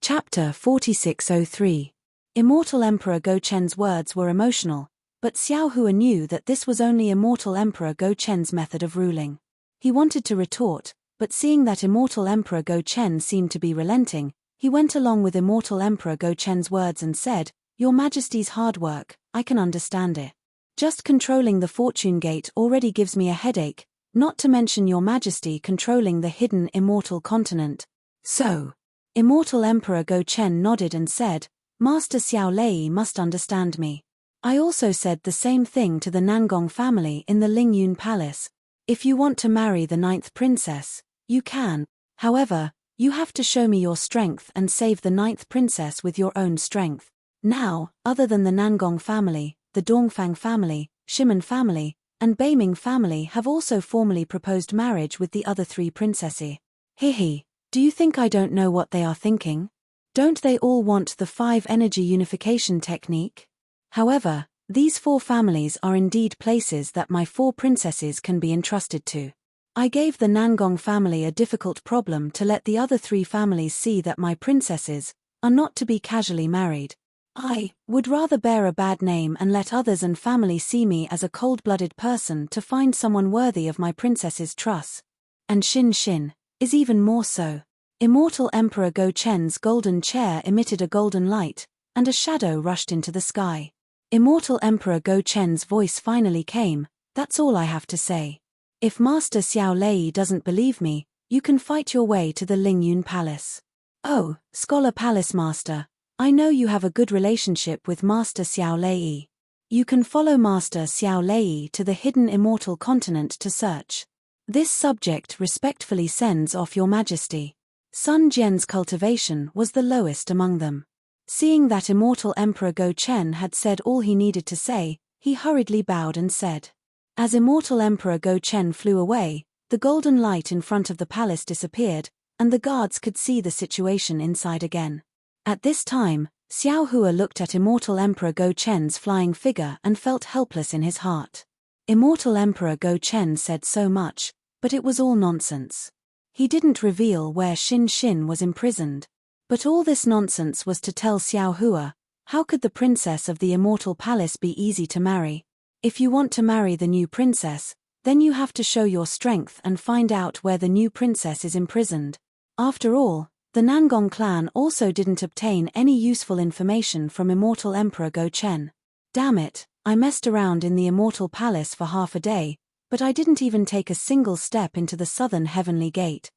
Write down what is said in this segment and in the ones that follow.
Chapter 4603. Immortal Emperor Go Chen's words were emotional, but Xiao Hua knew that this was only Immortal Emperor Go Chen's method of ruling. He wanted to retort, but seeing that Immortal Emperor Go Chen seemed to be relenting, he went along with Immortal Emperor Go Chen's words and said, "Your Majesty's hard work, I can understand it. Just controlling the fortune gate already gives me a headache, not to mention Your Majesty controlling the hidden immortal continent. So." Immortal Emperor Go Chen nodded and said, "Master Xiao Lei must understand me. I also said the same thing to the Nangong family in the Lingyun Palace. If you want to marry the 9th princess, you can. However, you have to show me your strength and save the 9th princess with your own strength." Now, other than the Nangong family, the Dongfang family, Shimen family, and Beiming family have also formally proposed marriage with the other 3 princesses. Hihi. Do you think I don't know what they are thinking? Don't they all want the 5 energy unification technique? However, these 4 families are indeed places that my 4 princesses can be entrusted to. I gave the Nangong family a difficult problem to let the other 3 families see that my princesses are not to be casually married. I would rather bear a bad name and let others and family see me as a cold-blooded person to find someone worthy of my princess's trust. And Xin is even more so. Immortal Emperor Go Chen's golden chair emitted a golden light, and a shadow rushed into the sky. Immortal Emperor Go Chen's voice finally came, "That's all I have to say. If Master Xiao Lei doesn't believe me, you can fight your way to the Lingyun Palace." "Oh, Scholar Palace Master, I know you have a good relationship with Master Xiao Lei. You can follow Master Xiao Lei to the hidden immortal continent to search. This subject respectfully sends off Your Majesty." Sun Jian's cultivation was the lowest among them. Seeing that Immortal Emperor Go Chen had said all he needed to say, he hurriedly bowed and said. As Immortal Emperor Go Chen flew away, the golden light in front of the palace disappeared, and the guards could see the situation inside again. At this time, Xiao Hua looked at Immortal Emperor Go Chen's flying figure and felt helpless in his heart. Immortal Emperor Go Chen said so much, but it was all nonsense. He didn't reveal where Xin was imprisoned. But all this nonsense was to tell Xiao Hua, how could the princess of the immortal palace be easy to marry? If you want to marry the new princess, then you have to show your strength and find out where the new princess is imprisoned. After all, the Nangong clan also didn't obtain any useful information from Immortal Emperor Go Chen. Damn it, I messed around in the immortal palace for half a day, but I didn't even take a single step into the southern heavenly gate.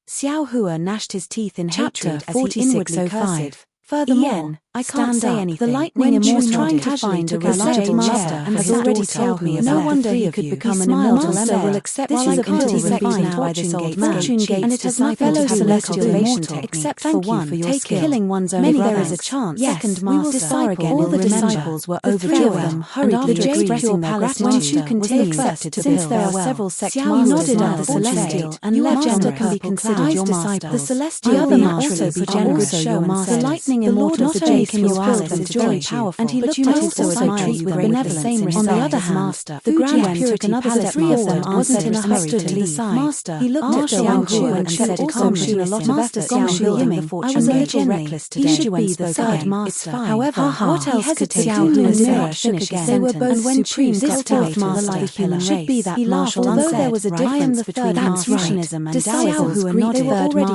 Xiao Hua gnashed his teeth in hatred as he inwardly cursed. Furthermore, I can't say anything. The lightning immortal trying to find a reliable master and has already told me about no wonder he could become an immortal emperor will accept this is a cultivation by this old fortune gate, and it has no fellow celestial immortal except for one. Take killing one's own brother. There is a chance. Second master again. All the disciples were overjoyed, and after expressing their gratitude, was accepted to since there are several sect masters now the celestial and legend can be considered your master. The celestial other also be generous show master. The lightning immortal of the jade can your palace is very powerful, and he looked at his also treat with benevolence. On the other hand, the grand took another step forward and wasn't in a hurry to leave. Master, he looked at Xiao Hua and said calmly, "Master Xiao Yiming, I was a little reckless today. He should be the third master. However, what else could Xiao Hua's mirror finish his sentence? And when supreme cultivator the light human race, he be that martial although there was a difference between Confucianism and Taoism, already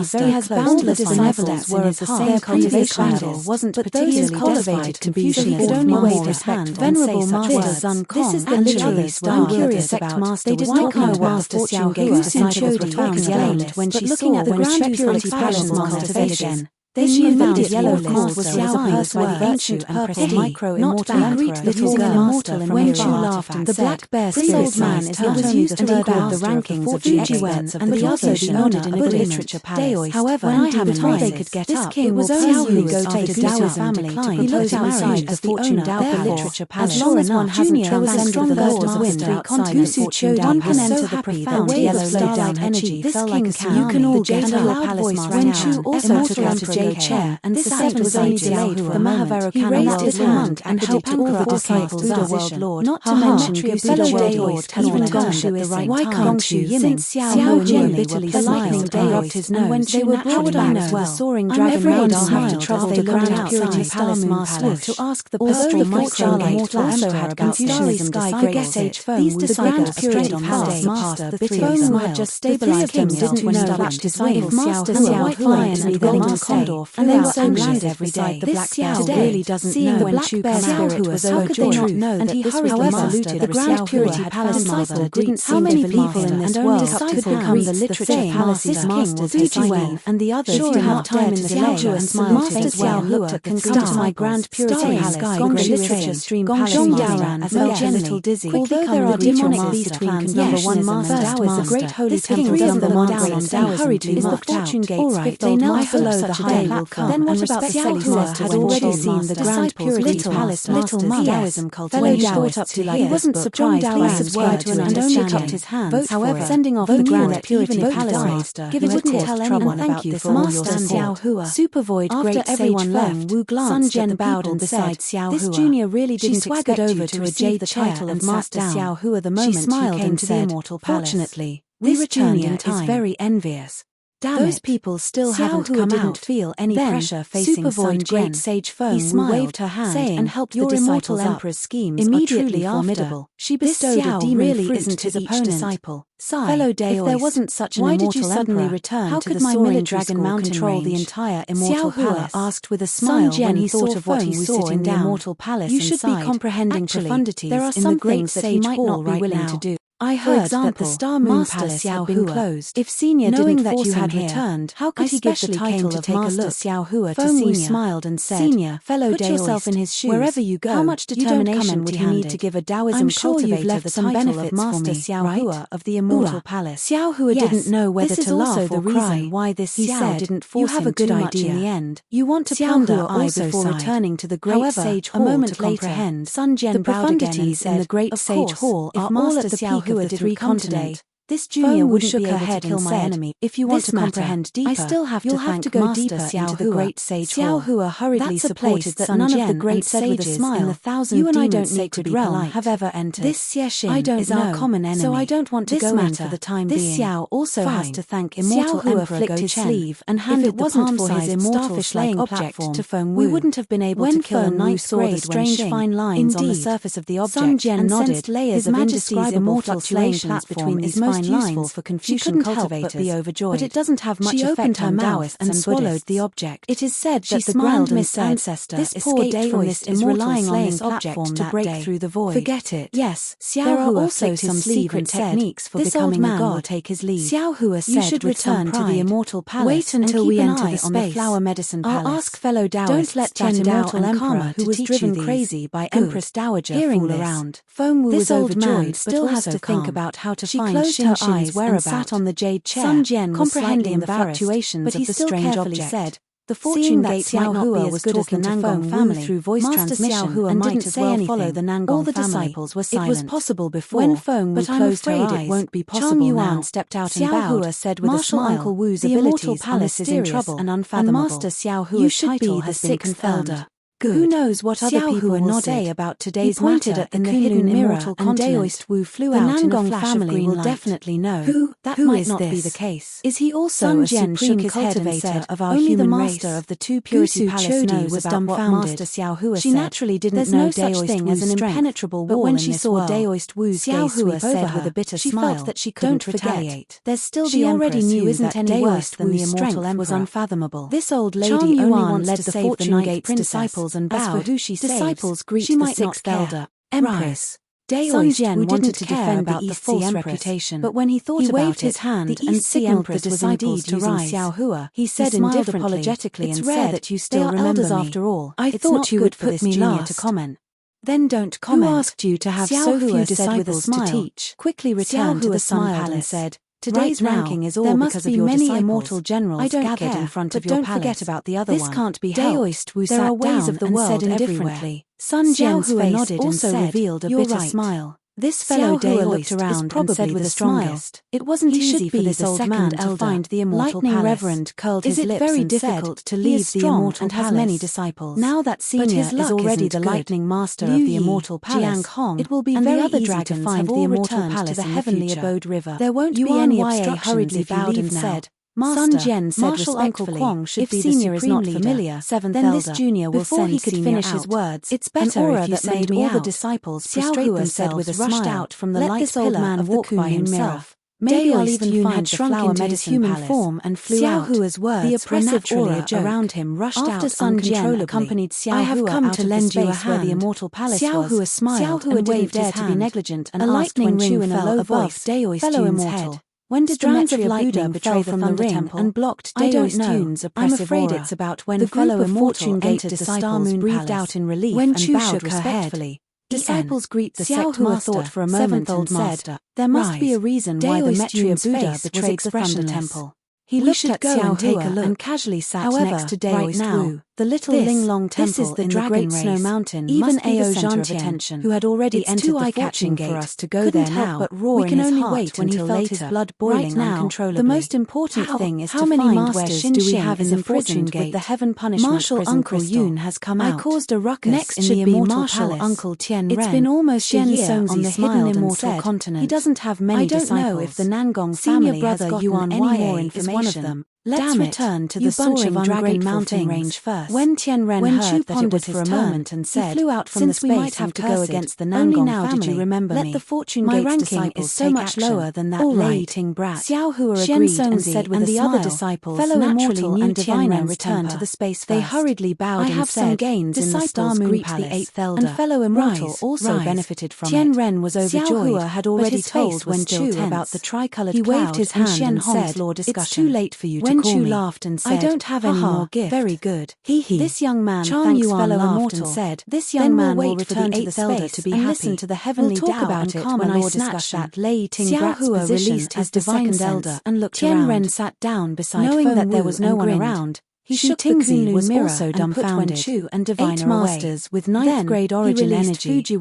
very has boundless disciples were of the same cultivation wasn't particularly cultivated Confucianism could only wave his hand. Venerable Master, this is the literally I'm curious about. They did not know what the Fortune Gate's disciples were talking about when she saw the grand purity passions cultivation. Then she found yellow list was Xiao Hua's by the ancient and prestige, not that Greek little girl, and when she laughed and the black bear spirit man is not only the third of the rankings of the experts and the also the owner of the literature palace. However, when I have time they could get up, it was only who go take a Taoism family to propose marriage as the owner of their literature palace. As long as one hasn't transcended the laws of wind outside the fortune, one can enter the profound yellow starlight energy. This king can you can all get up. When Chu also took out a jade chair, and this saint was only delayed for a moment. He raised his hand and helped all the disciples Buddha world lord, not to mention fellow Daoist, even Gongshu at the right time. Gongshu, since Xiao genuinely bitterly smiled and rubbed his nose, when they were brought back to the soaring dragon round after travel the ground outside Palace Master to ask the pastoral microgate also had Confucianism decide sage foam. These disciples purity palace master the foam who had just stabilized themselves when he flapped his wings. Master Xiao lion and golden condor and they were landed every day. This Xiao really doesn't know when Chu Bear spirit was overjoyed, and he hurriedly saluted the grand purity palace master. Didn't how many people in this world could become the literature palace's master's disciple, and the others did not time in the delay and smiled as well. Looked at can come to my grand purity palace, Gongshu literature stream palace Yaran as no genital dizzy. Although there are demonic beast clans, number one master Tao is the great holy temple number one great Tao hurriedly marked out. All right, they knelt below the high platform. Then what about the Xiao had already seen the grand purity palace little Taoism cultivation thought up to like he wasn't surprised Taoism's word and only cupped his hands. However, sending off the grand purity palace master, he wouldn't tell anyone about this master Xiao Hua. Super void great everyone left. Wu glanced at the bowed and beside Xiao Hua. This junior really didn't swaggered over to receive the title of Master Xiao Hua the moment she smiled and said, "Fortunately, this junior is very envious. Those people still haven't come out." Didn't feel any pressure facing Sun great sage foam. He waved her hand saying, and helped your immortal emperor's schemes immediately formidable. She bestowed a demon fruit isn't his opponent. Disciple. Fellow Daoist, if there wasn't such an why did you suddenly emperor, return how to could the my soaring dragon mountain control the entire immortal palace? Asked with a smile when he thought of what he saw in the immortal palace. You should be comprehending profundities. There are some things that he might not be willing to do. I heard that the Star Moon Palace had been closed. If Senior didn't that you had returned, how could he give the title of Master Xiao Hua to Senior? Smiled and said, "Senior, fellow Put yourself in his shoes. Wherever you go, how much determination would he need to give a Taoism I'm sure you've left some benefits of Master Xiao Hua of the Immortal Palace." Xiao Hua didn't know whether to laugh or cry. Why this Xiao didn't force him too much in the end. You want to ponder I before returning to the Great Sage Hall. A moment later, Sun Jian bowed again and said, "The Great Sage Hall are all at the peak of the three continents. This junior wouldn't be able to kill my enemy. If you want to comprehend deeper, I still have to thank Master Xiao Hua. The Great Sage Xiao Hua hurriedly supported that none of the great sages in the thousand you and I don't sacred realm have ever entered. This Xiexin is our common enemy, so I don't want to go in for the time being. This Xiao also has to thank Immortal Emperor flicked his sleeve and handed the palm-sized starfish-like object to Feng Wu. We wouldn't have been able to kill Wu saw the strange fine lines on the surface of the object. Sun Jian nodded. His Majesty's immortal fluctuations between these fine lines for Confucian cultivators, be overjoyed, but it doesn't have much effect on Taoists and swallowed the object. It is said that the grand ancestor this poor Daoist is relying on this object to break through the void. Forget it. Yes, there are also some secret techniques for becoming a god. Take his leave. Xiao Hua said, "You should return to the Immortal Palace. Wait until we enter the space. Flower Medicine Palace. I'll ask fellow Taoists. Don't let that immortal emperor who was driven crazy by Empress Dowager fool around." Feng Wu was overjoyed, still has to think about how to find Xinxin's whereabouts. Sat on the jade chair, Sun Jian comprehending the fluctuations of the strange object. Said, "The fortune gate might not be as good as the Nangong family through voice transmission, and didn't as well follow the Nangong family. All the disciples were silent. It was possible before, when Feng Wu closed her eyes. It won't be possible now." Yuan stepped out and bowed. Xiao Hua said with a smile, "Uncle Wu's the Immortal Palace is in trouble and unfathomable. And Master Xiao Hua's title has been confirmed. Good. Who knows what other people will say about today's matter at the hidden mirror and Daoist Wu flew out in a flash of green light. The Nangong family will definitely know. That might not be the case. Is he also a supreme cultivator of our human race? Only the master of the two purity palace knows was dumbfounded. Master Xiao Hua she naturally didn't know Daoist Wu's as an impenetrable wall, but when she saw Daoist Wu's gaze sweep over her with a bitter smile, she felt that she couldn't retaliate. There's still the Empress who isn't any worse than the immortal emperor was unfathomable. This old lady only wants to save the Fortune disciples and bowed. As for who she disciples greet she the sixth elder, Empress. Daoist Wu wanted to defend the East False reputation, but when he thought about his hand and signaled the disciples to rise, Xiao Hua, he said indifferently, apologetically, "It's rare that you still remember me. After all, I thought you would put me last to comment." Then don't comment. Who asked you to have so few disciples to teach? Quickly returned to the Sun Palace and said, "Today's ranking is all because of your disciples. There must be many immortal generals gathered in front of your palace. But don't forget about the other one. This can't be helped. Daoist Wu sat down and said indifferently." Sun Jian's face also revealed a bitter smile. This fellow Daoist looked around and said with a smile, "It wasn't easy for this old man to find the immortal palace." Reverend curled his lips and said, "Is it very difficult to leave the immortal palace? Has many disciples. Now that senior is already the lightning master of the immortal palace, it will be very easy to find the immortal palace to the heavenly abode river. There won't be any obstructions if you leave now." Sun Jian said respectfully, "If senior is not familiar, then this junior will send senior out." Before he could finish his words, "It's better if you send me out." All the disciples prostrate themselves, rushed out from the light pillar of the Kunlun mirror. Maybe I'll even find the flower medicine human form and flew out. Xiaohua's words, the oppressive aura around him, rushed out Sun Jian accompanied Xiaohua. "I have come to lend you a hand where the immortal palace was." Xiaohua smiled and waved his hand. To be negligent and a lightning ring in a low voice, fellow immortal. When did strands of lightning betray from the ring and blocked Daoist Tune's oppressive aura? I'm afraid it's about when the fellow immortal entered the Star Moon breathed out in relief when and bowed respectfully. Disciples greet the sect master, thought for a moment and said, "There must be a reason why the Metria Buddha betrayed the Thunder Temple." He looked at Xiaohua and casually sat next to Daoist Wu. The little Linglong Temple in the Great Snow Mountain. Even Ao Zhantian, who had already entered the fortune gate, for us to go there now. But roar in his heart when he felt his blood boiling uncontrollably. The most important thing is to find where do we have in the fortune gate. With the heaven punishment Marshal Uncle Yun has come out. I caused a ruckus. Next in the immortal palace. Uncle Tian Ren. It's been almost a year on the hidden immortal continent. He doesn't have many disciples. I don't know if the Nangong family has gotten any more information. One of them. Let's return to the soaring Dragon Mountain range first. When Tian Ren heard that it was for a moment and said, he flew out from "Since the space we might have to go against the Nangong family, did you remember me? Let the fortune gate ranking is so much lower than that lay-eating brat." Xiaohua agreed and said with a smile, "The other disciples fellow immortal and diviner returned to the space first. They hurriedly bowed and said, some gains in the Star Moon Palace, the 8th elder, and fellow immortal also benefited from it." Tian Ren was overjoyed. Xiaohua had already told Wen Chu about the tricolored cloud. He waved his hand and said, "It's too late for you to Chu laughed and said, "I don't have any more gift." Very good. This young man thanks fellow immortal and said, "This young man will return to the space to be happy. Listen to the heavenly talk about it when I snatch that lay-eating brat's position as the second elder and looked around." Tian Ren sat down beside knowing that there was no one around. He shook the Kunlun mirror and put Wen Chu and Diviner 8 masters with 9th grade origin energy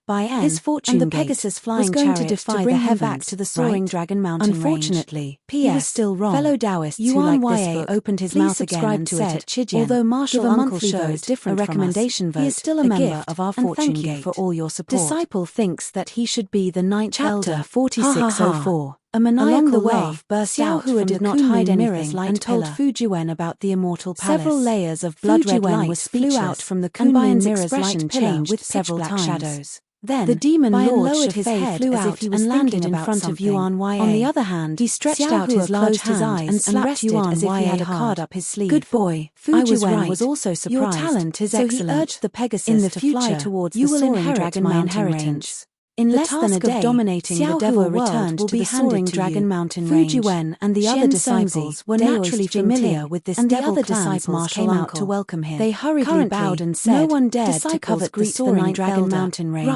by N, his fortune and the Pegasus flying was going to defy the heavens back to the soaring Dragon Mountain Unfortunately, range. He was still wrong. Fellow Taoists who like this book opened his mouth again and said, "Although Marshal Uncle Shou is different a recommendation vote, he is still a member of our fortune gate for all your support." Disciple thinks that he should be the 9th elder. 4604. A maniacal laugh burst out from did not hide anything and told Fujiwen about the immortal palace. Several layers of blood-red light flew out from the Kunlun mirror's light pillar with several black shadows. Then, the demon lord lowered his head as if he was landing in front of Yuan Ya. On the other hand, he stretched out his large hand and slapped Yuan as if he had a card up his sleeve. "Good boy." Fujiwen was also surprised. "Your talent is excellent." He urged the Pegasus to fly towards the soaring Dragon Mountain range. In less than a day, dominating the devil returned to the soaring Dragon Mountain range. Fujiwen and the other disciples were naturally familiar with this devil. The other disciples came out to welcome him. They hurriedly bowed and said, "No one dared to covet the soaring Dragon Mountain range."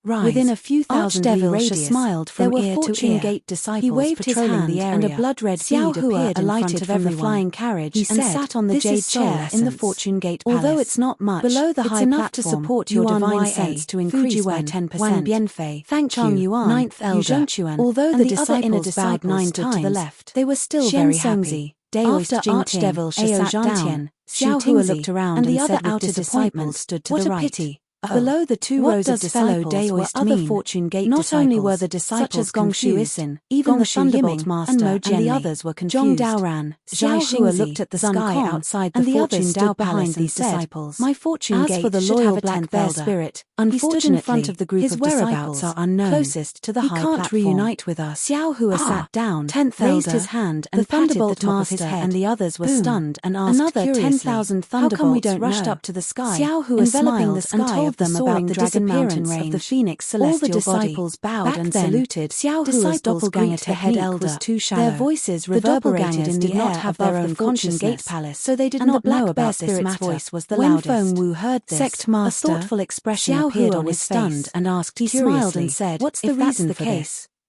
Rise. Within a few thousand radius, smiled from there were ear to ear. Gate disciples he waved his hand the area. And a blood-red steed appeared in front of from the flying carriage and sat on the jade chair in the Fortune Gate Palace. Although it's not much, below the high enough to support your divine sense to increase by 10%. Bianfei, thank you, Yuan, 9th elder. Although the disciples bowed 9 times to the left, they were still very happy. After Archdevil sat down, Xiaohua looked around and the other outer disciples stood to the right. What a pity. Below the 2 rows of disciples were other Fortune Gate disciples. Not only were the disciples such as Gongshu Isin, even the Thunderbolt Master and the others were confused. Zhong Daoran, Xiaohua looked at the sky outside the Fortune Gate behind these disciples. "My Fortune Gate should have a black bear spirit." Unfortunately, in front of the group his whereabouts are unknown. Closest to the high platform. He can't reunite with us. Xiaohua sat down, 10th raised his hand and patted the top of his head, and the others were stunned and asked curiously, "Another 10,000 thunderbolts rushed up to the sky, Xiaohua enveloping the sky of the soaring Dragon Mountain range of the Phoenix celestial body." All the disciples bowed and saluted. Xiaohua's doppelganger technique was too shallow. Their voices reverberated in the air above their own Fortune Gate Palace, so they did not know about this matter. Voice was the loudest. When Feng Wu heard this, Sect Master, a thoughtful expression appeared on his face and asked curiously, "What's the reason for this?"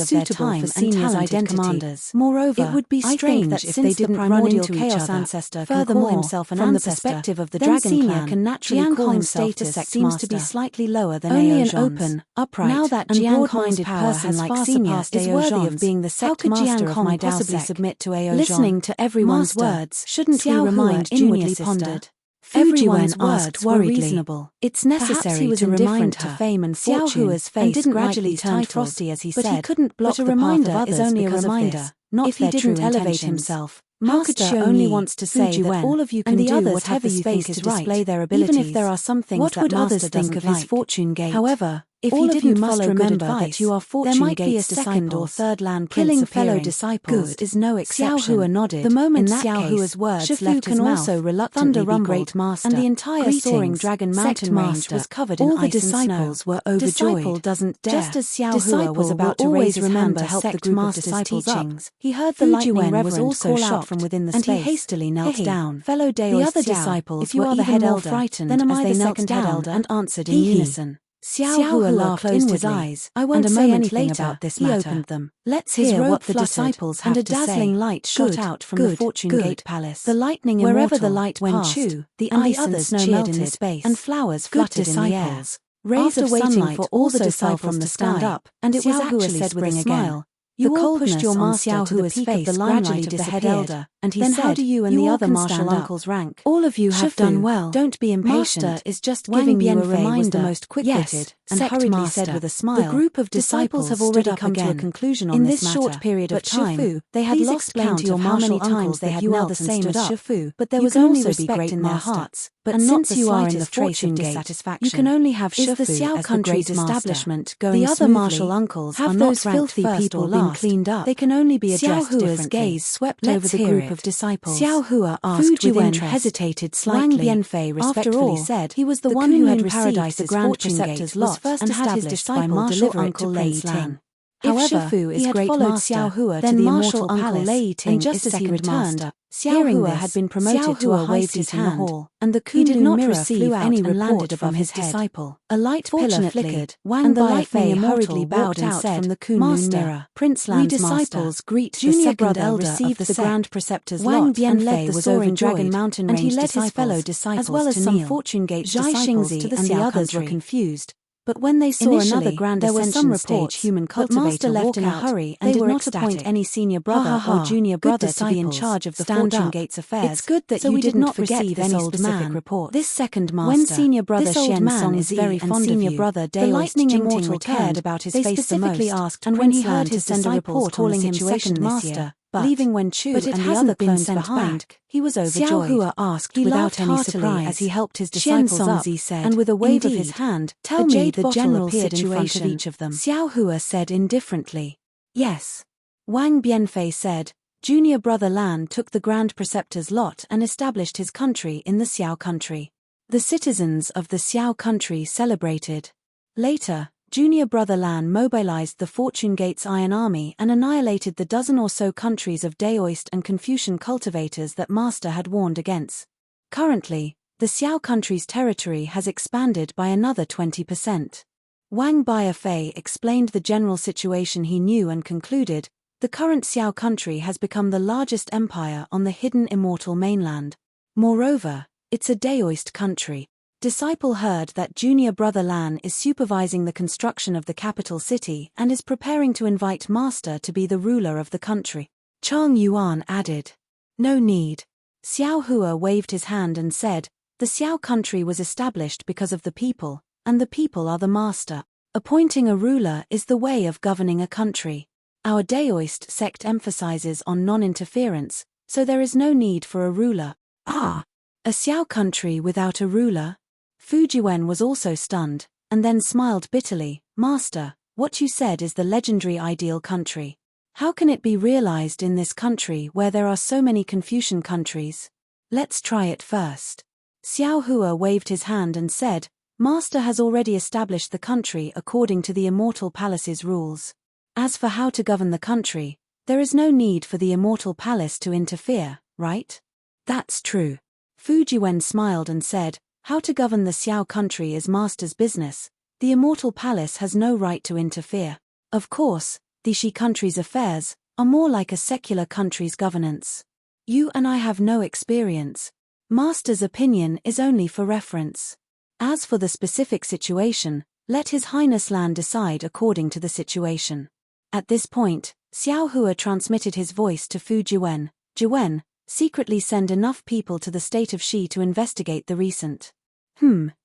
of their time and talented commanders. Moreover, it would be strange that if since they didn't the run primordial into each chaos other. ancestor Furthermore, can call himself an from the ancestor, perspective of the then Dragon Senior Clan, can naturally Jiang call Kong's himself the status sect seems to be master. slightly lower than Only an Aozhan's. open, upright, Now that and Jiang broad-minded Kong's power person has like far Senior surpassed is worthy of Aozhan's, being the how sect could master Jiang of Kong my possibly Dao submit to Aozhan? Listening to everyone's Master, words, shouldn't we Xiao Hua remind inwardly Junior sister? pondered. Everyone's Everyone words asked were worriedly. reasonable. It's Perhaps necessary he was to remind indifferent her. to fame and Xiao fortune, Hua's and face didn't like gradually these turned titles, frosty as he but said, he couldn't block but a the reminder path of is others only a because of reminder, this. not If he their true didn't elevate intentions. himself, Master Master only only wants to say that all of you can and the do others have whatever the you space think is to display right, their even abilities. if there are some things What that would Master others think doesn't of his like. fortune gate? However, If All he of you didn't must follow remember good advice, that you are there might be a Fortune-Gate's second or disciples. third land Killing prince fellow appearing. disciples Good is no Xiao exception. Hua nodded. The moment In that Xiao case, Hua's words Shifu left his can mouth, also reluctantly thunder be rumbled, great master, and the entire Greetings, soaring dragon sect mountain range master. was covered in All the ice and snow. disciples were Disciple overjoyed. doesn't dare. Just as Xiao Hua Disciple was about to will raise always his hand remember to help the sect group of master's disciples teachings. up, He heard the Fu lightning Jiwen was reverend also call shocked, out from within the and space. he hastily knelt Hey, down. fellow The Daoist other Xiao, disciples if you were are the even head more elder, frightened then am as I they the knelt second head down elder? and answered in Hee. unison. Xiao Hua laughed closed inwardly. his eyes, I won't and a say moment anything later, about this he matter. opened them. Let's His hear robe what the fluttered, disciples and have a to say. dazzling light shot Good, out from the good, Fortune good. Gate Palace. The lightning Wherever the immortal light when passed, Chu, the and ice the and others snow cheered melted, in the space, and flowers good fluttered in the air. disciples. Rays After of waiting sunlight for all all the the disciples disciples to to stand stand up, up, and it was Xiao Hua actually said with a spring smile. again. You The all pushed coldness your on master Xiao to the Hua's peak of face the limelight gradually of the head disappeared, elder, and he then said, how do you and "You the all other can martial stand up. uncles rank? All of you have Shifu, done well. don't be impatient. Master is just Wang giving you a Bianfei reminder." was the most quick-witted, Yes, and sect hurriedly master. said with a smile, The group of disciples have disciples already stood up come to a again. conclusion on In this this short matter, period of but time, Shifu, they had please lost explain count to your of how martial many times uncles they that had you are knelt the and same stood as up. Shifu, but there You was can only also be respect great in their master, hearts, but and not since the you are in the slightest trace Fortune of Gate, dissatisfaction. you can only have Is the Shifu Xiao as the country's great master. establishment going The other smoothly? martial uncles Have are those not ranked filthy first people or been last. cleaned up? They can only be Xiao addressed Hua's differently. gaze swept Let's over the hear group it. of disciples. Xiao Hua Fu asked with Jiwen interest. hesitated Wang slightly. Bianfei respectfully After all, said, he was the "The one who Kunlun had received Paradise's the Grand Fortune Preceptor's Gate was lot first and had his established by disciple Martial deliver it Uncle to Lei Prince Ting. Lang. If However, Shifu is he had great followed master, Xiao Hua then to the Martial immortal Uncle palace, Lei Ting and just is as he second returned, master. Xiao Hearing Hua this, had been promoted Xiao to a Hua high waved seat his in the hand, hall, and the he did Kunlun not mirror receive flew out any and report landed from above his his head. disciple. A light pillar Fortunately, flickered, Wang and the Bianfei lightning hurriedly immortal bowed walked and out said, from the Kunlun "Master, mirror. Prince we Lan's disciples master, greet the junior second brother elder received of the the sect." Grand Preceptor's Wang lot and led Bianfei the was soaring dragon overjoyed, mountain and he range led his fellow disciples, disciples as well as to some kneel. Fortune Gate's Zhai disciples Xingzi to the and the Xiao others were country. confused. But when they saw Initially, another grand there were some ascension stage reports, human but Master cultivator left walk in a out, hurry and they did were not appoint ecstatic. any senior brother or junior Good brother to be in disciples, charge of the stand Fortune up. Gate's affairs. It's good that so you we did didn't not forget receive this any old specific man. reports. This second master, When senior brother this old Xian man Song is Zi very and fond of senior you. brother The Daoist lightning Jingting immortal cared turned. about his They face the specifically most, asked and when Prince he Lan heard to his send a disciples report on the calling him situation second this master, year, but leaving Wen Chu it and the hasn't other been clones sent behind, back. he was Xiao overjoyed. Hua asked He without laughed any heartily surprise as he helped his Xian disciples up, Songzi said, and with a wave of his "Indeed. hand, Tell a me jade the bottle general appeared in front of situation." each of them. Xiao Hua said indifferently, "Yes." Wang Bianfei said, "Junior brother Lan took the Grand Preceptor's lot and established his country in the Xiao country. The citizens of the Xiao country celebrated. Later, junior brother Lan mobilized the Fortune Gate's Iron Army and annihilated the dozen or so countries of Daoist and Confucian cultivators that Master had warned against. Currently, the Xiao country's territory has expanded by another 20%. Wang Bianfei explained the general situation he knew and concluded, the current Xiao country has become the largest empire on the hidden immortal mainland. Moreover, it's a Daoist country. Disciple heard that junior brother Lan is supervising the construction of the capital city and is preparing to invite Master to be the ruler of the country. Chang Yuan added, "No need." Xiao Hua waved his hand and said, "The Xiao country was established because of the people, and the people are the master. Appointing a ruler is the way of governing a country. Our Daoist sect emphasizes on non-interference, so there is no need for a ruler." "Ah! A Xiao country without a ruler?" Fu Jiwen was also stunned, and then smiled bitterly. "Master, what you said is the legendary ideal country. How can it be realized in this country where there are so many Confucian countries? Let's try it first." Xiao Hua waved his hand and said, "Master has already established the country according to the Immortal Palace's rules. As for how to govern the country, there is no need for the Immortal Palace to interfere, right?" "That's true." Fu Jiwen smiled and said, "How to govern the Xiao country is Master's business. The Immortal Palace has no right to interfere. Of course, the Shi country's affairs are more like a secular country's governance. You and I have no experience. Master's opinion is only for reference. As for the specific situation, let His Highness Lan decide according to the situation." At this point, Xiao Hua transmitted his voice to Fu Jiwen. "Jiwen, secretly send enough people to the state of Shi to investigate the recent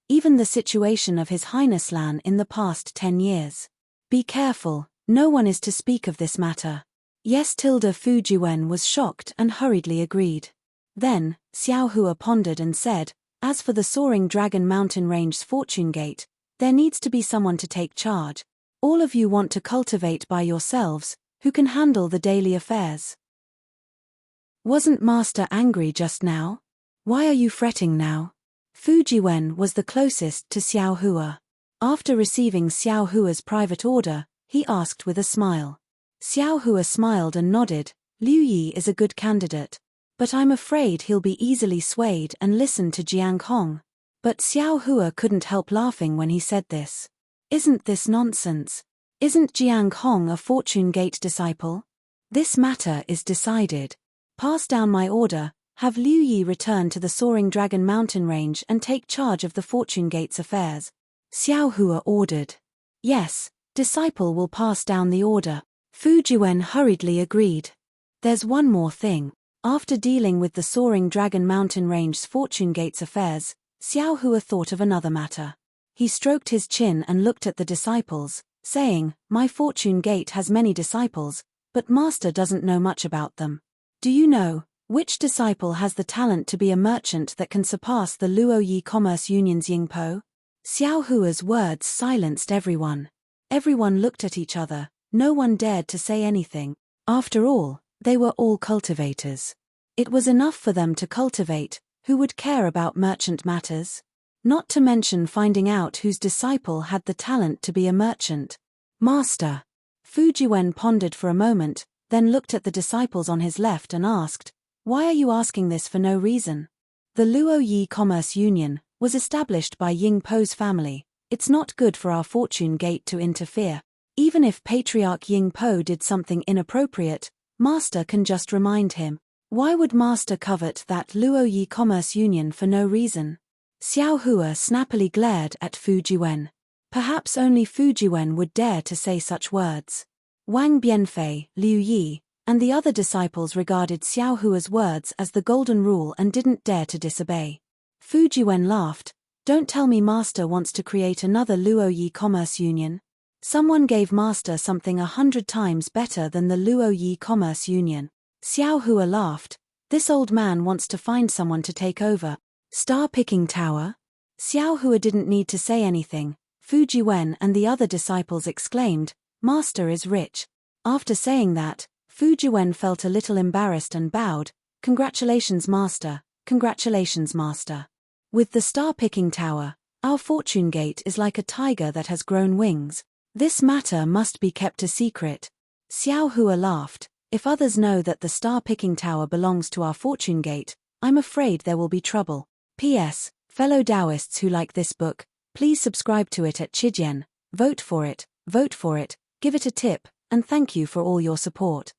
even the situation of His Highness Lan in the past 10 years. Be careful, no one is to speak of this matter." "Yes." Fu Jiwen was shocked and hurriedly agreed. Then, Xiao Hua pondered and said, "As for the soaring dragon mountain range's Fortune Gate, There needs to be someone to take charge. All of you want to cultivate by yourselves, who can handle the daily affairs. Wasn't Master angry just now? Why are you fretting now? Fujiwen was the closest to Xiao Hua. After receiving Xiao Hua's private order, he asked with a smile. Xiao Hua smiled and nodded. Liu Yi is a good candidate. But I'm afraid he'll be easily swayed and listen to Jiang Hong. But Xiao Hua couldn't help laughing when he said this. Isn't this nonsense? Isn't Jiang Hong a Fortune Gate disciple? This matter is decided. Pass down my order, have Liu Yi return to the Soaring Dragon Mountain Range and take charge of the Fortune Gate's affairs. Xiao Hua ordered. Yes, disciple will pass down the order. Fujiwen hurriedly agreed. There's one more thing. After dealing with the Soaring Dragon Mountain Range's Fortune Gate's affairs, Xiao Hua thought of another matter. He stroked his chin and looked at the disciples, saying, My Fortune Gate has many disciples, but Master doesn't know much about them. Do you know, which disciple has the talent to be a merchant that can surpass the Luoyi Commerce Union's Yingpo? Xiao Hua's words silenced everyone. Everyone looked at each other, no one dared to say anything. After all, they were all cultivators. It was enough for them to cultivate, who would care about merchant matters? Not to mention finding out whose disciple had the talent to be a merchant. Master. Fujiwen pondered for a moment, then looked at the disciples on his left and asked, Why are you asking this for no reason? The Luoyi Commerce Union was established by Ying Po's family. It's not good for our Fortune Gate to interfere. Even if Patriarch Ying Po did something inappropriate, Master can just remind him. Why would Master covet that Luoyi Commerce Union for no reason? Xiao Hua snappily glared at Fujiwen. Perhaps only Fujiwen would dare to say such words. Wang Bianfei, Liu Yi, and the other disciples regarded Xiao Hua's words as the golden rule and didn't dare to disobey. Fujiwen laughed. Don't tell me Master wants to create another Luoyi Commerce Union. Someone gave Master something 100 times better than the Luoyi Commerce Union. Xiao Hua laughed. This old man wants to find someone to take over. Star-picking tower? Xiao Hua didn't need to say anything. Fujiwen and the other disciples exclaimed, Master is rich. After saying that, Fujiwen felt a little embarrassed and bowed. Congratulations, Master. Congratulations, Master. With the star-picking tower, our Fortune Gate is like a tiger that has grown wings. This matter must be kept a secret. Xiao Hua laughed. If others know that the star-picking tower belongs to our Fortune Gate, I'm afraid there will be trouble. P.S. Fellow Taoists who like this book, please subscribe to it at Chijian, vote for it, give it a tip, and thank you for all your support.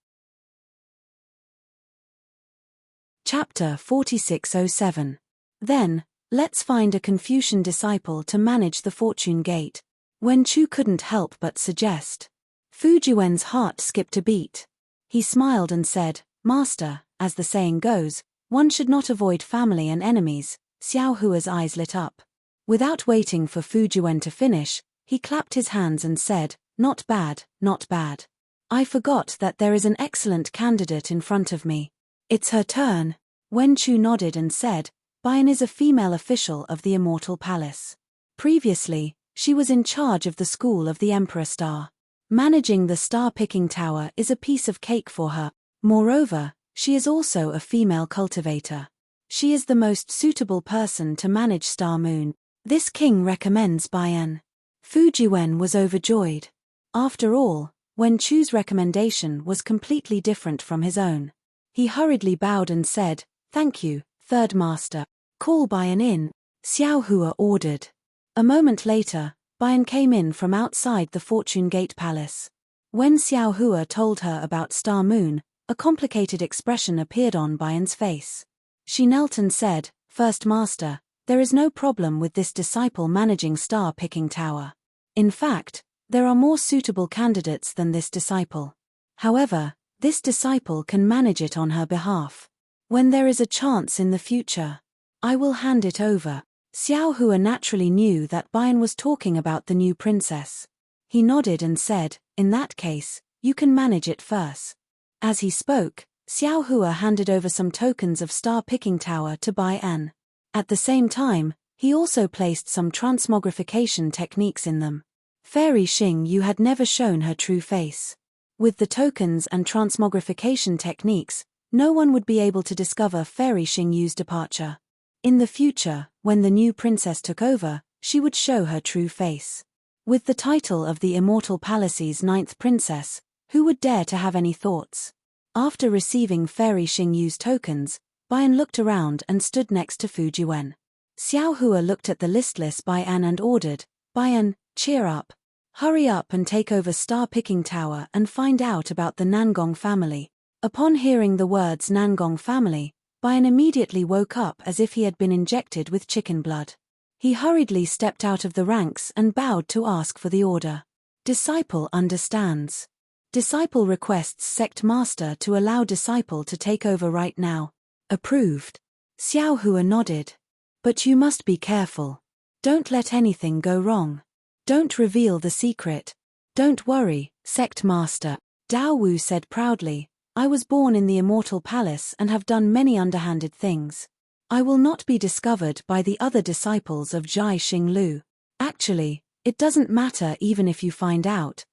Chapter 4607. Then, let's find a Confucian disciple to manage the Fortune Gate. Wen Chu couldn't help but suggest. Fujiwen's heart skipped a beat. He smiled and said, Master, as the saying goes, one should not avoid family and enemies. Xiao Hua's eyes lit up. Without waiting for Fujiwen to finish, he clapped his hands and said, Not bad, not bad. I forgot that there is an excellent candidate in front of me. It's her turn. Wen Chu nodded and said, Bian is a female official of the Immortal Palace. Previously, she was in charge of the School of the Emperor Star. Managing the star-picking tower is a piece of cake for her. Moreover, she is also a female cultivator. She is the most suitable person to manage Star Moon. This king recommends Bian. Fujiwen was overjoyed. After all, Wen Chu's recommendation was completely different from his own. He hurriedly bowed and said, Thank you, Third Master. Call Bian in. Xiao Hua ordered. A moment later, Bian came in from outside the Fortune Gate Palace. When Xiao Hua told her about Star Moon, a complicated expression appeared on Bian's face. She knelt and said, First Master, there is no problem with this disciple managing star-picking tower. In fact, there are more suitable candidates than this disciple. However, this disciple can manage it on her behalf. When there is a chance in the future, I will hand it over. Xiao Hua naturally knew that Bian was talking about the new princess. He nodded and said, In that case, you can manage it first. As he spoke, Xiao Hua handed over some tokens of star-picking tower to Bian. At the same time, He also placed some transmogrification techniques in them. Fairy Xing Yu had never shown her true face. With the tokens and transmogrification techniques, no one would be able to discover Fairy Xing Yu's departure. In the future, when the new princess took over, she would show her true face. With the title of the Immortal Palace's 9th princess, who would dare to have any thoughts? After receiving Fairy Xing Yu's tokens, Baian looked around and stood next to Fu Jiwen. Xiao Hua looked at the listless Baian and ordered, "Baian, cheer up. Hurry up and take over Star Picking Tower and find out about the Nangong family." Upon hearing the words Nangong family, Baian immediately woke up as if he had been injected with chicken blood. He hurriedly stepped out of the ranks and bowed to ask for the order. Disciple understands. Disciple requests sect master to allow disciple to take over right now. Approved. Xiao Hua nodded. But you must be careful. Don't let anything go wrong. Don't reveal the secret. Don't worry, sect master. Dao Wu said proudly, I was born in the Immortal Palace and have done many underhanded things. I will not be discovered by the other disciples of Zhai Xinglu. Actually, it doesn't matter even if you find out.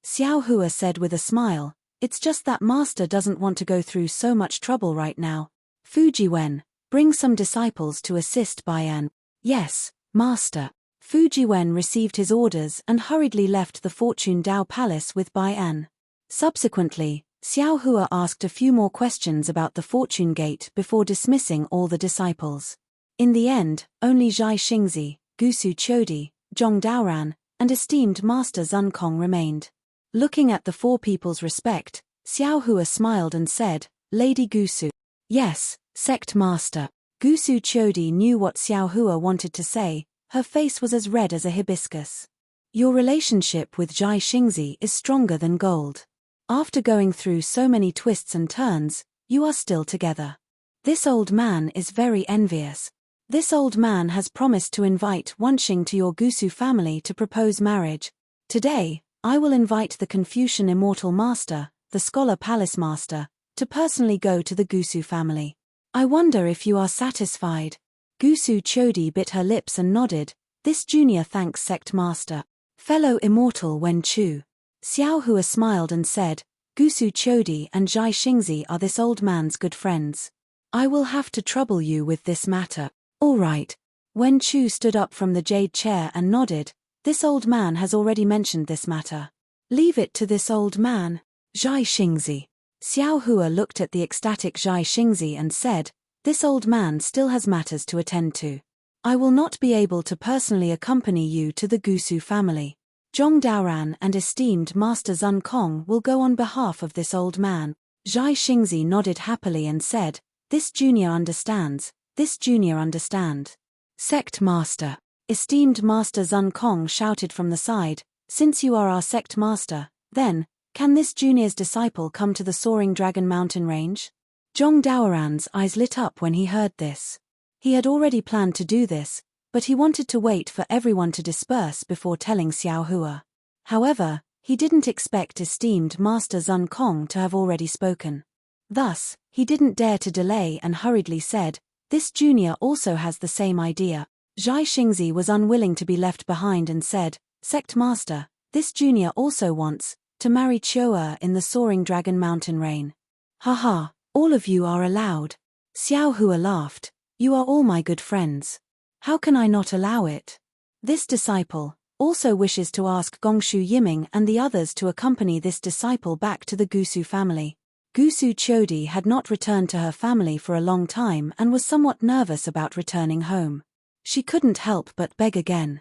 Xiao Hua said with a smile, it's just that master doesn't want to go through so much trouble right now. Fu Jiwen, bring some disciples to assist Baian. Yes, master. Fu Jiwen received his orders and hurriedly left the Fortune Dao Palace with Baian. Subsequently, Xiao Hua asked a few more questions about the Fortune Gate before dismissing all the disciples. In the end, only Zhai Xingzi, Gusu Chodi, Zhong Daoran, and esteemed Master Zun Kong remained. Looking at the four people's respect, Xiao Hua smiled and said, Lady Gusu. Yes, sect master. Gusu Chodi knew what Xiao Hua wanted to say, her face was as red as a hibiscus. Your relationship with Zhai Xingzi is stronger than gold. After going through so many twists and turns, you are still together. This old man is very envious. This old man has promised to invite Wanxing to your Gusu family to propose marriage. Today, I will invite the Confucian Immortal Master, the Scholar Palace Master, to personally go to the Gusu family. I wonder if you are satisfied. Gusu Chodi bit her lips and nodded. This junior thanks sect master. Fellow Immortal Wen Chu. Xiao Hua smiled and said, Gusu Chodi and Zhai Xingzi are this old man's good friends. I will have to trouble you with this matter. All right. Wen Chu stood up from the jade chair and nodded. This old man has already mentioned this matter. Leave it to this old man. Zhai Xingzi. Xiao Hua looked at the ecstatic Zhai Xingzi and said, this old man still has matters to attend to. I will not be able to personally accompany you to the Gusu family. Zhong Daoran and esteemed Master Zun Kong will go on behalf of this old man. Zhai Xingzi nodded happily and said, this junior understands, this junior understand. Sect master. Esteemed Master Zun Kong shouted from the side, since you are our sect master, then, can this junior's disciple come to the Soaring Dragon Mountain range? Zhong Daoran's eyes lit up when he heard this. He had already planned to do this, but he wanted to wait for everyone to disperse before telling Xiao Hua. However, he didn't expect esteemed Master Zun Kong to have already spoken. Thus, he didn't dare to delay and hurriedly said, this junior also has the same idea. Zhai Xingzi was unwilling to be left behind and said, Sect Master, this junior also wants to marry Chio'er in the Soaring Dragon Mountain Rain. Haha, all of you are allowed. Xiao Hua laughed. You are all my good friends. How can I not allow it? This disciple also wishes to ask Gongshu Yiming and the others to accompany this disciple back to the Gusu family. Gusu Chodi had not returned to her family for a long time and was somewhat nervous about returning home. She couldn't help but beg again.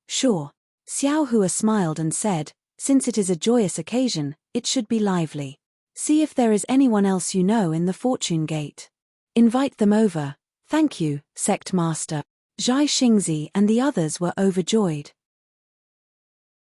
Sure. Xiao Hua smiled and said, since it is a joyous occasion, it should be lively. See if there is anyone else you know in the Fortune Gate. Invite them over. Thank you, sect master. Zhai Xingzi and the others were overjoyed.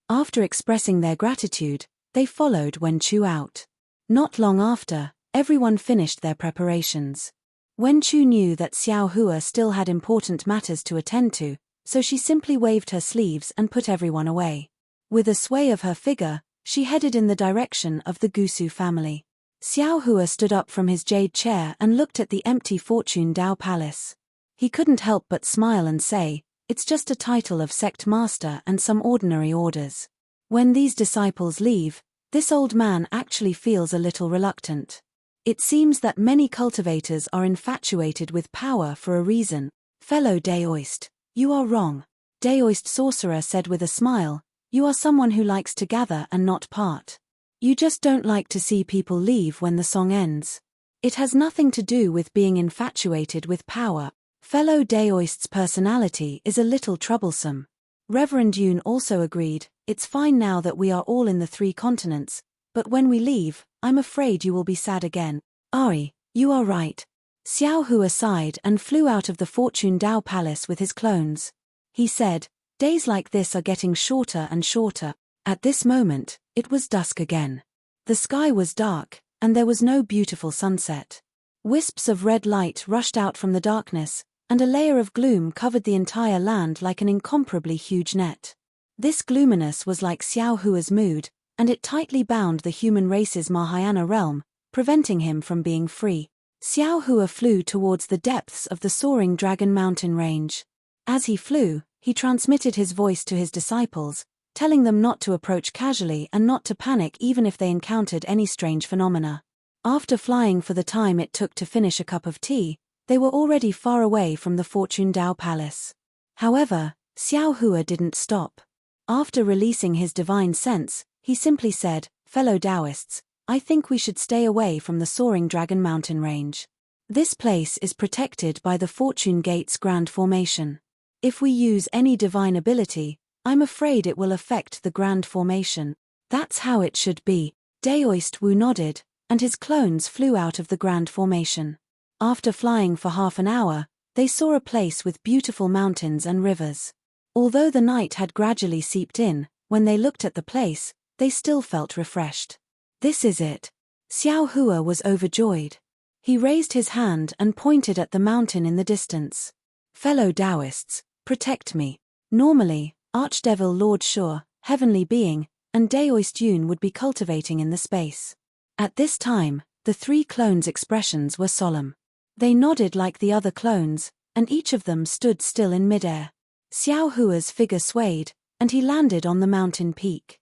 After expressing their gratitude, they followed Wen Chu out. Not long after, everyone finished their preparations. Wen Chu knew that Xiao Hua still had important matters to attend to, so she simply waved her sleeves and put everyone away. With a sway of her figure, she headed in the direction of the Gusu family. Xiao Hua stood up from his jade chair and looked at the empty Fortune Dao Palace. He couldn't help but smile and say, "It's just a title of sect master and some ordinary orders." When these disciples leave, this old man actually feels a little reluctant. It seems that many cultivators are infatuated with power for a reason. "Fellow Daoist, you are wrong," Daoist sorcerer said with a smile. "You are someone who likes to gather and not part. You just don't like to see people leave when the song ends. It has nothing to do with being infatuated with power. Fellow Daoist's personality is a little troublesome." Reverend Yoon also agreed, "It's fine now that we are all in the 3 continents, but when we leave, I'm afraid you will be sad again." "Ari, you are right." Xiao Hua sighed and flew out of the Fortune Dao Palace with his clones. He said, "Days like this are getting shorter and shorter." At this moment, it was dusk again. The sky was dark, and there was no beautiful sunset. Wisps of red light rushed out from the darkness, and a layer of gloom covered the entire land like an incomparably huge net. This gloominess was like Xiao Hua's mood, and it tightly bound the human race's Mahayana realm, preventing him from being free. Xiao Hua flew towards the depths of the soaring Dragon Mountain range. As he flew, he transmitted his voice to his disciples, telling them not to approach casually and not to panic even if they encountered any strange phenomena. After flying for the time it took to finish a cup of tea, they were already far away from the Fortune Dao Palace. However, Xiao Hua didn't stop. After releasing his divine sense, he simply said, "Fellow Taoists, I think we should stay away from the soaring Dragon Mountain range. This place is protected by the Fortune Gate's Grand Formation. If we use any divine ability, I'm afraid it will affect the Grand Formation." "That's how it should be." Daoist Wu nodded, and his clones flew out of the Grand Formation. After flying for half an hour, they saw a place with beautiful mountains and rivers. Although the night had gradually seeped in, when they looked at the place, they still felt refreshed. "This is it." Xiao Hua was overjoyed. He raised his hand and pointed at the mountain in the distance. "Fellow Taoists, protect me." Normally, Archdevil Lord Shur, Heavenly Being, and Daoist Yoon would be cultivating in the space. At this time, the 3 clones' expressions were solemn. They nodded like the other clones, and each of them stood still in midair. Xiao Hua's figure swayed, and he landed on the mountain peak.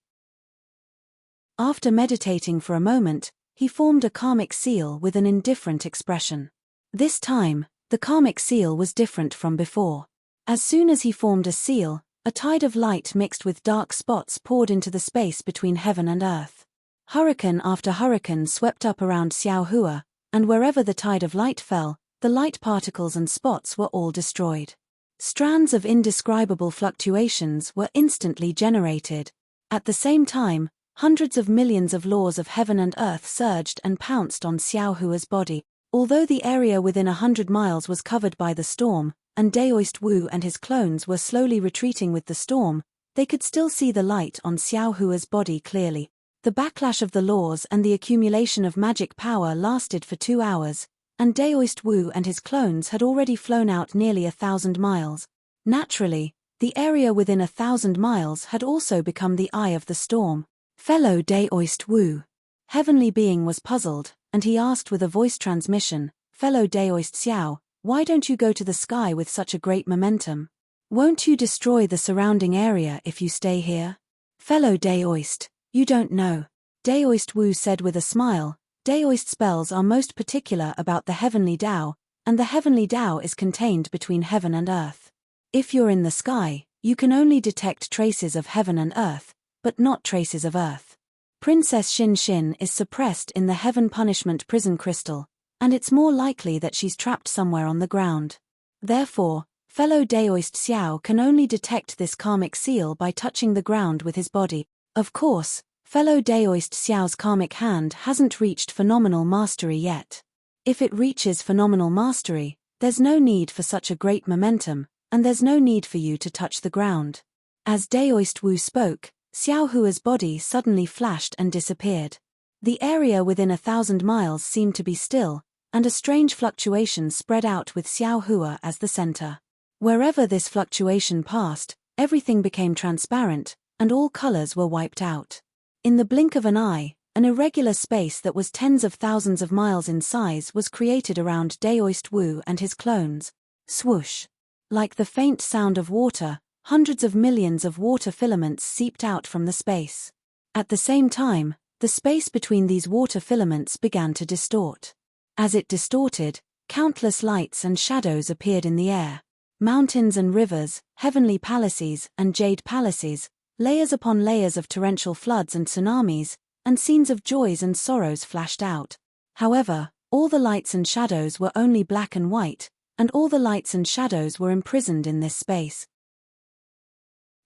After meditating for a moment, he formed a karmic seal with an indifferent expression. This time, the karmic seal was different from before. As soon as he formed a seal, a tide of light mixed with dark spots poured into the space between heaven and earth. Hurricane after hurricane swept up around Xiao Hua, and wherever the tide of light fell, the light particles and spots were all destroyed. Strands of indescribable fluctuations were instantly generated. At the same time, hundreds of millions of laws of heaven and earth surged and pounced on Xiao Hua's body. Although the area within 100 miles was covered by the storm, and Daoist Wu and his clones were slowly retreating with the storm, they could still see the light on Xiao Hua's body clearly. The backlash of the laws and the accumulation of magic power lasted for 2 hours, and Daoist Wu and his clones had already flown out nearly 1,000 miles. Naturally, the area within 1,000 miles had also become the eye of the storm. "Fellow Daoist Wu." Heavenly Being was puzzled, and he asked with a voice transmission, "Fellow Daoist Xiao, why don't you go to the sky with such a great momentum? Won't you destroy the surrounding area if you stay here?" "Fellow Daoist, you don't know." Daoist Wu said with a smile, "Daoist spells are most particular about the heavenly Tao, and the heavenly Tao is contained between heaven and earth. If you're in the sky, you can only detect traces of heaven and earth, but not traces of earth. Princess Xin Xin is suppressed in the Heaven Punishment Prison Crystal, and it's more likely that she's trapped somewhere on the ground. Therefore, fellow Daoist Xiao can only detect this karmic seal by touching the ground with his body. Of course, fellow Daoist Xiao's karmic hand hasn't reached phenomenal mastery yet. If it reaches phenomenal mastery, there's no need for such a great momentum, and there's no need for you to touch the ground." As Daoist Wu spoke, Xiao Hua's body suddenly flashed and disappeared. The area within 1,000 miles seemed to be still, and a strange fluctuation spread out with Xiao Hua as the center. Wherever this fluctuation passed, everything became transparent, and all colors were wiped out. In the blink of an eye, an irregular space that was tens of thousands of miles in size was created around Daoist Wu and his clones. Swoosh. Like the faint sound of water, hundreds of millions of water filaments seeped out from the space. At the same time, the space between these water filaments began to distort. As it distorted, countless lights and shadows appeared in the air. Mountains and rivers, heavenly palaces and jade palaces, layers upon layers of torrential floods and tsunamis, and scenes of joys and sorrows flashed out. However, all the lights and shadows were only black and white, and all the lights and shadows were imprisoned in this space.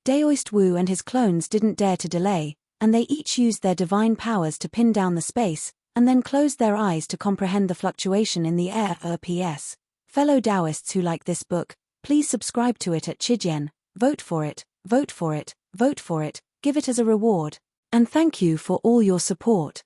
Daoist Wu and his clones didn't dare to delay, and they each used their divine powers to pin down the space, and then closed their eyes to comprehend the fluctuation in the air. PS. Fellow Taoists who like this book, please subscribe to it at Chijian, vote for it, vote for it, vote for it, give it as a reward, and thank you for all your support.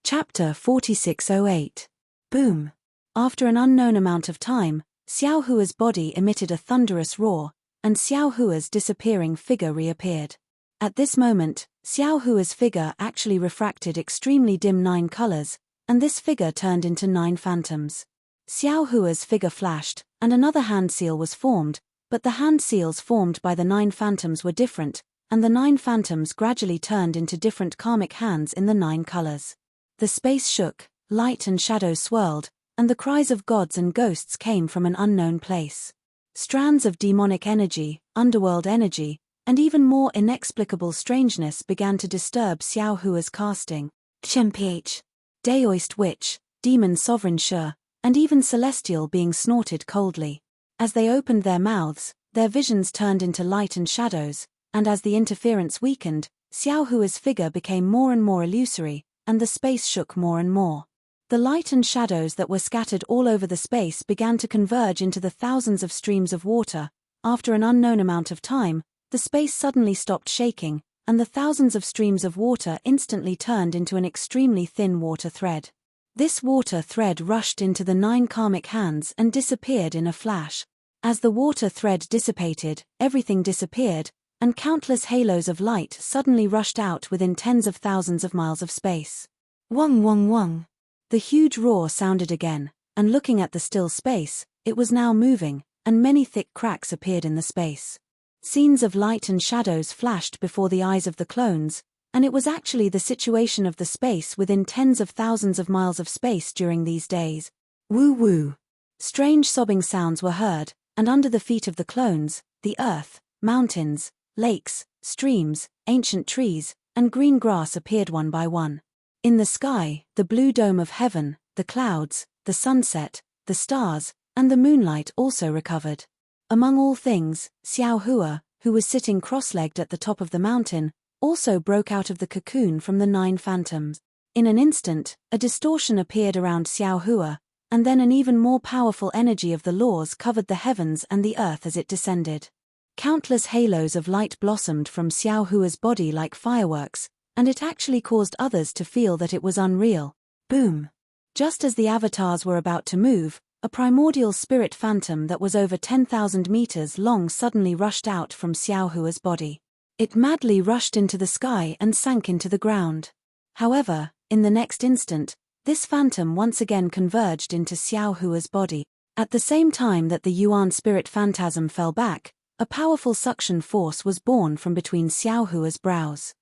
Chapter 4608. Boom. After an unknown amount of time, Xiao Hua's body emitted a thunderous roar, and Xiao Hua's disappearing figure reappeared. At this moment, Xiao Hua's figure actually refracted extremely dim 9 colors, and this figure turned into 9 phantoms. Xiao Hua's figure flashed, and another hand seal was formed, but the hand seals formed by the 9 phantoms were different, and the 9 phantoms gradually turned into different karmic hands in the 9 colors. The space shook, light and shadow swirled, and the cries of gods and ghosts came from an unknown place. Strands of demonic energy, underworld energy, and even more inexplicable strangeness began to disturb Xiao Hua's casting. Chemph, Daoist Witch, Demon Sovereign Shi, and even Celestial being snorted coldly. As they opened their mouths, their visions turned into light and shadows, and as the interference weakened, Xiao Hua's figure became more and more illusory, and the space shook more and more. The light and shadows that were scattered all over the space began to converge into the thousands of streams of water. After an unknown amount of time, the space suddenly stopped shaking, and the thousands of streams of water instantly turned into an extremely thin water thread. This water thread rushed into the 9 karmic hands and disappeared in a flash. As the water thread dissipated, everything disappeared, and countless halos of light suddenly rushed out within tens of thousands of miles of space. Wong wong wong. The huge roar sounded again, and looking at the still space, it was now moving, and many thick cracks appeared in the space. Scenes of light and shadows flashed before the eyes of the clones, and it was actually the situation of the space within tens of thousands of miles of space during these days. Woo woo. Strange sobbing sounds were heard, and under the feet of the clones, the earth, mountains, lakes, streams, ancient trees, and green grass appeared one by one. In the sky, the blue dome of heaven, the clouds, the sunset, the stars, and the moonlight also recovered. Among all things, Xiao Hua, who was sitting cross-legged at the top of the mountain, also broke out of the cocoon from the 9 phantoms. In an instant, a distortion appeared around Xiao Hua, and then an even more powerful energy of the laws covered the heavens and the earth as it descended. Countless halos of light blossomed from Xiao Hua's body like fireworks, and it actually caused others to feel that it was unreal. Boom! Just as the avatars were about to move, a primordial spirit phantom that was over 10,000 meters long suddenly rushed out from Xiao Hua's body. It madly rushed into the sky and sank into the ground. However, in the next instant, this phantom once again converged into Xiao Hua's body. At the same time that the Yuan spirit phantasm fell back, a powerful suction force was born from between Xiao Hua's brows.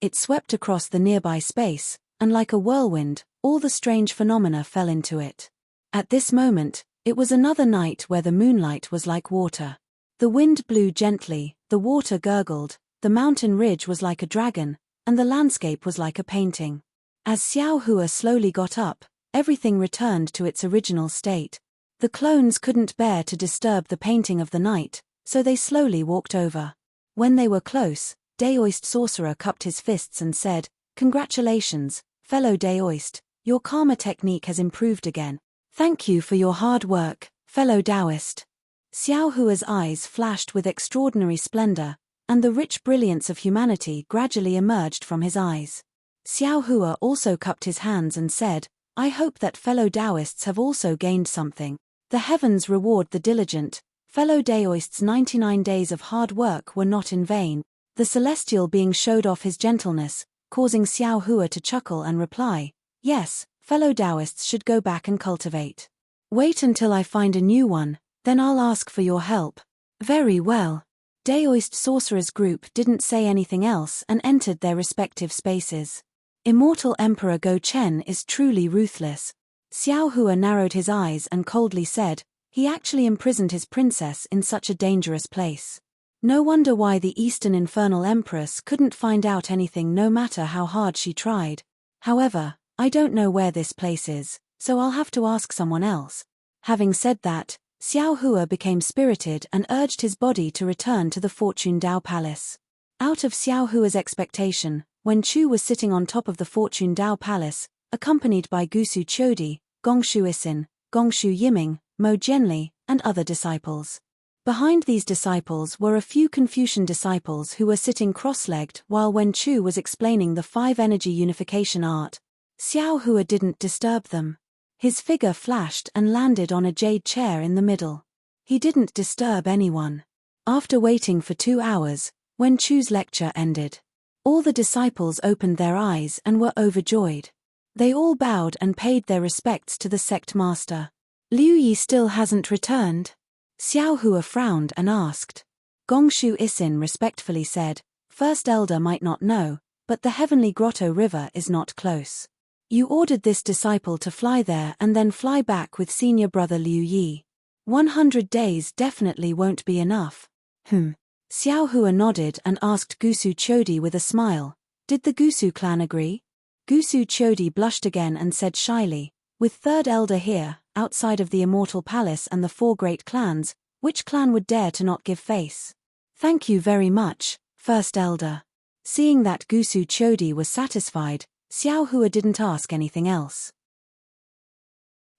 It swept across the nearby space, and like a whirlwind, all the strange phenomena fell into it. At this moment, it was another night where the moonlight was like water. The wind blew gently, the water gurgled, the mountain ridge was like a dragon, and the landscape was like a painting. As Xiao Hua slowly got up, everything returned to its original state. The clones couldn't bear to disturb the painting of the night, so they slowly walked over. When they were close, Daoist Sorcerer cupped his fists and said, "Congratulations, fellow Daoist, your karma technique has improved again. Thank you for your hard work, fellow Taoist." Xiao Hua's eyes flashed with extraordinary splendor, and the rich brilliance of humanity gradually emerged from his eyes. Xiao Hua also cupped his hands and said, "I hope that fellow Taoists have also gained something. The heavens reward the diligent. Fellow Daoists' 99 days of hard work were not in vain." The Celestial being showed off his gentleness, causing Xiao Hua to chuckle and reply, "Yes, fellow Taoists should go back and cultivate. Wait until I find a new one, then I'll ask for your help. Very well. Daoist sorcerers group didn't say anything else and entered their respective spaces. Immortal Emperor Go Chen is truly ruthless. Xiao Hua narrowed his eyes and coldly said, he actually imprisoned his princess in such a dangerous place. No wonder why the Eastern Infernal Empress couldn't find out anything no matter how hard she tried. However, I don't know where this place is, so I'll have to ask someone else. Having said that, Xiao Hua became spirited and urged his body to return to the Fortune Dao Palace. Out of Xiao Hua's expectation, Wen Chu was sitting on top of the Fortune Dao Palace, accompanied by Gusu Chodi, Gongshu Isin, Gongshu Yiming, Mo Jianli, and other disciples. Behind these disciples were a few Confucian disciples who were sitting cross-legged while Wen Chu was explaining the 5-energy unification art. Xiao Hua didn't disturb them. His figure flashed and landed on a jade chair in the middle. He didn't disturb anyone. After waiting for 2 hours, Wen Chu's lecture ended. All the disciples opened their eyes and were overjoyed. They all bowed and paid their respects to the sect master. Liu Yi still hasn't returned? Xiao Hua frowned and asked. Gongshu Isin respectfully said, First Elder might not know, but the Heavenly Grotto River is not close. You ordered this disciple to fly there and then fly back with senior brother Liu Yi. 100 days definitely won't be enough. Xiao Hua nodded and asked Gusu Chodi with a smile, did the Gusu clan agree? Gusu Chodi blushed again and said shyly, with third elder here, outside of the Immortal Palace and the 4 great clans, which clan would dare to not give face? Thank you very much, first elder. Seeing that Gusu Chodi was satisfied, Xiao Hua didn't ask anything else.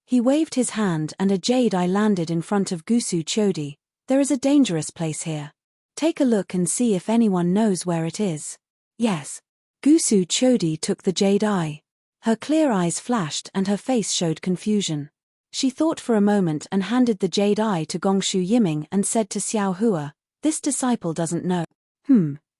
He waved his hand and a jade eye landed in front of Gusu Chodi. There is a dangerous place here. Take a look and see if anyone knows where it is. Yes. Gusu Chodi took the jade eye. Her clear eyes flashed and her face showed confusion. She thought for a moment and handed the jade eye to Gongshu Yiming and said to Xiao Hua, this disciple doesn't know.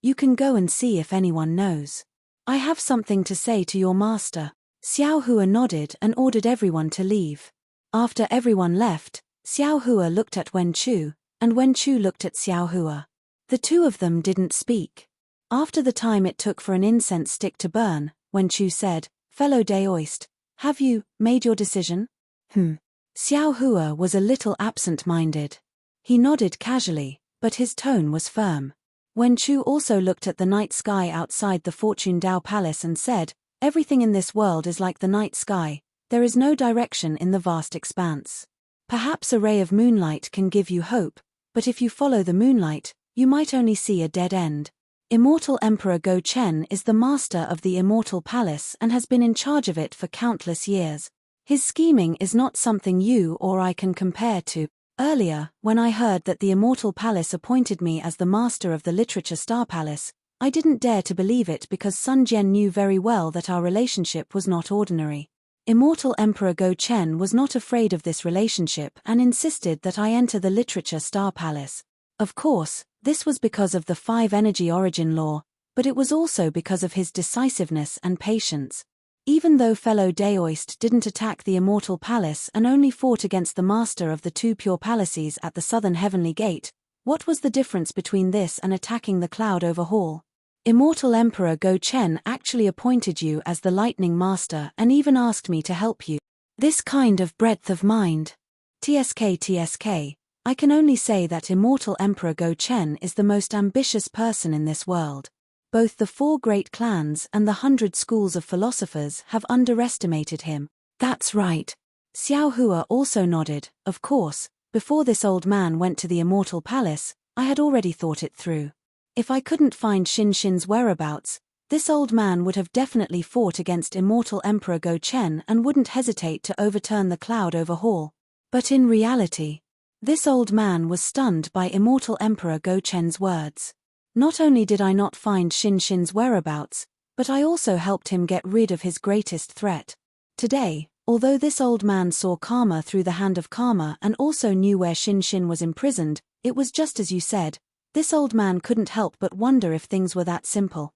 You can go and see if anyone knows. I have something to say to your master. Xiao Hua nodded and ordered everyone to leave. After everyone left, Xiao Hua looked at Wen Chu, and Wen Chu looked at Xiao Hua. The two of them didn't speak. After the time it took for an incense stick to burn, Wen Chu said, Fellow Daoist, have you made your decision? Xiao Hua was a little absent-minded. He nodded casually, but his tone was firm. Wen Chu also looked at the night sky outside the Fortune Dao Palace and said, everything in this world is like the night sky, there is no direction in the vast expanse. Perhaps a ray of moonlight can give you hope, but if you follow the moonlight, you might only see a dead end. Immortal Emperor Go Chen is the master of the Immortal Palace and has been in charge of it for countless years. His scheming is not something you or I can compare to. Earlier, when I heard that the Immortal Palace appointed me as the master of the Literature Star Palace, I didn't dare to believe it because Sun Jian knew very well that our relationship was not ordinary. Immortal Emperor Go Chen was not afraid of this relationship and insisted that I enter the Literature Star Palace. Of course, this was because of the 5-energy origin law, but it was also because of his decisiveness and patience. Even though fellow Daoist didn't attack the Immortal Palace and only fought against the master of the 2 pure palaces at the southern heavenly gate, what was the difference between this and attacking the Cloud Over Hall? Immortal Emperor Go Chen actually appointed you as the Lightning Master and even asked me to help you. This kind of breadth of mind. TSK, I can only say that Immortal Emperor Go Chen is the most ambitious person in this world. Both the 4 great clans and the 100 schools of philosophers have underestimated him. That's right. Xiao Hua also nodded. Of course, before this old man went to the Immortal Palace, I had already thought it through. If I couldn't find Xin Xin's whereabouts, this old man would have definitely fought against Immortal Emperor Go Chen and wouldn't hesitate to overturn the Cloud Over Hall. But in reality, this old man was stunned by Immortal Emperor Go Chen's words. Not only did I not find Xin Xin's whereabouts, but I also helped him get rid of his greatest threat. Today, although this old man saw karma through the hand of karma and also knew where Xin Xin was imprisoned, it was just as you said, this old man couldn't help but wonder if things were that simple.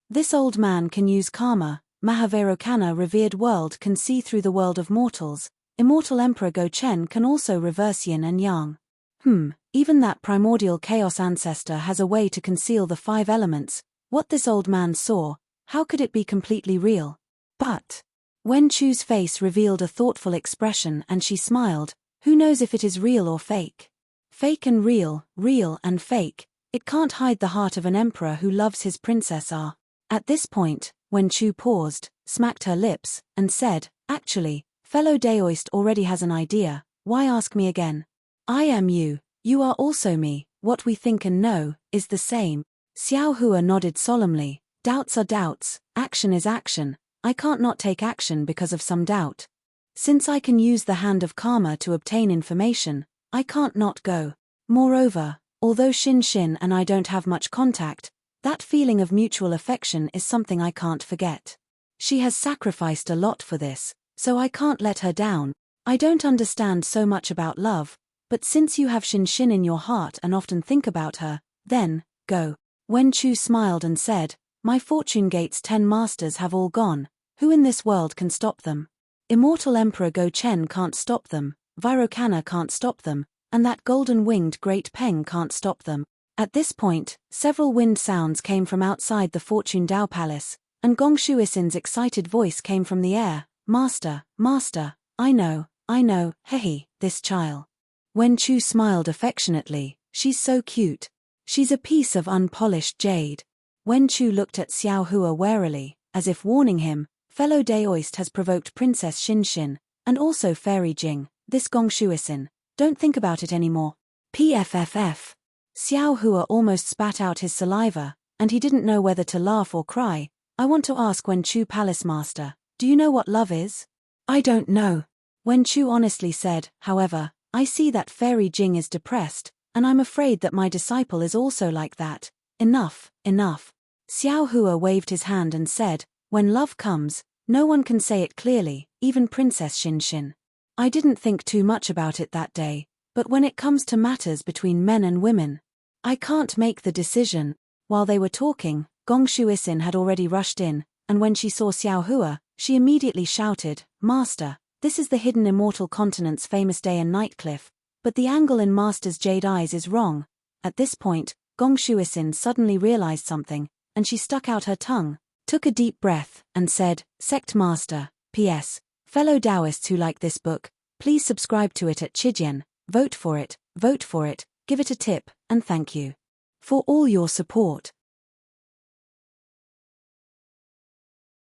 This old man can use karma, Mahavairokanna revered world can see through the world of mortals. Immortal Emperor Go-Chen can also reverse yin and yang. Even that primordial chaos ancestor has a way to conceal the 5 elements. What this old man saw, how could it be completely real? But Wen Chu's face revealed a thoughtful expression and she smiled. Who knows if it is real or fake? Fake and real, real and fake. It can't hide the heart of an emperor who loves his princess. At this point, Wen Chu paused, smacked her lips, and said, actually, fellow Daoist already has an idea. Why ask me again? I am you. You are also me. What we think and know is the same. Xiao Hua nodded solemnly. Doubts are doubts, action is action. I can't not take action because of some doubt. Since I can use the hand of karma to obtain information, I can't not go. Moreover, although Xin Xin and I don't have much contact, that feeling of mutual affection is something I can't forget. She has sacrificed a lot for this, so I can't let her down. I don't understand so much about love, but since you have Xin Xin in your heart and often think about her, then, go. Wen Chu smiled and said, my Fortune Gate's 10 masters have all gone. Who in this world can stop them? Immortal Emperor Go-Chen can't stop them, Vairokanna can't stop them, and that golden-winged Great Peng can't stop them. At this point, several wind sounds came from outside the Fortune Dao Palace, and Gongshu Isin's excited voice came from the air. Master, master, I know, hehe, this child. Wen Chu smiled affectionately. She's so cute. She's a piece of unpolished jade. Wen Chu looked at Xiao Hua warily, as if warning him, fellow Daoist has provoked Princess Xin Xin, and also Fairy Jing, this Gongshu Isin. Don't think about it anymore. PFFF. Xiao Hua almost spat out his saliva, and he didn't know whether to laugh or cry. I want to ask Wen Chu Palace Master, do you know what love is? I don't know. Wen Chu honestly said, however, I see that Fairy Jing is depressed, and I'm afraid that my disciple is also like that. Enough, enough. Xiao Hua waved his hand and said, when love comes, no one can say it clearly, even Princess Xin Xin. I didn't think too much about it that day, but when it comes to matters between men and women, I can't make the decision. While they were talking, Gongshu Isin had already rushed in, and when she saw Xiao Hua, she immediately shouted, Master, this is the hidden immortal continent's famous day and night cliff, but the angle in Master's jade eyes is wrong. At this point, Gongshu Isin suddenly realized something, and she stuck out her tongue, took a deep breath, and said, Sect Master, P.S. Fellow Taoists who like this book, please subscribe to it at Chijian, vote for it, give it a tip, and thank you for all your support.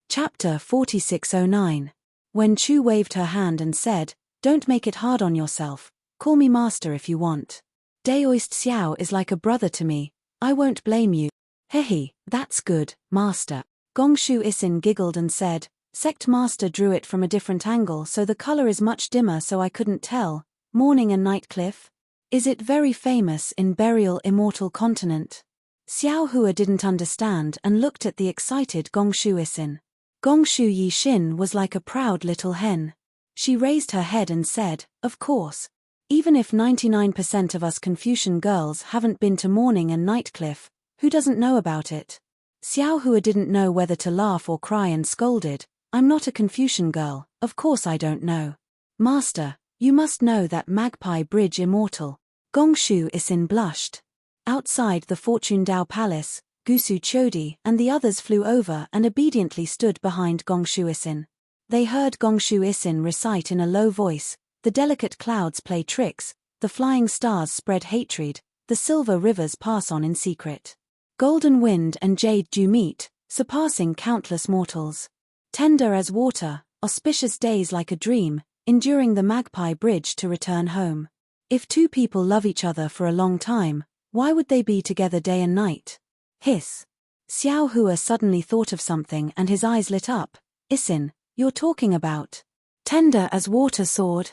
Chapter 4609. Wen Chu waved her hand and said, don't make it hard on yourself, call me master if you want. Daoist Xiao is like a brother to me, I won't blame you. Hehe, that's good, master. Gongshu Isin giggled and said, Sect Master drew it from a different angle so the color is much dimmer so I couldn't tell. Morning and Night Cliff? Is it very famous in Burial Immortal Continent? Xiao Hua didn't understand and looked at the excited Gongshu Isin. Gongshu Yixin was like a proud little hen. She raised her head and said, of course. Even if 99% of us Confucian girls haven't been to Morning and Night Cliff, who doesn't know about it? Xiao Hua didn't know whether to laugh or cry and scolded. I'm not a Confucian girl, of course I don't know. Master, you must know that Magpie Bridge immortal. Gongshu Isin blushed. Outside the Fortune Dao Palace, Gusu Chodi and the others flew over and obediently stood behind Gongshu Isin. They heard Gongshu Isin recite in a low voice, the delicate clouds play tricks, the flying stars spread hatred, the silver rivers pass on in secret. Golden wind and jade dew meet, surpassing countless mortals. Tender as water, auspicious days like a dream, enduring the Magpie Bridge to return home. If two people love each other for a long time, why would they be together day and night? Hiss. Xiao Hua suddenly thought of something and his eyes lit up. Isin, you're talking about tender as water sword?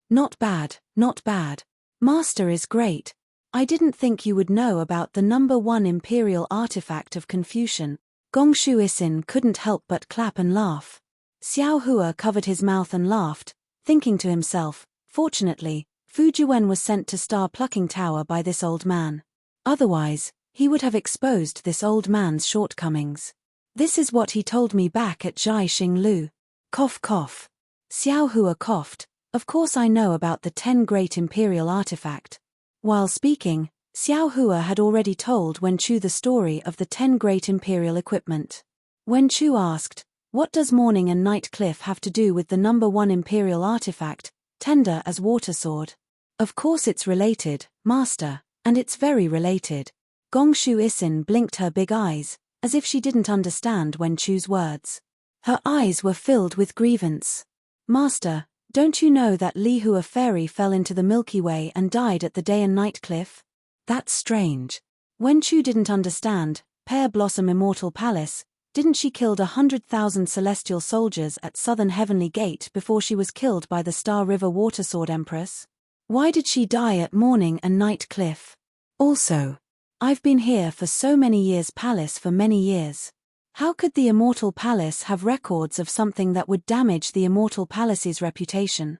Not bad, not bad. Master is great. I didn't think you would know about the #1 imperial artifact of Confucian. Gongshu Isin couldn't help but clap and laugh. Xiao Hua covered his mouth and laughed, thinking to himself, fortunately, Fu Juwen was sent to Star Plucking Tower by this old man. Otherwise, he would have exposed this old man's shortcomings. This is what he told me back at Jai Xinglu. Cough cough. Xiao Hua coughed. Of course I know about the 10 Great Imperial Artifact. While speaking, Xiao Hua had already told Wen Chu the story of the 10 Great Imperial Equipment. Wen Chu asked, what does Morning and Night Cliff have to do with the number 1 Imperial Artifact, tender as water sword? Of course it's related, Master, and it's very related. Gongshu Isin blinked her big eyes, as if she didn't understand Wen Chu's words. Her eyes were filled with grievance. Master, don't you know that Li Hua Fairy fell into the Milky Way and died at the Day and Night Cliff? That's strange. Wen Chu didn't understand. Pear Blossom Immortal Palace, didn't she killed 100,000 celestial soldiers at Southern Heavenly Gate before she was killed by the Star River Watersword Empress? Why did she die at Morning and Night Cliff? Also, I've been here for so many years, palace for many years. How could the Immortal Palace have records of something that would damage the Immortal Palace's reputation?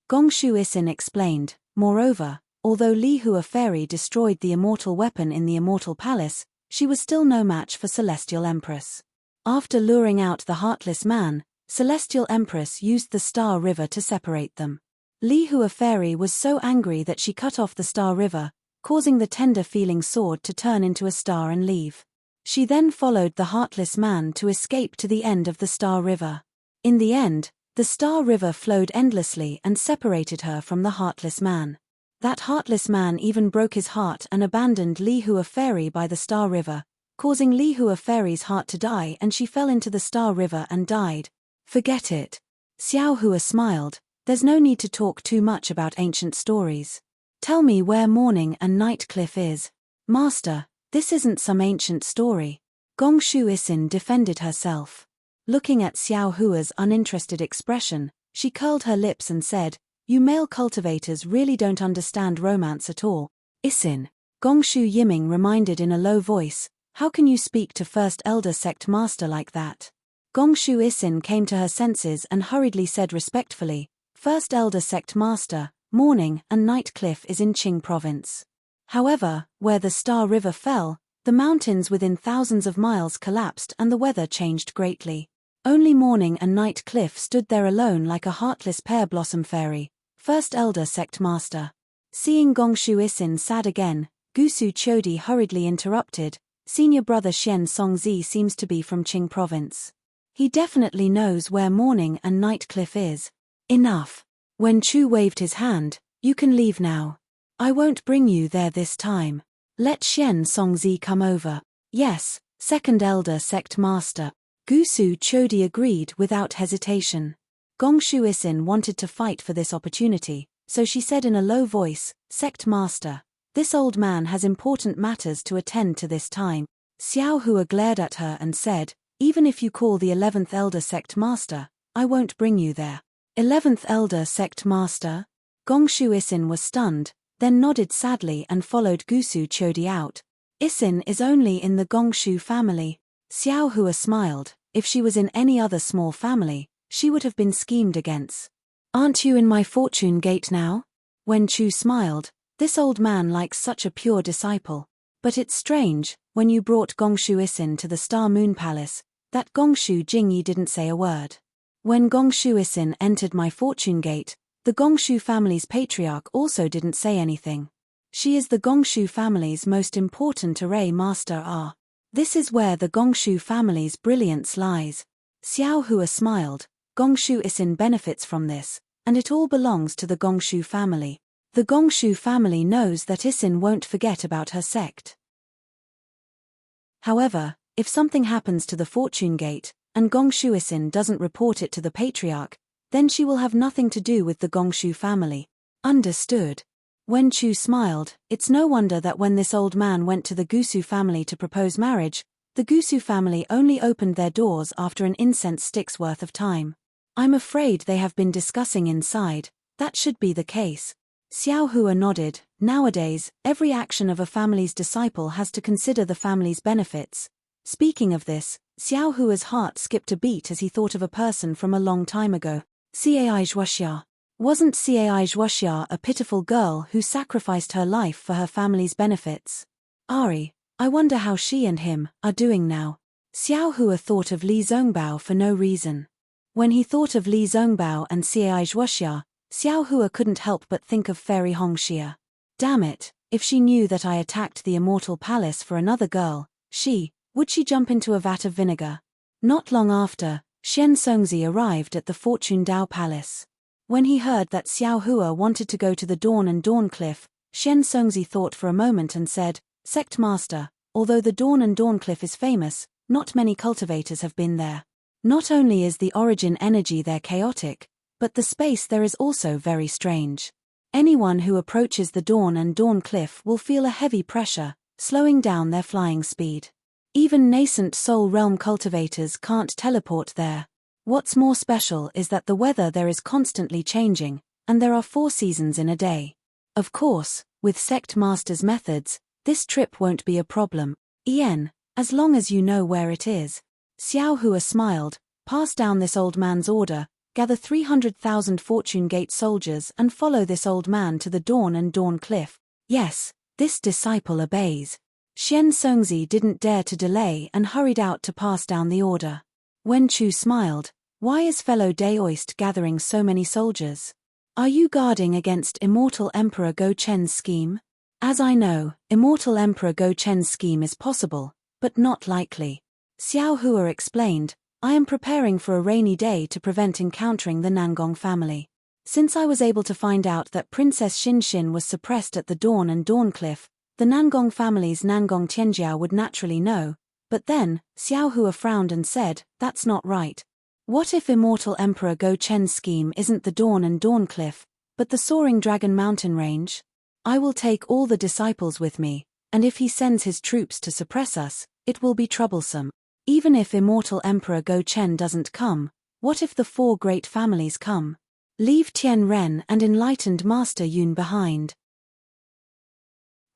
Gongshu Isin explained, moreover, although Li Hua Fairy destroyed the immortal weapon in the Immortal Palace, she was still no match for Celestial Empress. After luring out the Heartless Man, Celestial Empress used the Star River to separate them. Li Hua Fairy was so angry that she cut off the Star River, causing the tender-feeling sword to turn into a star and leave. She then followed the Heartless Man to escape to the end of the Star River. In the end, the Star River flowed endlessly and separated her from the Heartless Man. That Heartless Man even broke his heart and abandoned Li Hua Fairy by the Star River, causing Li Hua Fairy's heart to die, and she fell into the Star River and died. Forget it. Xiao Hua smiled. There's no need to talk too much about ancient stories. Tell me where Morning and Night Cliff is. Master, this isn't some ancient story. Gongshu Isin defended herself. Looking at Xiao Hua's uninterested expression, she curled her lips and said, you male cultivators really don't understand romance at all. Isin, Gongshu Yiming reminded in a low voice, how can you speak to First Elder Sect Master like that? Gongshu Isin came to her senses and hurriedly said respectfully, First Elder Sect Master, Morning and Night Cliff is in Qing Province. However, where the Star River fell, the mountains within thousands of miles collapsed and the weather changed greatly. Only Morning and Night Cliff stood there alone like a heartless pear blossom fairy. First Elder Sect Master. Seeing Gongshu Isin sad again, Gusu Chodi hurriedly interrupted, Senior Brother Xian Songzi seems to be from Qing Province. He definitely knows where Morning and Night Cliff is. Enough. Wen Chu waved his hand, you can leave now. I won't bring you there this time. Let Xian Songzi come over. Yes, Second Elder Sect Master. Gusu Chodi agreed without hesitation. Gongshu Isin wanted to fight for this opportunity, so she said in a low voice, Sect Master, this old man has important matters to attend to this time. Xiao Hua glared at her and said, even if you call the 11th Elder Sect Master, I won't bring you there. 11th Elder Sect Master? Gongshu Isin was stunned, then nodded sadly and followed Gusu Chodi out. Isin is only in the Gongshu family. Xiao Hua smiled. If she was in any other small family, she would have been schemed against. Aren't you in my fortune gate now? Wen Chu smiled. This old man likes such a pure disciple. But it's strange, when you brought Gongshu Isin to the Star Moon Palace, that Gongshu Jingyi didn't say a word. When Gongshu Isin entered my fortune gate, the Gongshu family's patriarch also didn't say anything. She is the Gongshu family's most important array master. This is where the Gongshu family's brilliance lies. Xiao Hua smiled. Gongshu Isin benefits from this, and it all belongs to the Gongshu family. The Gongshu family knows that Isin won't forget about her sect. However, if something happens to the fortune gate, and Gongshu Isin doesn't report it to the patriarch, then she will have nothing to do with the Gongshu family. Understood. Wen Chu smiled. It's no wonder that when this old man went to the Gusu family to propose marriage, the Gusu family only opened their doors after an incense stick's worth of time. I'm afraid they have been discussing inside. That should be the case. Xiao Hua nodded. Nowadays, every action of a family's disciple has to consider the family's benefits. Speaking of this, Xiao Hua's heart skipped a beat as he thought of a person from a long time ago. Cai Zhuoxia. Wasn't Cai Zhuoxia a pitiful girl who sacrificed her life for her family's benefits? Ari, I wonder how she and him are doing now. Xiao Hua thought of Li Zongbao for no reason. When he thought of Li Zongbao and Xiai Zhuoxia, Xiao Hua couldn't help but think of Fairy Hongxia. Damn it, if she knew that I attacked the immortal palace for another girl, would she jump into a vat of vinegar? Not long after, Xian Songzi arrived at the Fortune Dao Palace. When he heard that Xiao Hua wanted to go to the Dawn and Dawn Cliff, Xian Songzi thought for a moment and said, Sect Master, although the Dawn and Dawn Cliff is famous, not many cultivators have been there. Not only is the origin energy there chaotic, but the space there is also very strange. Anyone who approaches the Dawn and Dawn Cliff will feel a heavy pressure, slowing down their flying speed. Even nascent soul realm cultivators can't teleport there. What's more special is that the weather there is constantly changing, and there are 4 seasons in a day. Of course, with Sect Master's methods, this trip won't be a problem, as long as you know where it is. Xiao Hua smiled, pass down this old man's order, gather 300,000 Fortune Gate soldiers and follow this old man to the Dawn and Dawn Cliff. Yes, this disciple obeys. Xian Songzi didn't dare to delay and hurried out to pass down the order. Wen Chu smiled, why is fellow Daoist gathering so many soldiers? Are you guarding against Immortal Emperor Go Chen's scheme? As I know, Immortal Emperor Go Chen's scheme is possible, but not likely. Xiao Hua explained, I am preparing for a rainy day to prevent encountering the Nangong family. Since I was able to find out that Princess Xin was suppressed at the Dawn and Dawn Cliff, the Nangong family's Nangong Tianjiao would naturally know, but then, Xiao Hua frowned and said, that's not right. What if Immortal Emperor Go Chen's scheme isn't the Dawn and Dawn Cliff, but the Soaring Dragon Mountain Range? I will take all the disciples with me, and if he sends his troops to suppress us, it will be troublesome. Even if Immortal Emperor Go Chen doesn't come, what if the 4 great families come? Leave Tian Ren and Enlightened Master Yun behind.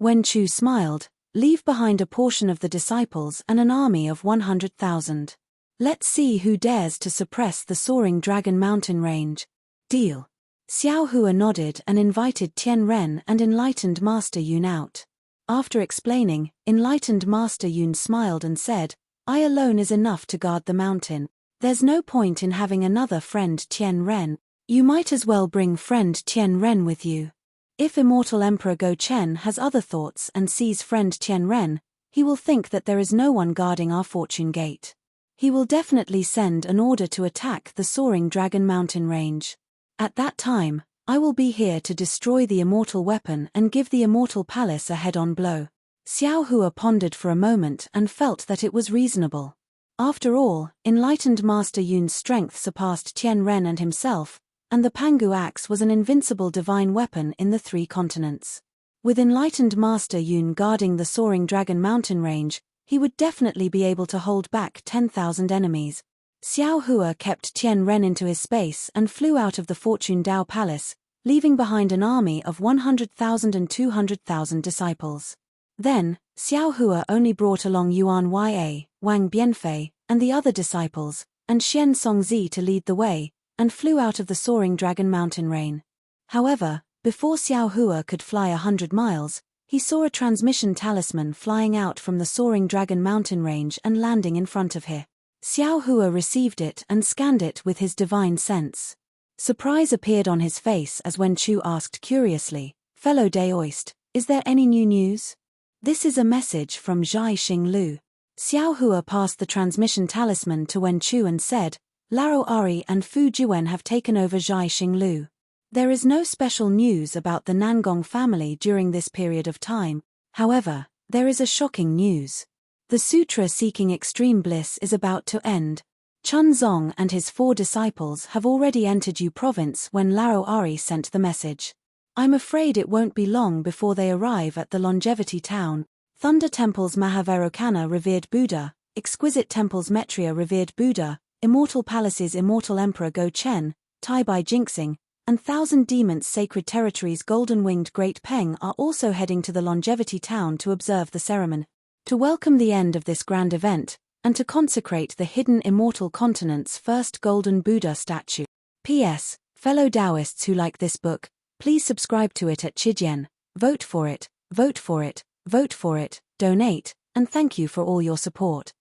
Wen Chu smiled, leave behind a portion of the disciples and an army of 100,000. Let's see who dares to suppress the Soaring Dragon Mountain Range. Deal. Xiao Hua nodded and invited Tian Ren and Enlightened Master Yun out. After explaining, Enlightened Master Yun smiled and said, I alone is enough to guard the mountain. There's no point in having another friend Tian Ren. You might as well bring friend Tian Ren with you. If Immortal Emperor Go Chen has other thoughts and sees friend Tian Ren, he will think that there is no one guarding our Fortune Gate. He will definitely send an order to attack the Soaring Dragon Mountain Range. At that time, I will be here to destroy the immortal weapon and give the immortal palace a head-on blow. Xiao Hua pondered for a moment and felt that it was reasonable. After all, Enlightened Master Yun's strength surpassed Tian Ren and himself, and the Pangu axe was an invincible divine weapon in the 3 continents. With Enlightened Master Yun guarding the Soaring Dragon Mountain Range, he would definitely be able to hold back 10,000 enemies. Xiao Hua kept Tian Ren into his space and flew out of the Fortune Dao Palace, leaving behind an army of 100,000 and 200,000 disciples. Then, Xiao Hua only brought along Yuan Ya, Wang Bianfei, and the other disciples, and Xian Songzi to lead the way, and flew out of the Soaring Dragon Mountain Range. However, before Xiao Hua could fly 100 miles, he saw a transmission talisman flying out from the Soaring Dragon Mountain Range and landing in front of him. Xiao Hua received it and scanned it with his divine sense. Surprise appeared on his face as Wen Chu asked curiously, Fellow Daoist, is there any new news? This is a message from Zhai Xinglu. Xiao Hua passed the transmission talisman to Wen Chu and said, Laro Ari and Fu Juwen have taken over Zhai Xinglu. There is no special news about the Nangong family during this period of time, however, there is a shocking news. The sutra seeking extreme bliss is about to end. Chun Zong and his 4 disciples have already entered Yu province when Laro Ari sent the message. I'm afraid it won't be long before they arrive at the Longevity Town. Thunder Temple's Mahavarokana revered Buddha, Exquisite Temple's Metria revered Buddha, Immortal Palace's Immortal Emperor Go Chen, Tai Bai Jinxing, and Thousand Demons Sacred Territory's Golden-Winged Great Peng are also heading to the Longevity Town to observe the ceremony. To welcome the end of this grand event, and to consecrate the hidden Immortal Continent's first Golden Buddha statue. P.S. Fellow Taoists who like this book, please subscribe to it at Chijian, vote for it, vote for it, vote for it, donate, and thank you for all your support.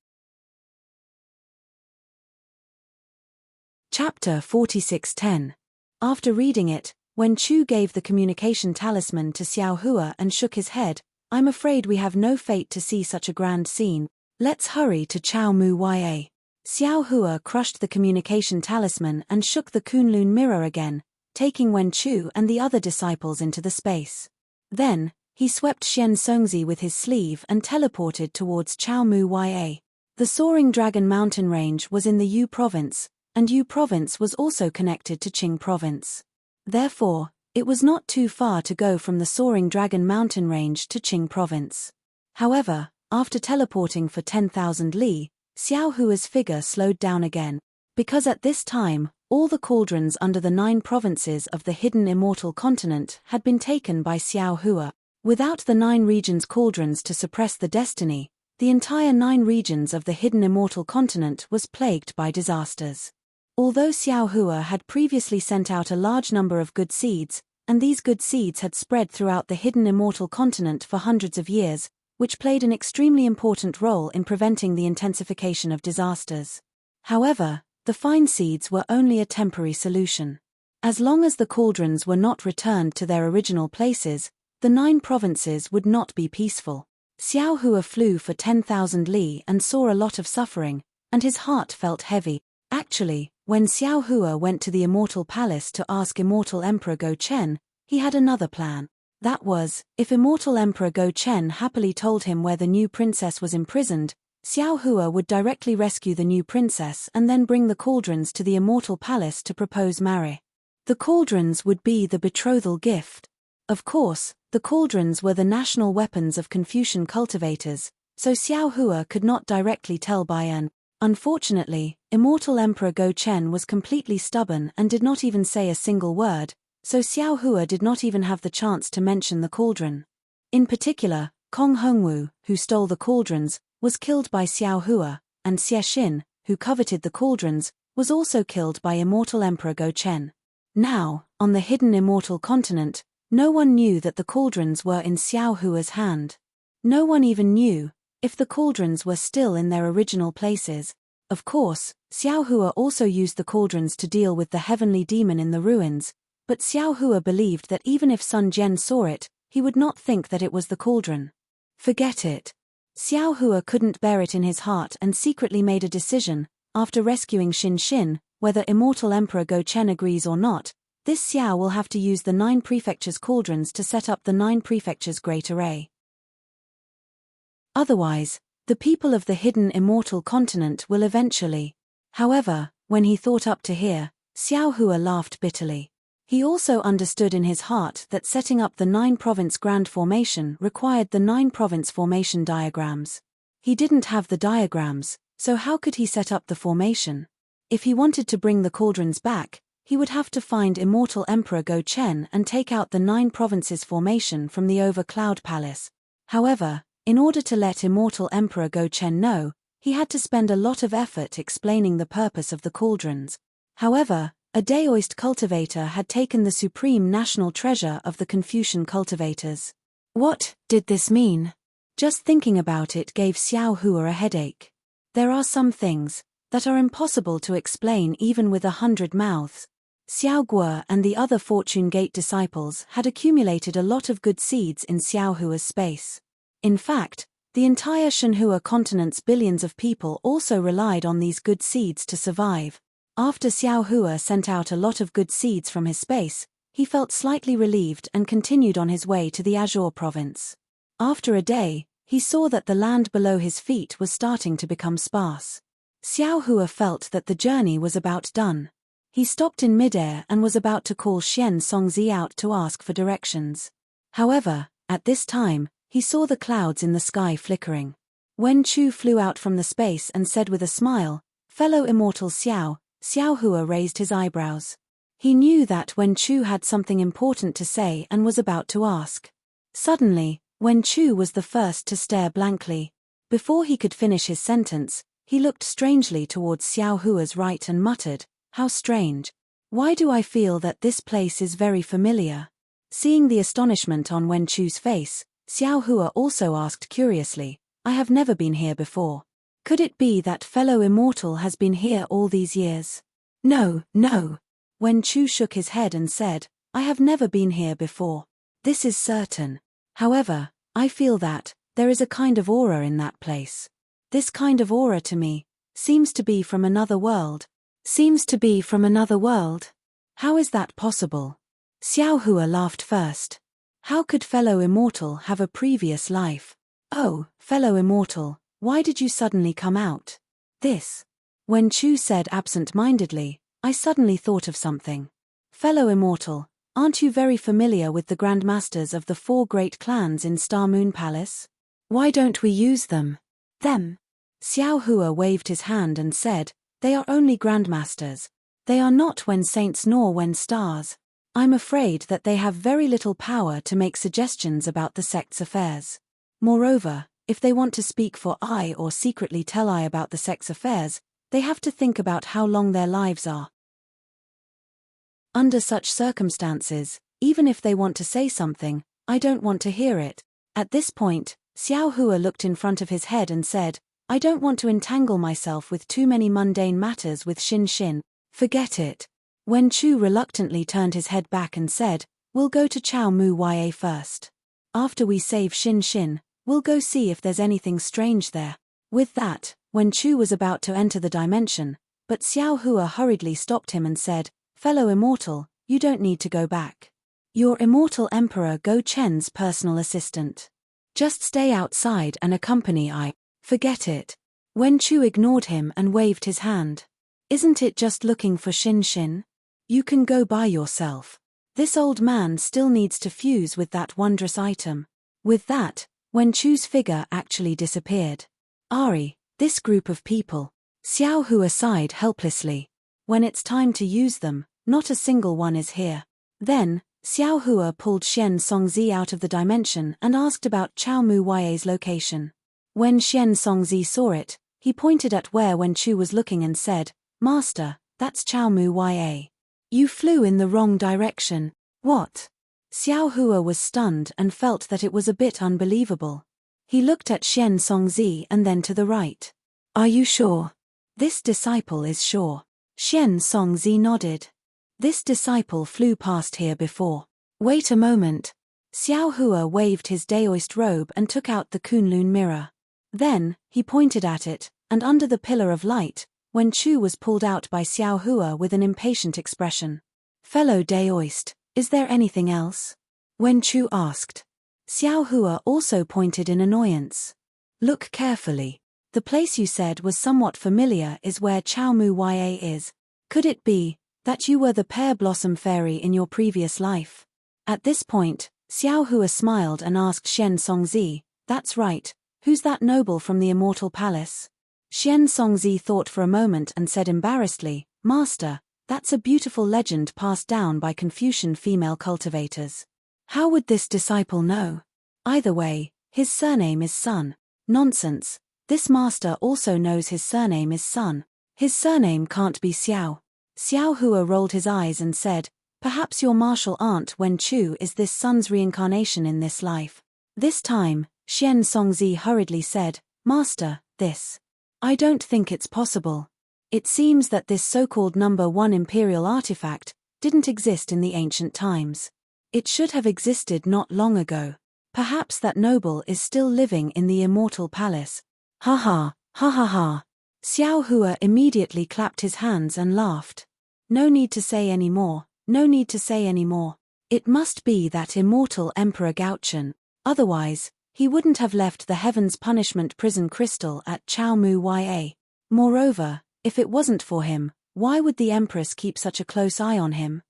Chapter 46:10. After reading it, Wen Chu gave the communication talisman to Xiao Hua and shook his head. I'm afraid we have no fate to see such a grand scene. Let's hurry to Chao Mu Ya. Xiao Hua crushed the communication talisman and shook the Kunlun mirror again, taking Wen Chu and the other disciples into the space. Then, he swept Xian Songzi with his sleeve and teleported towards Chao Mu Ya. The soaring Dragon Mountain Range was in the Yu Province, and Yu Province was also connected to Qing Province. Therefore, it was not too far to go from the soaring Dragon Mountain Range to Qing Province. However, after teleporting for 10,000 li, Xiao Hua's figure slowed down again, because at this time, all the cauldrons under the 9 provinces of the hidden immortal continent had been taken by Xiao Hua. Without the 9 regions' cauldrons to suppress the destiny, the entire 9 regions of the hidden immortal continent was plagued by disasters. Although Xiao Hua had previously sent out a large number of good seeds, and these good seeds had spread throughout the hidden immortal continent for hundreds of years, which played an extremely important role in preventing the intensification of disasters. However, the fine seeds were only a temporary solution. As long as the cauldrons were not returned to their original places, the 9 provinces would not be peaceful. Xiao Hua flew for 10,000 li and saw a lot of suffering, and his heart felt heavy. Actually, when Xiao Hua went to the Immortal Palace to ask Immortal Emperor Go Chen, he had another plan. That was, if Immortal Emperor Go Chen happily told him where the new princess was imprisoned, Xiao Hua would directly rescue the new princess and then bring the cauldrons to the Immortal Palace to propose marriage. The cauldrons would be the betrothal gift. Of course, the cauldrons were the national weapons of Confucian cultivators, so Xiao Hua could not directly tell Bayan. Unfortunately, Immortal Emperor Go Chen was completely stubborn and did not even say a single word, so Xiao Hua did not even have the chance to mention the cauldron. In particular, Kong Hongwu, who stole the cauldrons, was killed by Xiao Hua, and Xie Xin, who coveted the cauldrons, was also killed by Immortal Emperor Go Chen. Now, on the hidden immortal continent, no one knew that the cauldrons were in Xiao Hua's hand. No one even knew if the cauldrons were still in their original places. Of course, Xiao Hua also used the cauldrons to deal with the heavenly demon in the ruins, but Xiao Hua believed that even if Sun Jian saw it, he would not think that it was the cauldron. Forget it. Xiao Hua couldn't bear it in his heart and secretly made a decision, after rescuing Xin Xin, whether Immortal Emperor Go Chen agrees or not, this Xiao will have to use the 9 prefectures' cauldrons to set up the 9 prefectures' great array. Otherwise, the people of the hidden immortal continent will eventually. However, when he thought up to here, Xiao Hua laughed bitterly. He also understood in his heart that setting up the 9 province grand formation required the 9 province formation diagrams. He didn't have the diagrams, so how could he set up the formation? If he wanted to bring the cauldrons back, he would have to find Immortal Emperor Go Chen and take out the 9 provinces formation from the Over Cloud Palace. However, in order to let Immortal Emperor Go Chen know, he had to spend a lot of effort explaining the purpose of the cauldrons. However, a Daoist cultivator had taken the supreme national treasure of the Confucian cultivators. What did this mean? Just thinking about it gave Xiao Hua a headache. There are some things that are impossible to explain even with 100 mouths. Xiao Guo and the other Fortune Gate disciples had accumulated a lot of good seeds in Xiao Hua's space. In fact, the entire Shenhua continent's billions of people also relied on these good seeds to survive. After Xiao Hua sent out a lot of good seeds from his space, he felt slightly relieved and continued on his way to the Azure province. After a day, he saw that the land below his feet was starting to become sparse. Xiao Hua felt that the journey was about done. He stopped in midair and was about to call Xian Songzi out to ask for directions. However, at this time, he saw the clouds in the sky flickering. Wen Chu flew out from the space and said with a smile, "Fellow immortal Xiao." Xiao Hua raised his eyebrows. He knew that Wen Chu had something important to say and was about to ask. Suddenly, Wen Chu was the first to stare blankly. Before he could finish his sentence, he looked strangely towards Xiao Hua's right and muttered, "How strange. Why do I feel that this place is very familiar?" Seeing the astonishment on Wen Chu's face, Xiao Hua also asked curiously, I have never been here before. Could it be that fellow immortal has been here all these years? No, no. Wen Chu shook his head and said, I have never been here before. This is certain. However, I feel that there is a kind of aura in that place. This kind of aura to me seems to be from another world. Seems to be from another world? How is that possible? Xiao Hua laughed first. How could fellow immortal have a previous life? Oh, fellow immortal, why did you suddenly come out? This. Wen Chu said absent-mindedly, I suddenly thought of something. Fellow immortal, aren't you very familiar with the grandmasters of the 4 great clans in Star Moon Palace? Why don't we use them? Them? Xiao Hua waved his hand and said, they are only grandmasters. They are not Wen saints nor Wen stars. I'm afraid that they have very little power to make suggestions about the sect's affairs. Moreover, if they want to speak for I or secretly tell I about the sect's affairs, they have to think about how long their lives are. Under such circumstances, even if they want to say something, I don't want to hear it. At this point, Xiao Hua looked in front of his head and said, I don't want to entangle myself with too many mundane matters with Xin Xin. Forget it. Wen Chu reluctantly turned his head back and said, we'll go to Chao Mu Ya first. After we save Xin Xin, we'll go see if there's anything strange there. With that, Wen Chu was about to enter the dimension, but Xiao Hua hurriedly stopped him and said, fellow immortal, you don't need to go back. You're Immortal Emperor Go Chen's personal assistant. Just stay outside and accompany I. Forget it. Wen Chu ignored him and waved his hand. Isn't it just looking for Xin Xin? You can go by yourself. This old man still needs to fuse with that wondrous item. With that, Wen Chu's figure actually disappeared. Ari, this group of people. Xiao Hua sighed helplessly. When it's time to use them, not a single one is here. Then, Xiao Hua pulled Xian Songzi out of the dimension and asked about Chao Mu Ya's location. When Xian Songzi saw it, he pointed at where Wen Chu was looking and said, Master, that's Chao Mu Ya. You flew in the wrong direction. What? Xiao Hua was stunned and felt that it was a bit unbelievable. He looked at Xian Songzi and then to the right. Are you sure? This disciple is sure. Xian Songzi nodded. This disciple flew past here before. Wait a moment. Xiao Hua waved his daoist robe and took out the Kunlun mirror. Then, he pointed at it, and under the pillar of light, Wen Chu was pulled out by Xiao Hua with an impatient expression. Fellow daoist, is there anything else? Wen Chu asked. Xiao Hua also pointed in annoyance. Look carefully. The place you said was somewhat familiar is where Chao Mu Ya is. Could it be that you were the pear blossom fairy in your previous life? At this point, Xiao Hua smiled and asked Xian Songzi, that's right, who's that noble from the Immortal Palace? Xian Songzi thought for a moment and said embarrassedly, Master, that's a beautiful legend passed down by Confucian female cultivators. How would this disciple know? Either way, his surname is Sun. Nonsense. This master also knows his surname is Sun. His surname can't be Xiao. Xiao Hua rolled his eyes and said, perhaps your martial aunt Wen Chu is this Sun's reincarnation in this life. This time, Xian Songzi hurriedly said, Master, this. I don't think it's possible. It seems that this so-called number 1 imperial artifact didn't exist in the ancient times. It should have existed not long ago. Perhaps that noble is still living in the Immortal Palace. Ha ha, ha ha ha. Xiao Hua immediately clapped his hands and laughed. No need to say any more, no need to say any more. It must be that immortal Emperor Gaochen, otherwise, he wouldn't have left the Heaven's Punishment prison crystal at Chao Mu Ya. Moreover, if it wasn't for him, why would the Empress keep such a close eye on him?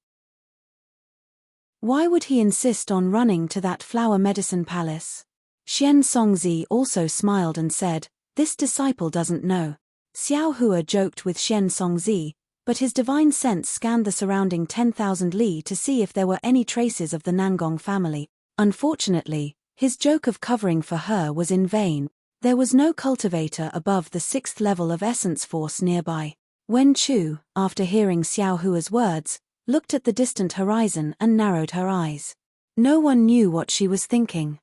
Why would he insist on running to that flower medicine palace? Xian Songzi also smiled and said, this disciple doesn't know. Xiao Hua joked with Xian Songzi, but his divine sense scanned the surrounding 10,000 li to see if there were any traces of the Nangong family. Unfortunately, his joke of covering for her was in vain. There was no cultivator above the 6th level of essence force nearby. Wen Chu, after hearing Xiao Hua's words, looked at the distant horizon and narrowed her eyes. No one knew what she was thinking.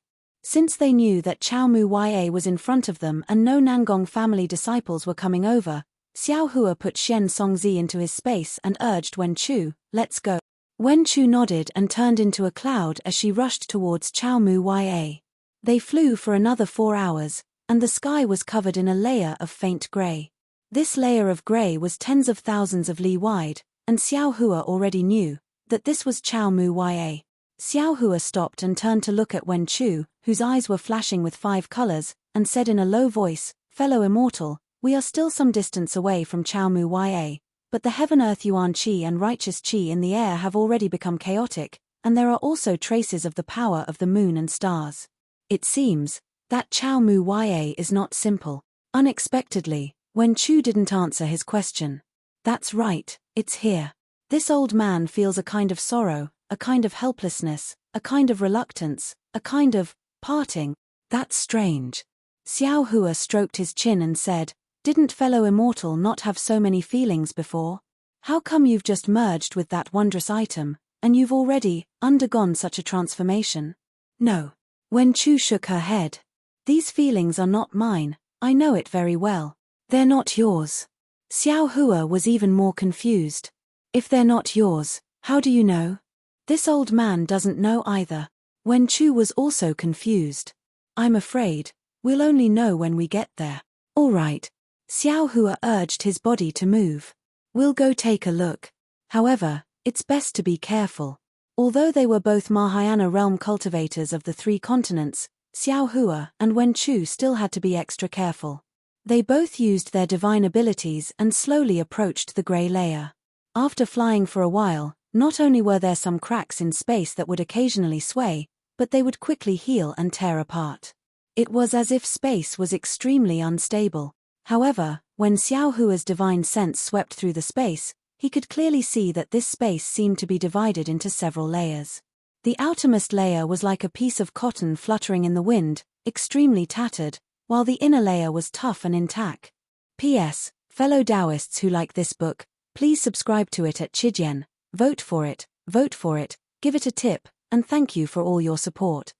Since they knew that Chao Mu Ya was in front of them and no Nangong family disciples were coming over, Xiao Hua put Xian Songzi into his space and urged Wen Chu, "Let's go." Wen Chu nodded and turned into a cloud as she rushed towards Chao Mu Ya. They flew for another 4 hours, and the sky was covered in a layer of faint grey. This layer of grey was tens of thousands of li wide, and Xiao Hua already knew that this was Chao Mu Ya. Xiao Hua stopped and turned to look at Wen Chu, whose eyes were flashing with 5 colors, and said in a low voice, "Fellow immortal, we are still some distance away from Chao Mu Ya, but the heaven-earth yuan qi and righteous qi in the air have already become chaotic, and there are also traces of the power of the moon and stars. It seems that Chao Mu Ya is not simple." Unexpectedly, Wen Chu didn't answer his question. "That's right, it's here." This old man feels a kind of sorrow, a kind of helplessness, a kind of reluctance, a kind of parting. "That's strange." Xiao Hua stroked his chin and said, "Didn't fellow immortal not have so many feelings before? How come you've just merged with that wondrous item, and you've already undergone such a transformation?" "No." Wen Chu shook her head. "These feelings are not mine, I know it very well. They're not yours." Xiao Hua was even more confused. "If they're not yours, how do you know?" This old man doesn't know either. Wen Chu was also confused. "I'm afraid we'll only know when we get there." "All right." Xiao Hua urged his body to move. "We'll go take a look. However, it's best to be careful." Although they were both Mahayana realm cultivators of the 3 continents, Xiao Hua and Wen Chu still had to be extra careful. They both used their divine abilities and slowly approached the grey layer. After flying for a while, not only were there some cracks in space that would occasionally sway, but they would quickly heal and tear apart. It was as if space was extremely unstable. However, when Xiao Hua's divine sense swept through the space, he could clearly see that this space seemed to be divided into several layers. The outermost layer was like a piece of cotton fluttering in the wind, extremely tattered, while the inner layer was tough and intact. P.S. Fellow Taoists who like this book, please subscribe to it at Chijian, vote for it, give it a tip, and thank you for all your support.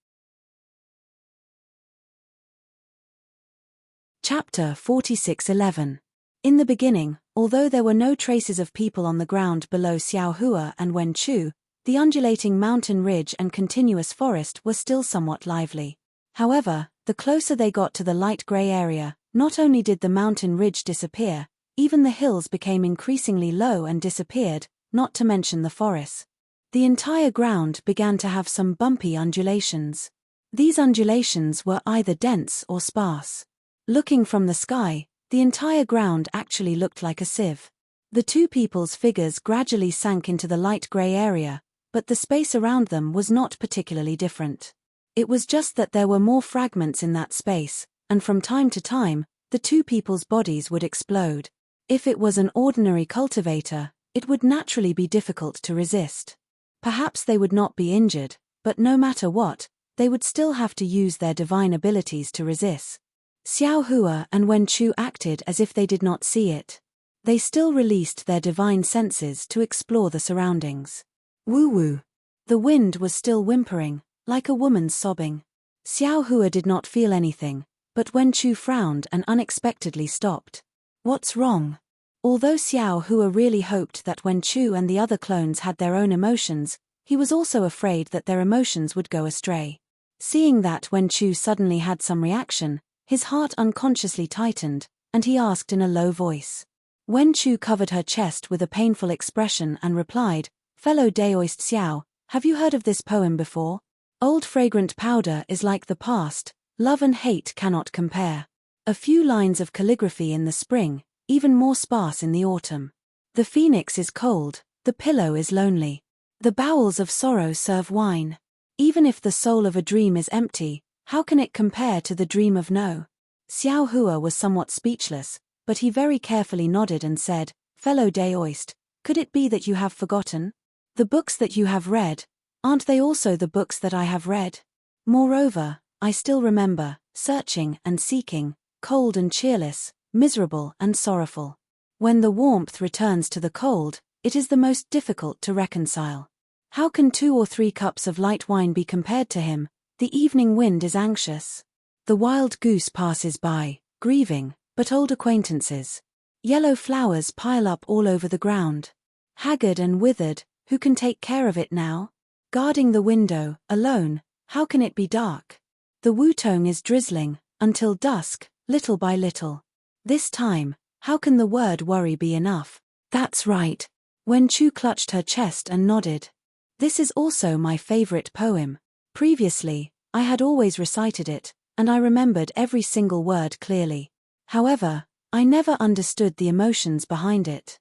Chapter 46:11. In the beginning, although there were no traces of people on the ground below Xiao Hua and Wen Chu, the undulating mountain ridge and continuous forest were still somewhat lively. However, the closer they got to the light grey area, not only did the mountain ridge disappear, even the hills became increasingly low and disappeared, not to mention the forests. The entire ground began to have some bumpy undulations. These undulations were either dense or sparse. Looking from the sky, the entire ground actually looked like a sieve. The 2 people's figures gradually sank into the light grey area, but the space around them was not particularly different. It was just that there were more fragments in that space, and from time to time, the 2 people's bodies would explode. If it was an ordinary cultivator, it would naturally be difficult to resist. Perhaps they would not be injured, but no matter what, they would still have to use their divine abilities to resist. Xiao Hua and Wen Chu acted as if they did not see it. They still released their divine senses to explore the surroundings. Woo-woo. The wind was still whimpering, like a woman's sobbing. Xiao Hua did not feel anything, but Wen Chu frowned and unexpectedly stopped. "What's wrong?" Although Xiao Hua really hoped that Wen Chu and the other clones had their own emotions, he was also afraid that their emotions would go astray. Seeing that Wen Chu suddenly had some reaction, his heart unconsciously tightened, and he asked in a low voice. Wen Chu covered her chest with a painful expression and replied, "Fellow Daoist Xiao, have you heard of this poem before? Old fragrant powder is like the past, love and hate cannot compare. A few lines of calligraphy in the spring, even more sparse in the autumn. The phoenix is cold, the pillow is lonely. The bowels of sorrow serve wine. Even if the soul of a dream is empty, how can it compare to the dream of no?" Xiao Hua was somewhat speechless, but he very carefully nodded and said, "Fellow Daoist, could it be that you have forgotten? The books that you have read, aren't they also the books that I have read? Moreover, I still remember, searching and seeking, cold and cheerless, miserable and sorrowful. When the warmth returns to the cold, it is the most difficult to reconcile. How can 2 or 3 cups of light wine be compared to him, The evening wind is anxious. The wild goose passes by, grieving, but old acquaintances. Yellow flowers pile up all over the ground. Haggard and withered, who can take care of it now? Guarding the window, alone, how can it be dark? The wutong is drizzling, until dusk, little by little. This time, how can the word worry be enough? That's right. Wen Chu clutched her chest and nodded. This is also my favorite poem. Previously, I had always recited it, and I remembered every single word clearly. However, I never understood the emotions behind it.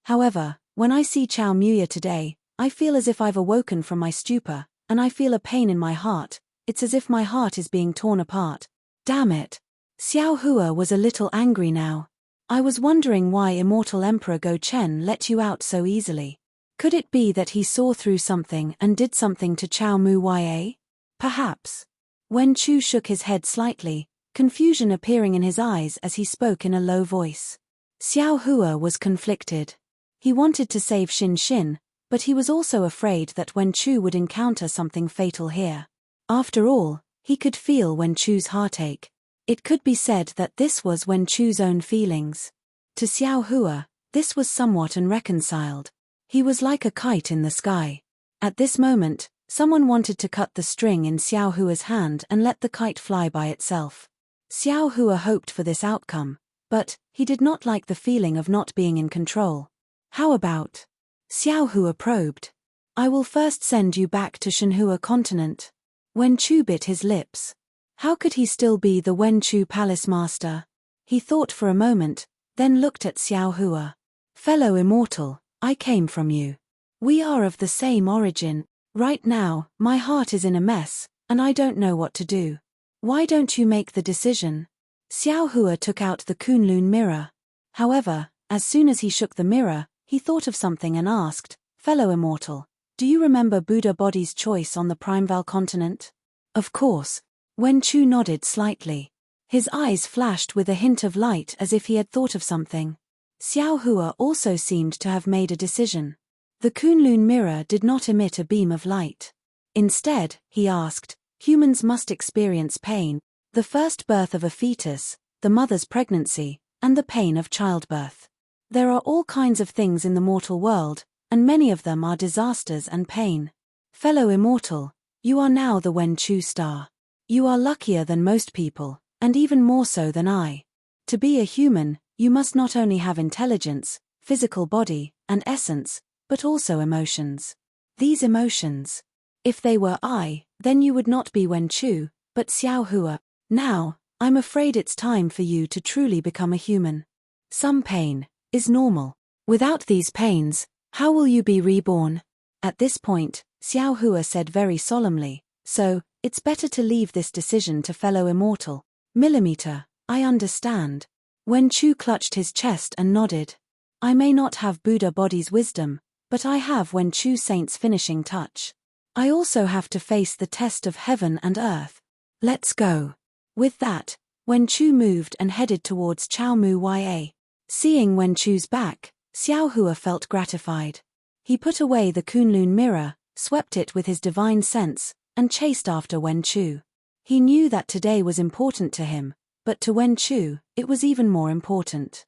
However, when I see Chao Muya today, I feel as if I've awoken from my stupor, and I feel a pain in my heart. It's as if my heart is being torn apart. Damn it. Xiao Hua was a little angry now. I was wondering why Immortal Emperor Go Chen let you out so easily. Could it be that he saw through something and did something to Chao Mu Ya? Perhaps. Wen Chu shook his head slightly, confusion appearing in his eyes as he spoke in a low voice. Xiao Hua was conflicted. He wanted to save Xin Xin, but he was also afraid that Wen Chu would encounter something fatal here. After all, he could feel Wen Chu's heartache. It could be said that this was Wen Chu's own feelings. To Xiao Hua, this was somewhat unreconciled. He was like a kite in the sky. At this moment, someone wanted to cut the string in Xiao Hua's hand and let the kite fly by itself. Xiao Hua hoped for this outcome, but he did not like the feeling of not being in control. How about? Xiao Hua probed. I will first send you back to Shenhua continent. Wen Chu bit his lips. How could he still be the Wen Chu palace master? He thought for a moment, then looked at Xiao Hua. Fellow immortal, I came from you. We are of the same origin. Right now, my heart is in a mess, and I don't know what to do. Why don't you make the decision? Xiao Hua took out the Kunlun mirror. However, as soon as he shook the mirror, he thought of something and asked, Fellow immortal, do you remember Buddha Body's choice on the Primeval continent? Of course. Wen Chu nodded slightly. His eyes flashed with a hint of light as if he had thought of something. Xiao Hua also seemed to have made a decision. The Kunlun mirror did not emit a beam of light. Instead, he asked, humans must experience pain, the first birth of a fetus, the mother's pregnancy, and the pain of childbirth. There are all kinds of things in the mortal world, and many of them are disasters and pain. Fellow immortal, you are now the Wen Chu star. You are luckier than most people, and even more so than I. To be a human, you must not only have intelligence, physical body, and essence, but also emotions. These emotions. If they were I, then you would not be Wen Chu, but Xiao Hua. Now, I'm afraid it's time for you to truly become a human. Some pain is normal. Without these pains, how will you be reborn? At this point, Xiao Hua said very solemnly, so, it's better to leave this decision to fellow immortal. Millimeter, I understand. Wen Chu clutched his chest and nodded. I may not have Buddha Body's wisdom, but I have Wen Chu Saint's finishing touch. I also have to face the test of heaven and earth. Let's go. With that, Wen Chu moved and headed towards Chao Mu Ya. Seeing Wen Chu's back, Xiao Hua felt gratified. He put away the Kunlun mirror, swept it with his divine sense, and chased after Wen Chu. He knew that today was important to him, but to Wen Chu, it was even more important.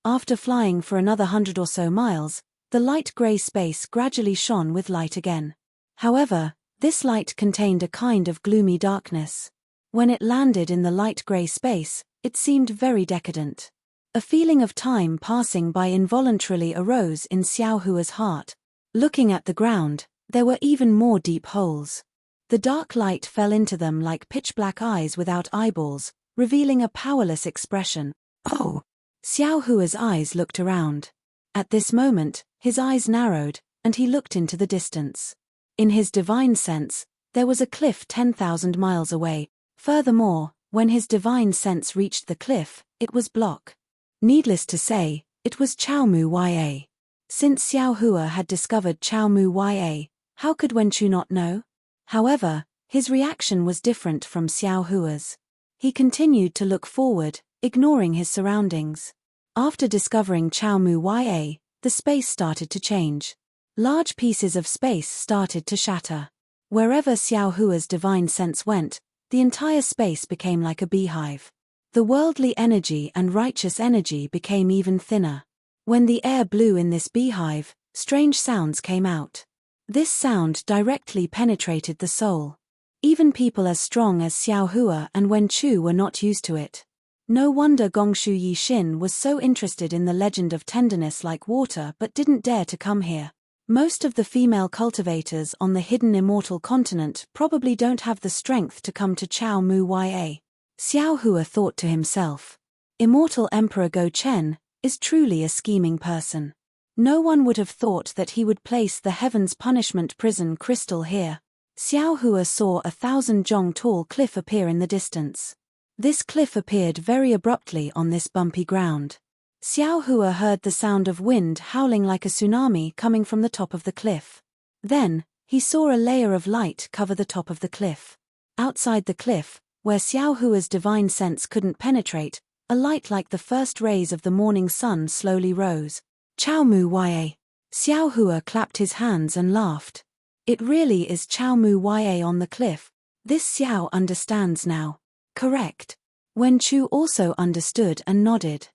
After flying for another 100 or so miles, the light grey space gradually shone with light again. However, this light contained a kind of gloomy darkness. When it landed in the light grey space, it seemed very decadent. A feeling of time passing by involuntarily arose in Xiao Hua's heart. Looking at the ground, there were even more deep holes. The dark light fell into them like pitch-black eyes without eyeballs, revealing a powerless expression. Oh! Xiao Hua's eyes looked around. At this moment, his eyes narrowed, and he looked into the distance. In his divine sense, there was a cliff 10,000 miles away. Furthermore, when his divine sense reached the cliff, it was block. Needless to say, it was Chao Mu Ya. Since Xiao Hua had discovered Chao Mu Ya, how could Wen Chu not know? However, his reaction was different from Xiao Hua's. He continued to look forward, ignoring his surroundings. After discovering Chao Mu Ya, the space started to change. Large pieces of space started to shatter. Wherever Xiao Hua's divine sense went, the entire space became like a beehive. The worldly energy and righteous energy became even thinner. When the air blew in this beehive, strange sounds came out. This sound directly penetrated the soul. Even people as strong as Xiao Hua and Wen Chu were not used to it. No wonder Gongshu Yixin was so interested in the legend of tenderness like water but didn't dare to come here. Most of the female cultivators on the hidden immortal continent probably don't have the strength to come to Chao Mu Ya. Xiao Hua thought to himself. Immortal Emperor Go Chen is truly a scheming person. No one would have thought that he would place the Heaven's Punishment Prison crystal here. Xiao Hua saw 1,000 zhong tall cliff appear in the distance. This cliff appeared very abruptly on this bumpy ground. Xiao Hua heard the sound of wind howling like a tsunami coming from the top of the cliff. Then, he saw a layer of light cover the top of the cliff. Outside the cliff, where Xiao Hua's divine sense couldn't penetrate, a light like the first rays of the morning sun slowly rose. Chao Mu Ya. Xiao Hua clapped his hands and laughed. It really is Chao Mu Ya on the cliff. This Xiao understands now. Correct. Wen Chu also understood and nodded.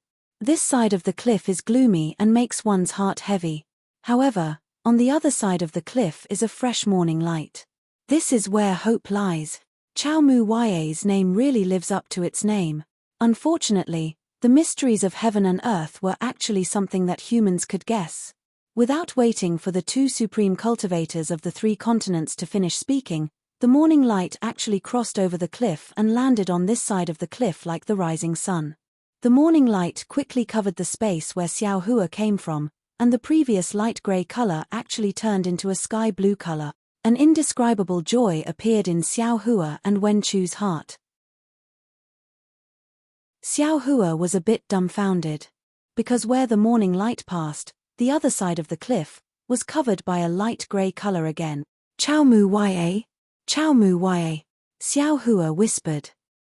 This side of the cliff is gloomy and makes one's heart heavy. However, on the other side of the cliff is a fresh morning light. This is where hope lies. Chao Mu Ya's name really lives up to its name. Unfortunately, the mysteries of heaven and earth were actually something that humans could guess. Without waiting for the two supreme cultivators of the three continents to finish speaking, the morning light actually crossed over the cliff and landed on this side of the cliff like the rising sun. The morning light quickly covered the space where Xiao Hua came from, and the previous light gray color actually turned into a sky blue color. An indescribable joy appeared in Xiao Hua and Wen Chu's heart. Xiao Hua was a bit dumbfounded. Because where the morning light passed, the other side of the cliff was covered by a light gray color again. Chao Mu Ya? Chao Mu Ya? Xiao Hua whispered.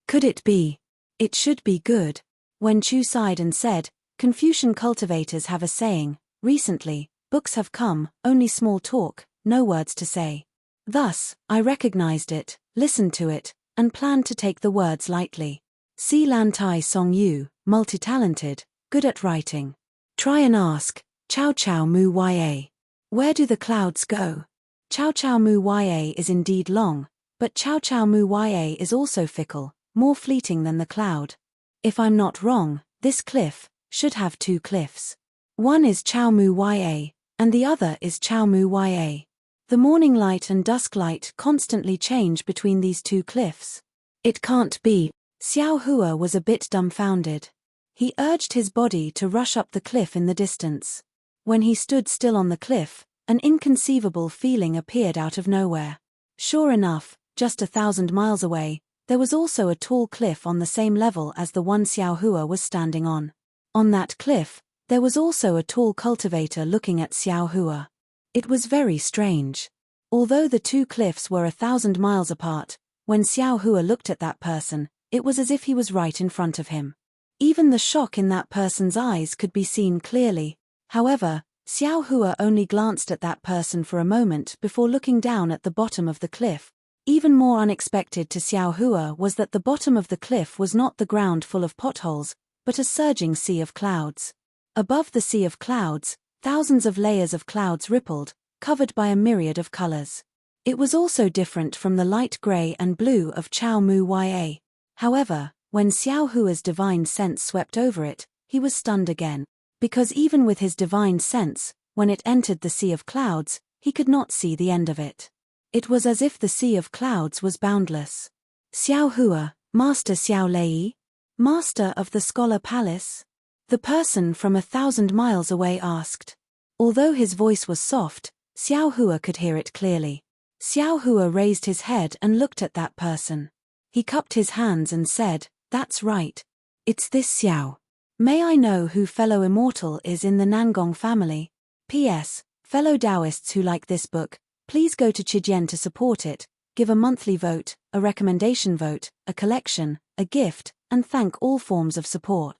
Could it be? It should be good. Wen Chu sighed and said, Confucian cultivators have a saying, recently, books have come, only small talk, no words to say. Thus, I recognized it, listened to it, and planned to take the words lightly. Si Lan Tai Song Yu, multi-talented, good at writing. Try and ask, Chao Chao Mu Ya. Where do the clouds go? Chao Chao Mu Ya is indeed long, but Chao Chao Mu Ya is also fickle, more fleeting than the cloud. If I'm not wrong, this cliff should have two cliffs. One is Chao Mu Ya, and the other is Chao Mu Ya. The morning light and dusk light constantly change between these two cliffs. It can't be. Xiao Hua was a bit dumbfounded. He urged his body to rush up the cliff in the distance. When he stood still on the cliff, an inconceivable feeling appeared out of nowhere. Sure enough, just 1,000 miles away, there was also a tall cliff on the same level as the one Xiao Hua was standing on. On that cliff, there was also a tall cultivator looking at Xiao Hua. It was very strange. Although the two cliffs were 1,000 miles apart, when Xiao Hua looked at that person, it was as if he was right in front of him. Even the shock in that person's eyes could be seen clearly. However, Xiao Hua only glanced at that person for a moment before looking down at the bottom of the cliff. Even more unexpected to Xiao Hua was that the bottom of the cliff was not the ground full of potholes, but a surging sea of clouds. Above the sea of clouds, thousands of layers of clouds rippled, covered by a myriad of colors. It was also different from the light gray and blue of Chao Mu Ya. However, when Xiao Hua's divine sense swept over it, he was stunned again. Because even with his divine sense, when it entered the sea of clouds, he could not see the end of it. It was as if the sea of clouds was boundless. Xiao Hua, Master Xiao Lei? Master of the Scholar Palace? The person from 1,000 miles away asked. Although his voice was soft, Xiao Hua could hear it clearly. Xiao Hua raised his head and looked at that person. He cupped his hands and said, That's right. It's this Xiao. May I know who fellow immortal is in the Nangong family? P.S. Fellow Taoists who like this book, please go to Chijian to support it, give a monthly vote, a recommendation vote, a collection, a gift, and thank all forms of support.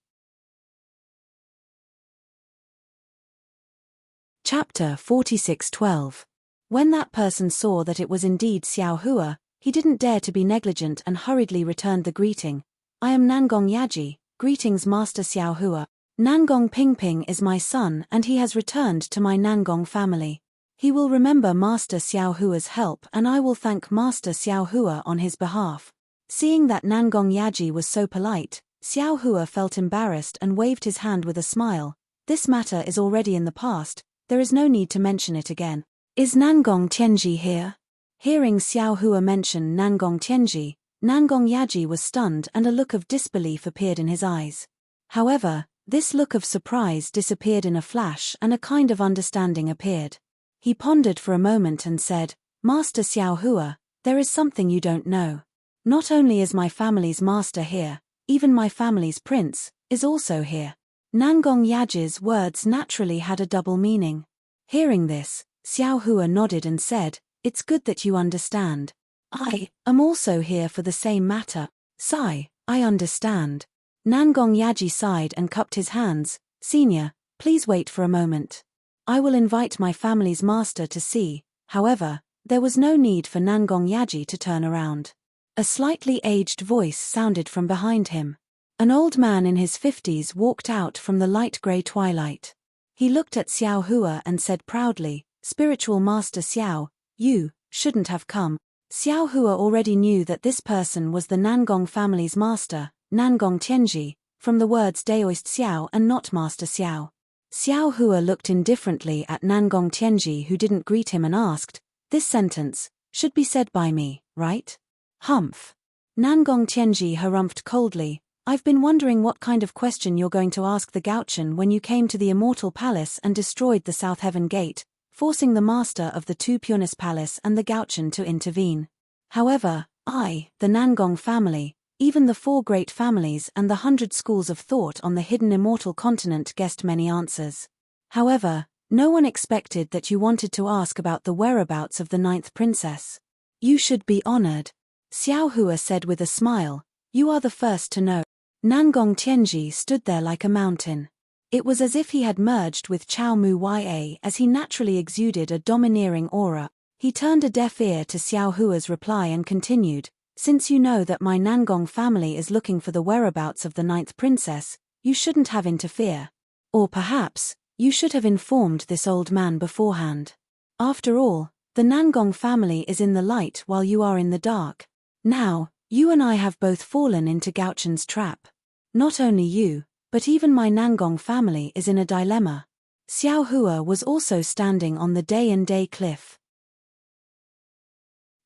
Chapter 46:12. When that person saw that it was indeed Xiao Hua, he didn't dare to be negligent and hurriedly returned the greeting. I am Nangong Yaji, greetings Master Xiao Hua. Nangong Pingping is my son and he has returned to my Nangong family. He will remember Master Xiao Hua's help and I will thank Master Xiao Hua on his behalf. Seeing that Nangong Yaji was so polite, Xiao Hua felt embarrassed and waved his hand with a smile. This matter is already in the past, there is no need to mention it again. Is Nangong Tianji here? Hearing Xiao Hua mention Nangong Tianji, Nangong Yaji was stunned and a look of disbelief appeared in his eyes. However, this look of surprise disappeared in a flash and a kind of understanding appeared. He pondered for a moment and said, Master Xiao Hua, there is something you don't know. Not only is my family's master here, even my family's prince is also here. Nangong Yaji's words naturally had a double meaning. Hearing this, Xiao Hua nodded and said, it's good that you understand. I am also here for the same matter. Sigh, I understand. Nangong Yaji sighed and cupped his hands. Senior, please wait for a moment. I will invite my family's master to see. However, there was no need for Nangong Yaji to turn around. A slightly aged voice sounded from behind him. An old man in his 50s walked out from the light grey twilight. He looked at Xiao Hua and said proudly, Spiritual Master Xiao, you shouldn't have come. Xiao Hua already knew that this person was the Nangong family's master, Nangong Tianji, from the words Daoist Xiao and not Master Xiao. Xiao Hua looked indifferently at Nangong Tianji who didn't greet him and asked, this sentence should be said by me, right? Humph. Nangong Tianji harumphed coldly, I've been wondering what kind of question you're going to ask the Gauchen when you came to the Immortal Palace and destroyed the South Heaven Gate, forcing the master of the Two Pureness Palace and the Gauchen to intervene. However, I, the Nangong family, even the 4 great families and the 100 schools of thought on the hidden immortal continent guessed many answers. However, no one expected that you wanted to ask about the whereabouts of the 9th princess. You should be honored. Xiao Hua said with a smile, you are the first to know. Nangong Tianji stood there like a mountain. It was as if he had merged with Chao Mu Ya as he naturally exuded a domineering aura. He turned a deaf ear to Xiao Hua's reply and continued, since you know that my Nangong family is looking for the whereabouts of the 9th princess, you shouldn't have interfered. Or perhaps, you should have informed this old man beforehand. After all, the Nangong family is in the light while you are in the dark. Now, you and I have both fallen into Gauchen's trap. Not only you, but even my Nangong family is in a dilemma. Xiao Hua was also standing on the Day cliff.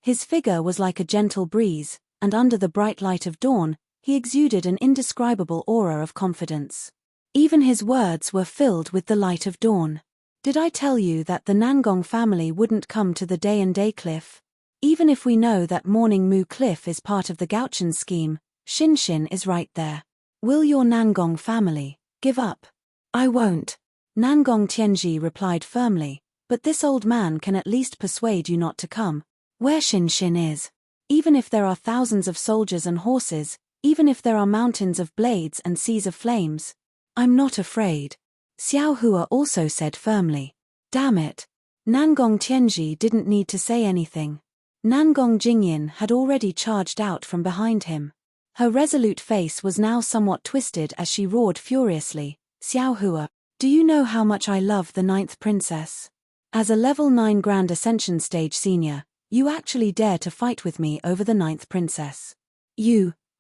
His figure was like a gentle breeze, and under the bright light of dawn, he exuded an indescribable aura of confidence. Even his words were filled with the light of dawn. Did I tell you that the Nangong family wouldn't come to the Day cliff? Even if we know that Morning Moo Cliff is part of the Gauchen scheme, Shin is right there. Will your Nangong family give up? I won't. Nangong Tianji replied firmly, but this old man can at least persuade you not to come. Where Shin is. Even if there are thousands of soldiers and horses, even if there are mountains of blades and seas of flames, I'm not afraid. Xiao Hua also said firmly. Damn it. Nangong Tianji didn't need to say anything. Nangong Jingyin had already charged out from behind him. Her resolute face was now somewhat twisted as she roared furiously, Xiao Hua, do you know how much I love the 9th princess? As a level 9 Grand Ascension Stage senior, you actually dare to fight with me over the 9th princess.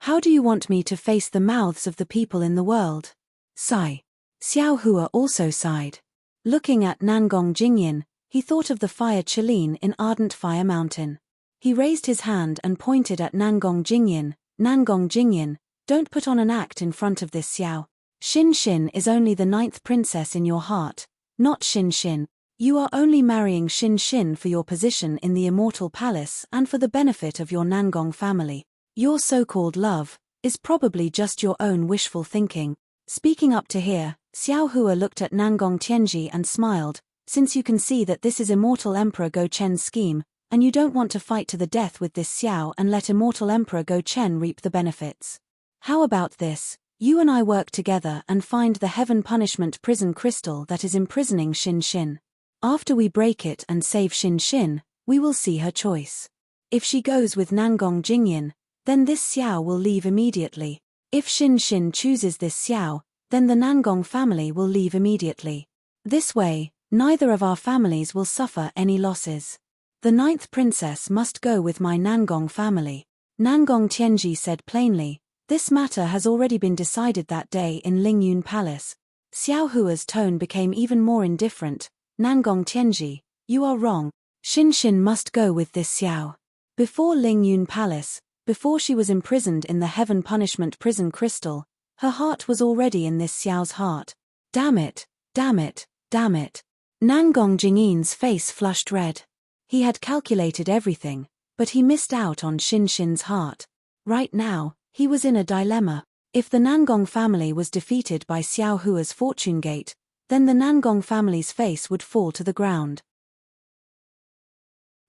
How do you want me to face the mouths of the people in the world? Sigh. Xiao Hua also sighed. Looking at Nangong Jingyin, he thought of the fire Qilin in Ardent Fire Mountain. He raised his hand and pointed at Nangong Jingyin. Nangong Jingyin, don't put on an act in front of this Xiao. Shin is only the 9th princess in your heart, not Shin. You are only marrying Shin for your position in the Immortal Palace and for the benefit of your Nangong family. Your so-called love is probably just your own wishful thinking. Speaking up to here, Xiao Hua looked at Nangong Tianji and smiled, since you can see that this is Immortal Emperor Go Chen's scheme, and you don't want to fight to the death with this Xiao and let Immortal Emperor Go Chen reap the benefits. How about this? You and I work together and find the heaven punishment prison crystal that is imprisoning Shin. After we break it and save Xin Xin, we will see her choice. If she goes with Nangong Jingyan, then this Xiao will leave immediately. If Xin Xin chooses this Xiao, then the Nangong family will leave immediately. This way, neither of our families will suffer any losses. The 9th princess must go with my Nangong family. Nangong Tianji said plainly. This matter has already been decided that day in Lingyun Palace. Xiao Hua's tone became even more indifferent. Nangong Tianji, you are wrong. Xin Xin must go with this Xiao. Before Lingyun Palace, before she was imprisoned in the Heaven Punishment Prison Crystal, her heart was already in this Xiao's heart. Damn it, damn it, damn it. Nangong Jingyan's face flushed red. He had calculated everything, but he missed out on Xin Xin's heart. Right now, he was in a dilemma. If the Nangong family was defeated by Xiao Hua's fortune gate, then the Nangong family's face would fall to the ground.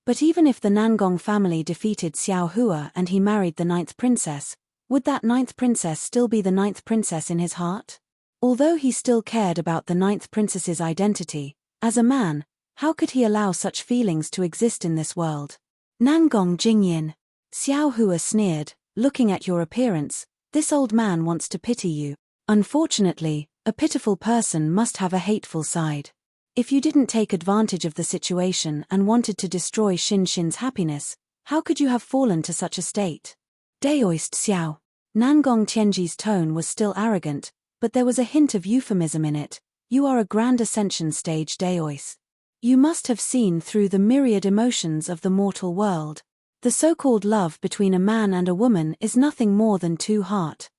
But even if the Nangong family defeated Xiao Hua and he married the 9th princess, would that 9th princess still be the 9th princess in his heart? Although he still cared about the 9th princess's identity, as a man, how could he allow such feelings to exist in this world? Nangong Jingyan. Xiao Hua sneered, looking at your appearance, this old man wants to pity you. Unfortunately, a pitiful person must have a hateful side. If you didn't take advantage of the situation and wanted to destroy Xin Xin's happiness, how could you have fallen to such a state? Daoist Xiao. Nangong Tianji's tone was still arrogant, but there was a hint of euphemism in it. You are a grand ascension stage Daoist. You must have seen through the myriad emotions of the mortal world. The so-called love between a man and a woman is nothing more than two heart.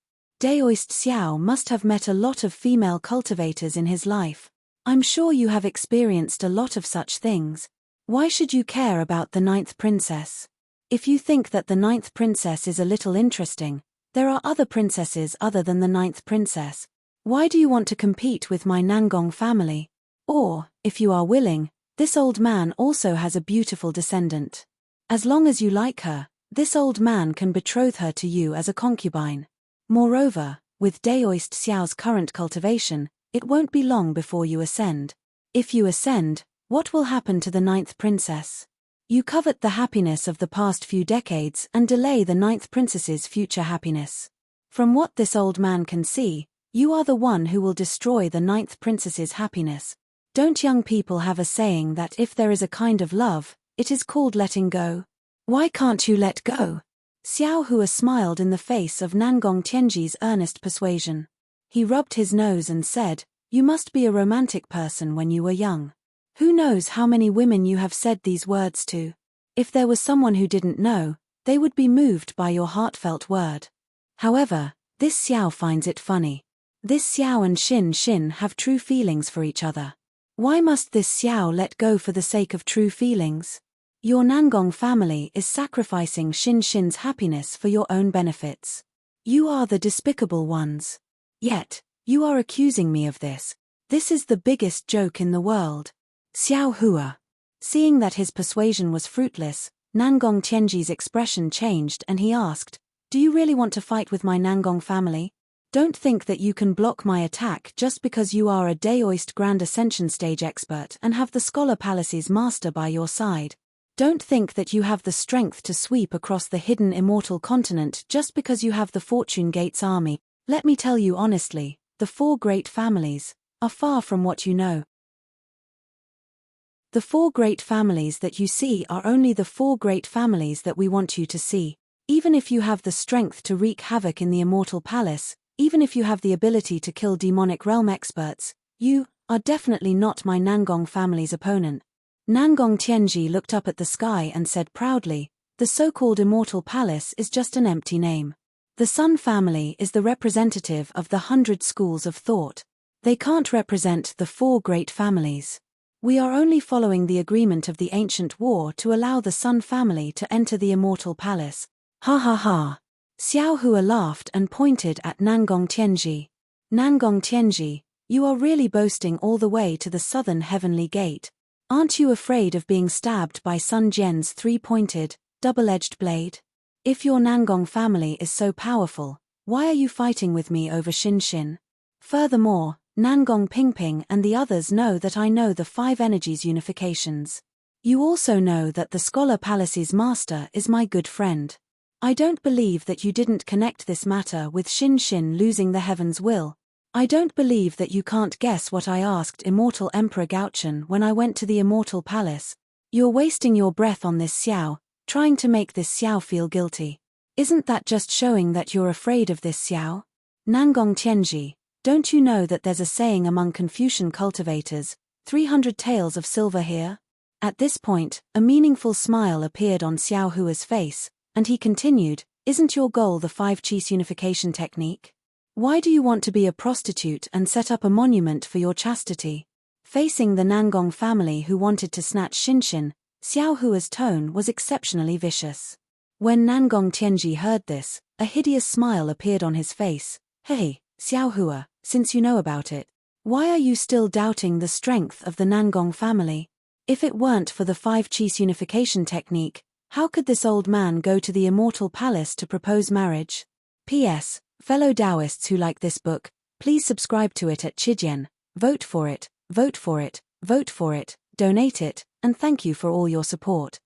Daoist Xiao must have met a lot of female cultivators in his life. I'm sure you have experienced a lot of such things. Why should you care about the 9th princess? If you think that the 9th princess is a little interesting, there are other princesses other than the 9th princess. Why do you want to compete with my Nangong family? Or, if you are willing, this old man also has a beautiful descendant. As long as you like her, this old man can betroth her to you as a concubine. Moreover, with Daoist Xiao's current cultivation, it won't be long before you ascend. If you ascend, what will happen to the 9th princess? You covet the happiness of the past few decades and delay the 9th princess's future happiness. From what this old man can see, you are the one who will destroy the 9th princess's happiness. Don't young people have a saying that if there is a kind of love, it is called letting go? Why can't you let go? Xiao Hua smiled in the face of Nangong Tianji's earnest persuasion. He rubbed his nose and said, you must be a romantic person when you were young. Who knows how many women you have said these words to? If there was someone who didn't know, they would be moved by your heartfelt word. However, this Xiao finds it funny. This Xiao and Xin Xin have true feelings for each other. Why must this Xiao let go for the sake of true feelings? Your Nangong family is sacrificing Xin Xin's happiness for your own benefits. You are the despicable ones. Yet, you are accusing me of this. This is the biggest joke in the world. Xiao Hua. Seeing that his persuasion was fruitless, Nangong Tianji's expression changed and he asked, do you really want to fight with my Nangong family? Don't think that you can block my attack just because you are a Daoist Grand Ascension stage expert and have the Scholar Palace's master by your side. Don't think that you have the strength to sweep across the hidden immortal continent just because you have the Fortune Gate's army. Let me tell you honestly, the 4 great families are far from what you know. The 4 great families that you see are only the 4 great families that we want you to see. Even if you have the strength to wreak havoc in the Immortal Palace, even if you have the ability to kill demonic realm experts, you are definitely not my Nangong family's opponent. Nangong Tianji looked up at the sky and said proudly, the so-called Immortal Palace is just an empty name. The Sun family is the representative of the 100 schools of thought. They can't represent the 4 great families. We are only following the agreement of the ancient war to allow the Sun family to enter the Immortal Palace. Ha ha ha. Xiao Hua laughed and pointed at Nangong Tianji. Nangong Tianji, you are really boasting all the way to the southern heavenly gate. Aren't you afraid of being stabbed by Sun Jian's 3-pointed, double-edged blade? If your Nangong family is so powerful, why are you fighting with me over Xin Xin? Furthermore, Nangong Pingping and the others know that I know the 5 energies unifications. You also know that the Scholar Palace's master is my good friend. I don't believe that you didn't connect this matter with Xin losing the Heaven's Will. I don't believe that you can't guess what I asked Immortal Emperor Gaochen when I went to the Immortal Palace. You're wasting your breath on this Xiao, trying to make this Xiao feel guilty. Isn't that just showing that you're afraid of this Xiao? Nangong Tianji, don't you know that there's a saying among Confucian cultivators, 300 taels of silver here? At this point, a meaningful smile appeared on Xiao Hua's face, and he continued, isn't your goal the 5 Qis unification technique? Why do you want to be a prostitute and set up a monument for your chastity? Facing the Nangong family who wanted to snatch Xin, Xiao Hua's tone was exceptionally vicious. When Nangong Tianji heard this, a hideous smile appeared on his face. Hey, Xiao Hua, since you know about it, why are you still doubting the strength of the Nangong family? If it weren't for the 5 Qis unification technique, how could this old man go to the Immortal Palace to propose marriage? P.S. Fellow Taoists who like this book, please subscribe to it at Chijian, vote for it, vote for it, vote for it, donate it, and thank you for all your support.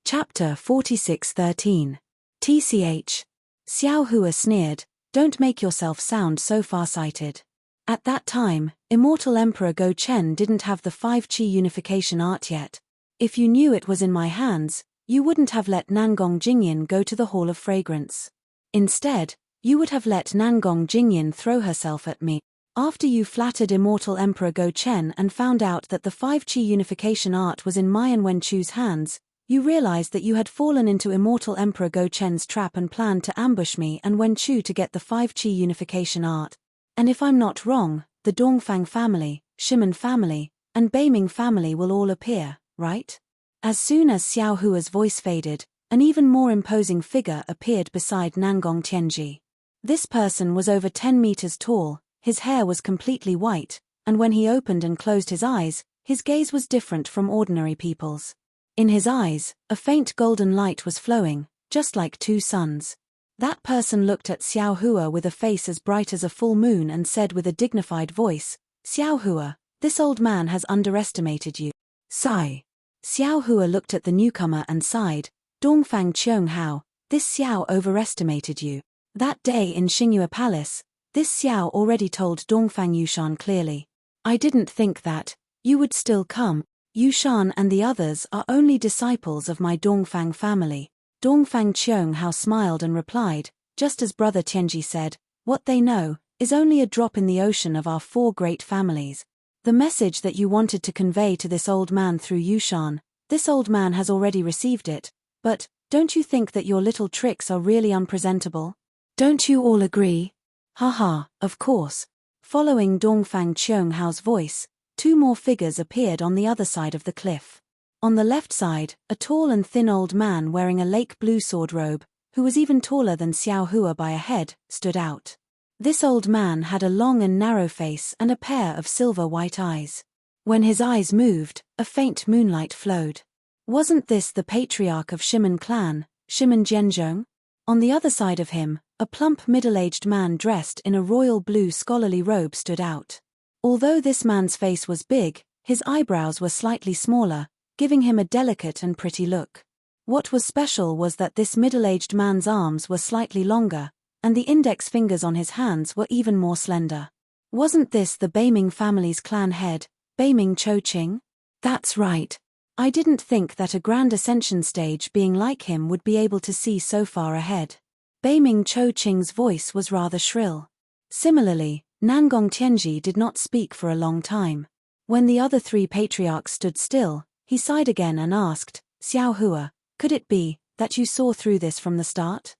Chapter 46:13. TCH. Xiao Hua sneered, don't make yourself sound so far-sighted. At that time, Immortal Emperor Go Chen didn't have the 5 Qi unification art yet. If you knew it was in my hands, you wouldn't have let Nangong Jingyan go to the Hall of Fragrance. Instead, you would have let Nangong Jingyan throw herself at me. After you flattered Immortal Emperor Go Chen and found out that the 5 Qi unification art was in Mayan Wenchu's hands, you realized that you had fallen into Immortal Emperor Go Chen's trap and planned to ambush me and Wenchu to get the 5 Qi unification art. And if I'm not wrong, the Dongfang family, Shimen family, and Beiming family will all appear, right? As soon as Xiao Hua's voice faded, an even more imposing figure appeared beside Nangong Tianji. This person was over 10 meters tall, his hair was completely white, and when he opened and closed his eyes, his gaze was different from ordinary people's. In his eyes, a faint golden light was flowing, just like 2 suns. That person looked at Xiao Hua with a face as bright as a full moon and said with a dignified voice, Xiao Hua, this old man has underestimated you. Sigh. Xiao Hua looked at the newcomer and sighed, Dongfang Qiong Hao, this Xiao overestimated you. That day in Xingyue Palace, this Xiao already told Dongfang Yushan clearly. I didn't think that you would still come. Yushan and the others are only disciples of my Dongfang family. Dongfang Qiong Hao smiled and replied, just as Brother Tianji said, what they know is only a drop in the ocean of our 4 great families. The message that you wanted to convey to this old man through Yushan, this old man has already received it, but don't you think that your little tricks are really unpresentable? Don't you all agree? Haha, of course. Following Dongfang Qiong Hao's voice, 2 more figures appeared on the other side of the cliff. On the left side, a tall and thin old man wearing a lake blue sword robe, who was even taller than Xiao Hua by a head, stood out. This old man had a long and narrow face and a pair of silver-white eyes. When his eyes moved, a faint moonlight flowed. Wasn't this the patriarch of Shimen clan, Shimen Jianzhong? On the other side of him, a plump middle-aged man dressed in a royal blue scholarly robe stood out. Although this man's face was big, his eyebrows were slightly smaller, giving him a delicate and pretty look. What was special was that this middle-aged man's arms were slightly longer, and the index fingers on his hands were even more slender. Wasn't this the Beiming family's clan head, Beiming Chouqing? That's right. I didn't think that a grand ascension stage being like him would be able to see so far ahead. Beiming Chouqing's voice was rather shrill. Similarly, Nangong Tianji did not speak for a long time. When the other 3 patriarchs stood still, he sighed again and asked, Xiao Hua, could it be that you saw through this from the start?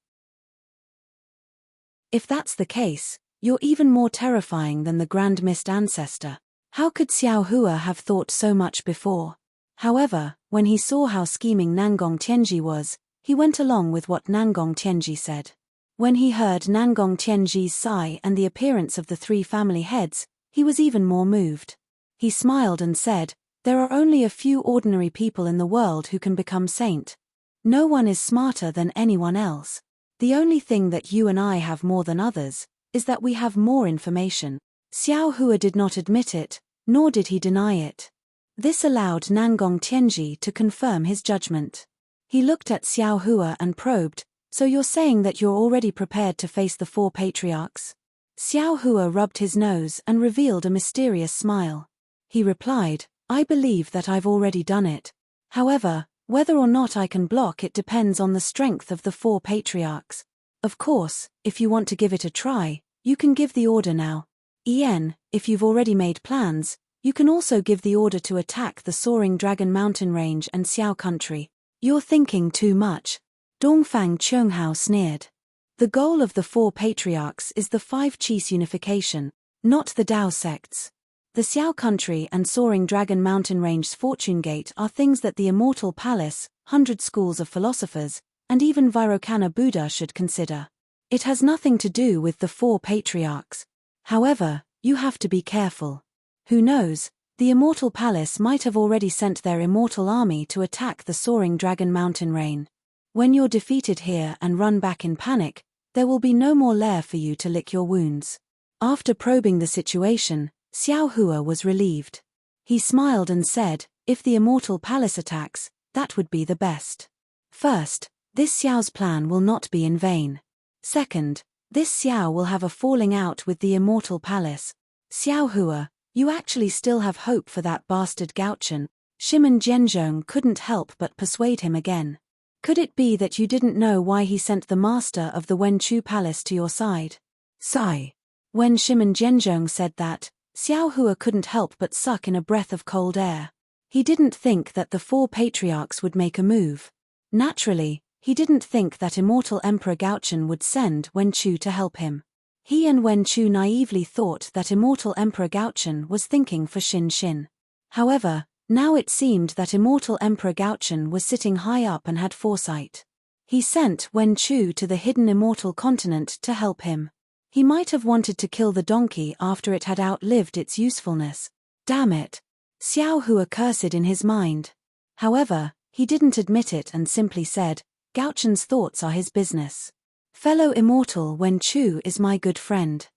If that's the case, you're even more terrifying than the Grand Mist ancestor. How could Xiao Hua have thought so much before? However, when he saw how scheming Nangong Tianji was, he went along with what Nangong Tianji said. When he heard Nangong Tianji's sigh and the appearance of the 3 family heads, he was even more moved. He smiled and said, there are only a few ordinary people in the world who can become saint. No one is smarter than anyone else. The only thing that you and I have more than others is that we have more information. Xiao Hua did not admit it, nor did he deny it. This allowed Nangong Tianji to confirm his judgment. He looked at Xiao Hua and probed, "So you're saying that you're already prepared to face the 4 patriarchs?" Xiao Hua rubbed his nose and revealed a mysterious smile. He replied, "I believe that I've already done it. However, whether or not I can block it depends on the strength of the 4 patriarchs. Of course, if you want to give it a try, you can give the order now. If you've already made plans, you can also give the order to attack the soaring Dragon Mountain Range and Xiao country." "You're thinking too much," Dongfang Qianghao sneered. "The goal of the 4 patriarchs is the 5 chiefs unification, not the Dao sects. The Xiao country and soaring Dragon Mountain Range's fortune gate are things that the Immortal Palace, 100 schools of philosophers, and even Vairocana Buddha should consider. It has nothing to do with the 4 patriarchs. However, you have to be careful. Who knows, the Immortal Palace might have already sent their immortal army to attack the soaring Dragon Mountain Range. When you're defeated here and run back in panic, there will be no more lair for you to lick your wounds." After probing the situation, Xiao Hua was relieved. He smiled and said, "If the Immortal Palace attacks, that would be the best. First, this Xiao's plan will not be in vain. Second, this Xiao will have a falling out with the Immortal Palace. Xiao Hua, you actually still have hope for that bastard Gauchen." Shimon Jianzhong couldn't help but persuade him again. "Could it be that you didn't know why he sent the master of the Wenchu Palace to your side?" Sigh. When Shimon Jianzhong said that, Xiao Hua couldn't help but suck in a breath of cold air. He didn't think that the 4 patriarchs would make a move. Naturally, he didn't think that Immortal Emperor Gauchen would send Wenchu to help him. He and Wenchu naively thought that Immortal Emperor Gauchen was thinking for Xin Xin. However, now it seemed that Immortal Emperor Gauchen was sitting high up and had foresight. He sent Wenchu to the hidden immortal continent to help him. He might have wanted to kill the donkey after it had outlived its usefulness. Damn it! Xiao Hua cursed in his mind. However, he didn't admit it and simply said, "Gauchen's thoughts are his business. Fellow immortal Wenchu is my good friend.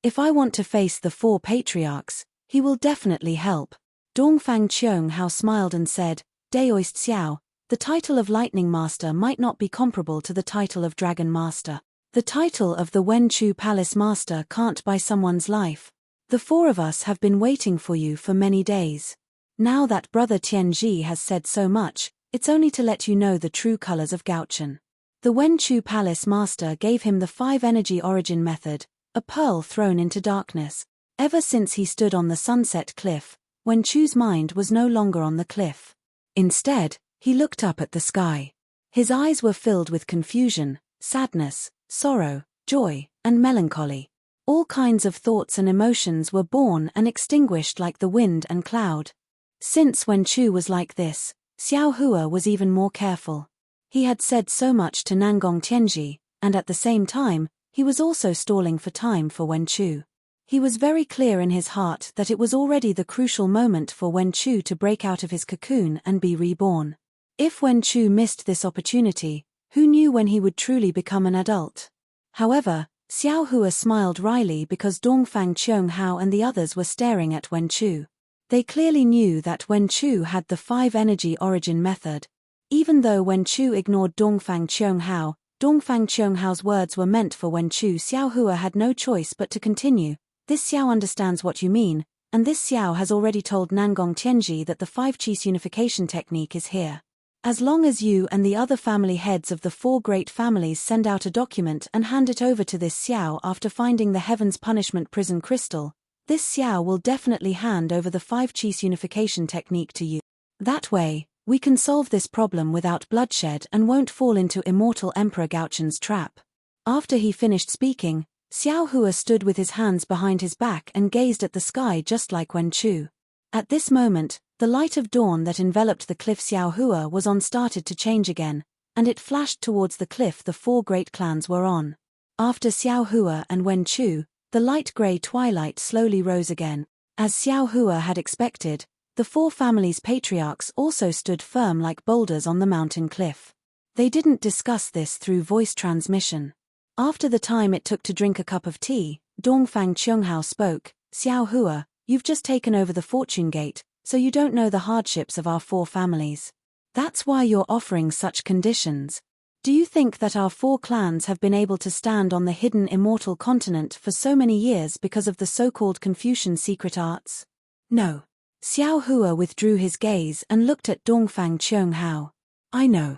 If I want to face the 4 patriarchs, he will definitely help." Dongfang Qianghao smiled and said, "Daoist Xiao, the title of Lightning Master might not be comparable to the title of Dragon Master. The title of the Wenchu Palace Master can't buy someone's life. The 4 of us have been waiting for you for many days. Now that Brother Tianji has said so much, it's only to let you know the true colors of Gauchen. The Wenchu Palace Master gave him the 5 energy origin method, a pearl thrown into darkness. Ever since he stood on the sunset cliff, Wenchu's mind was no longer on the cliff. Instead, he looked up at the sky. His eyes were filled with confusion, sadness, sorrow, joy, and melancholy. All kinds of thoughts and emotions were born and extinguished like the wind and cloud. Since Wenchu was like this, Xiao Hua was even more careful. He had said so much to Nangong Tianji, and at the same time, he was also stalling for time for Wenchu. He was very clear in his heart that it was already the crucial moment for Wenchu to break out of his cocoon and be reborn. If Wenchu missed this opportunity, who knew when he would truly become an adult? However, Xiao Hua smiled wryly because Dongfang Qianghao and the others were staring at Wenchu. They clearly knew that Wenchu had the 5 energy origin method. Even though Wenchu ignored Dongfang Qianghao's words were meant for Wenchu. Xiao Hua had no choice but to continue. "This Xiao understands what you mean, and this Xiao has already told Nangong Tianji that the 5 Qis unification technique is here. As long as you and the other family heads of the 4 great families send out a document and hand it over to this Xiao after finding the Heaven's Punishment prison crystal, this Xiao will definitely hand over the 5 Qis unification technique to you. That way, we can solve this problem without bloodshed and won't fall into Immortal Emperor Gauchen's trap." After he finished speaking, Xiao Hua stood with his hands behind his back and gazed at the sky just like Wenchu. At this moment, the light of dawn that enveloped the cliff Xiao Hua was on started to change again, and it flashed towards the cliff the 4 great clans were on. After Xiao Hua and Wenchu, the light grey twilight slowly rose again. As Xiao Hua had expected, the 4 families' patriarchs also stood firm like boulders on the mountain cliff. They didn't discuss this through voice transmission. After the time it took to drink a cup of tea, Dongfang Chunghao spoke. Xiao Hua, you've just taken over the fortune gate, so you don't know the hardships of our 4 families. That's why you're offering such conditions. Do you think that our 4 clans have been able to stand on the hidden immortal continent for so many years because of the so-called Confucian secret arts? No. Xiao Hua withdrew his gaze and looked at Dongfang Chunghao. I know.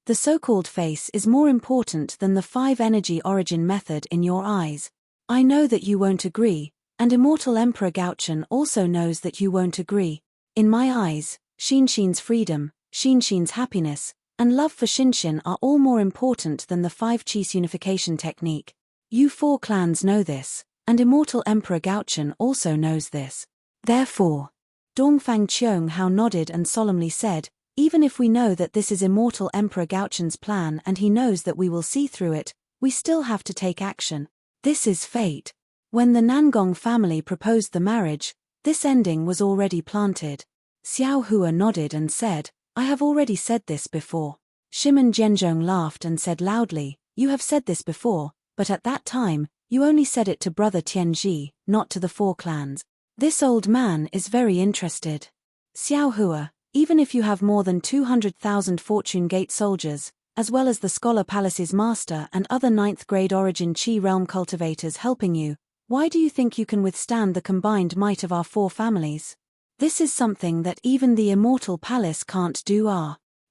The so-called face is more important than the 5 energy origin method in your eyes. I know that you won't agree, and Immortal Emperor Gaochen also knows that you won't agree. In my eyes, Xinxin's freedom, Xinxin's happiness, and love for Xinxin are all more important than the 5 Qis unification technique. You 4 clans know this, and Immortal Emperor Gaochen also knows this. Therefore, Dongfang Chunghao nodded and solemnly said, even if we know that this is Immortal Emperor Gaochen's plan and he knows that we will see through it, we still have to take action. This is fate. When the Nangong family proposed the marriage, this ending was already planted. Xiao Hua nodded and said, I have already said this before. Shimon Zhenzhong laughed and said loudly, you have said this before, but at that time, you only said it to brother Tianji, not to the 4 clans. This old man is very interested. Xiao Hua, even if you have more than 200,000 Fortune Gate soldiers, as well as the Scholar Palace's master and other 9th grade origin Qi realm cultivators helping you, why do you think you can withstand the combined might of our 4 families? This is something that even the Immortal Palace can't do,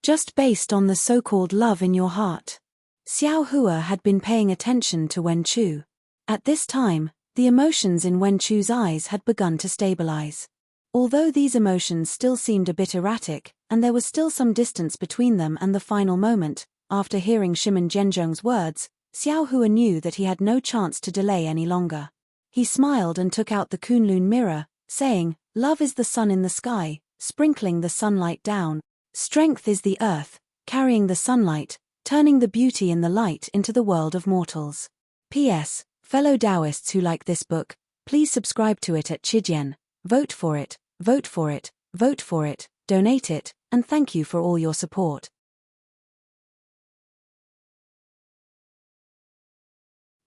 just based on the so-called love in your heart. Xiao Hua had been paying attention to Wen Chu. At this time, the emotions in Wen Chu's eyes had begun to stabilize. Although these emotions still seemed a bit erratic, and there was still some distance between them and the final moment, after hearing Shimon Zhenzhong's words, Xiao Hua knew that he had no chance to delay any longer. He smiled and took out the Kunlun mirror, saying, love is the sun in the sky, sprinkling the sunlight down. Strength is the earth, carrying the sunlight, turning the beauty in the light into the world of mortals. P.S. Fellow Taoists who like this book, please subscribe to it at Chijian, vote for it, vote for it, vote for it, donate it, and thank you for all your support.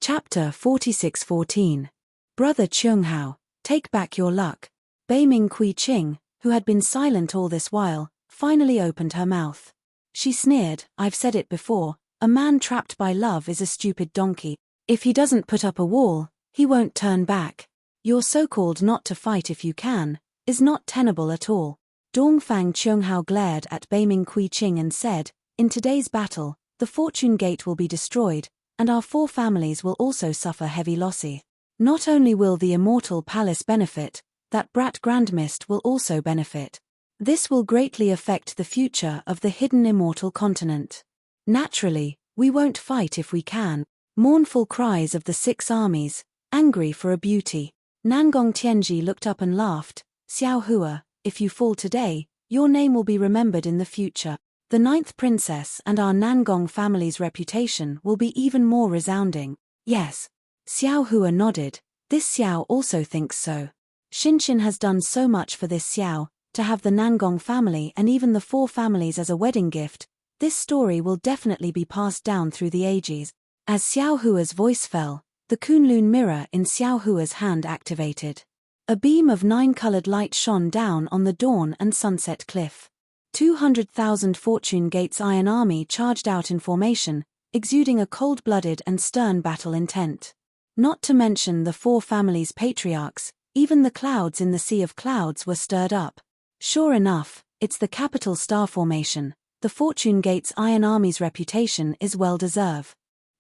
Chapter 46:14. Brother Chunghao, take back your luck. Beiming Kui Qing, who had been silent all this while, finally opened her mouth. She sneered, I've said it before, a man trapped by love is a stupid donkey. If he doesn't put up a wall, he won't turn back. Your so-called not to fight if you can, is not tenable at all. Dongfang Chunghao glared at Beiming Kui Qing and said, in today's battle, the Fortune Gate will be destroyed, and our 4 families will also suffer heavy losses. Not only will the Immortal Palace benefit, that brat Grandmist will also benefit. This will greatly affect the future of the hidden immortal continent. Naturally, we won't fight if we can. Mournful cries of the 6 armies, angry for a beauty. Nangong Tianji looked up and laughed. Xiao Hua, if you fall today, your name will be remembered in the future. The 9th princess and our Nangong family's reputation will be even more resounding. Yes. Xiao Hua nodded. This Xiao also thinks so. Xinxin has done so much for this Xiao, to have the Nangong family and even the 4 families as a wedding gift. This story will definitely be passed down through the ages. As Xiao Hua's voice fell, the Kunlun mirror in Xiao Hua's hand activated. A beam of 9-colored light shone down on the dawn and sunset cliff. 200,000 Fortune Gate's Iron Army charged out in formation, exuding a cold-blooded and stern battle intent. Not to mention the 4 families' patriarchs, even the clouds in the Sea of Clouds were stirred up. Sure enough, it's the capital star formation. The Fortune Gate's Iron Army's reputation is well-deserved.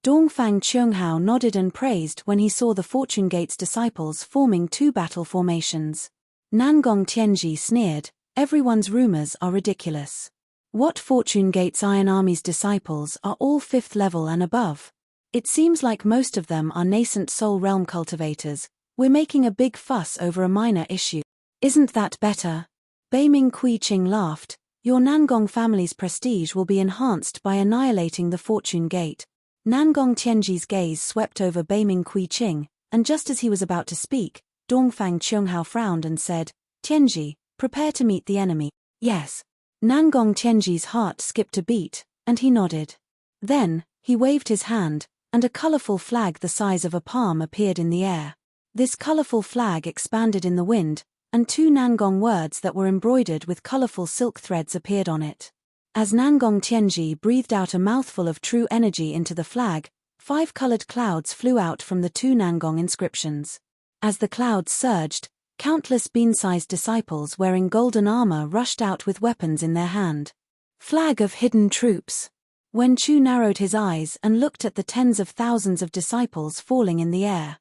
Dongfang Chunghao nodded and praised when he saw the Fortune Gate's disciples forming 2 battle formations. Nangong Tianji sneered, everyone's rumors are ridiculous. What Fortune Gate's Iron Army's disciples are all 5th level and above? It seems like most of them are nascent soul realm cultivators. We're making a big fuss over a minor issue. Isn't that better? Beiming Kui Qing laughed. Your Nangong family's prestige will be enhanced by annihilating the Fortune Gate. Nangong Tianji's gaze swept over Beiming Kui Qing, and just as he was about to speak, Dongfang Chunghao frowned and said, Tianji, prepare to meet the enemy. Yes. Nangong Tianji's heart skipped a beat, and he nodded. Then, he waved his hand, and a colorful flag the size of a palm appeared in the air. This colorful flag expanded in the wind, and 2 Nangong words that were embroidered with colorful silk threads appeared on it. As Nangong Tianji breathed out a mouthful of true energy into the flag, 5 colored clouds flew out from the 2 Nangong inscriptions. As the clouds surged, countless bean-sized disciples wearing golden armor rushed out with weapons in their hand. Flag of hidden troops. Wen Chu narrowed his eyes and looked at the tens of thousands of disciples falling in the air.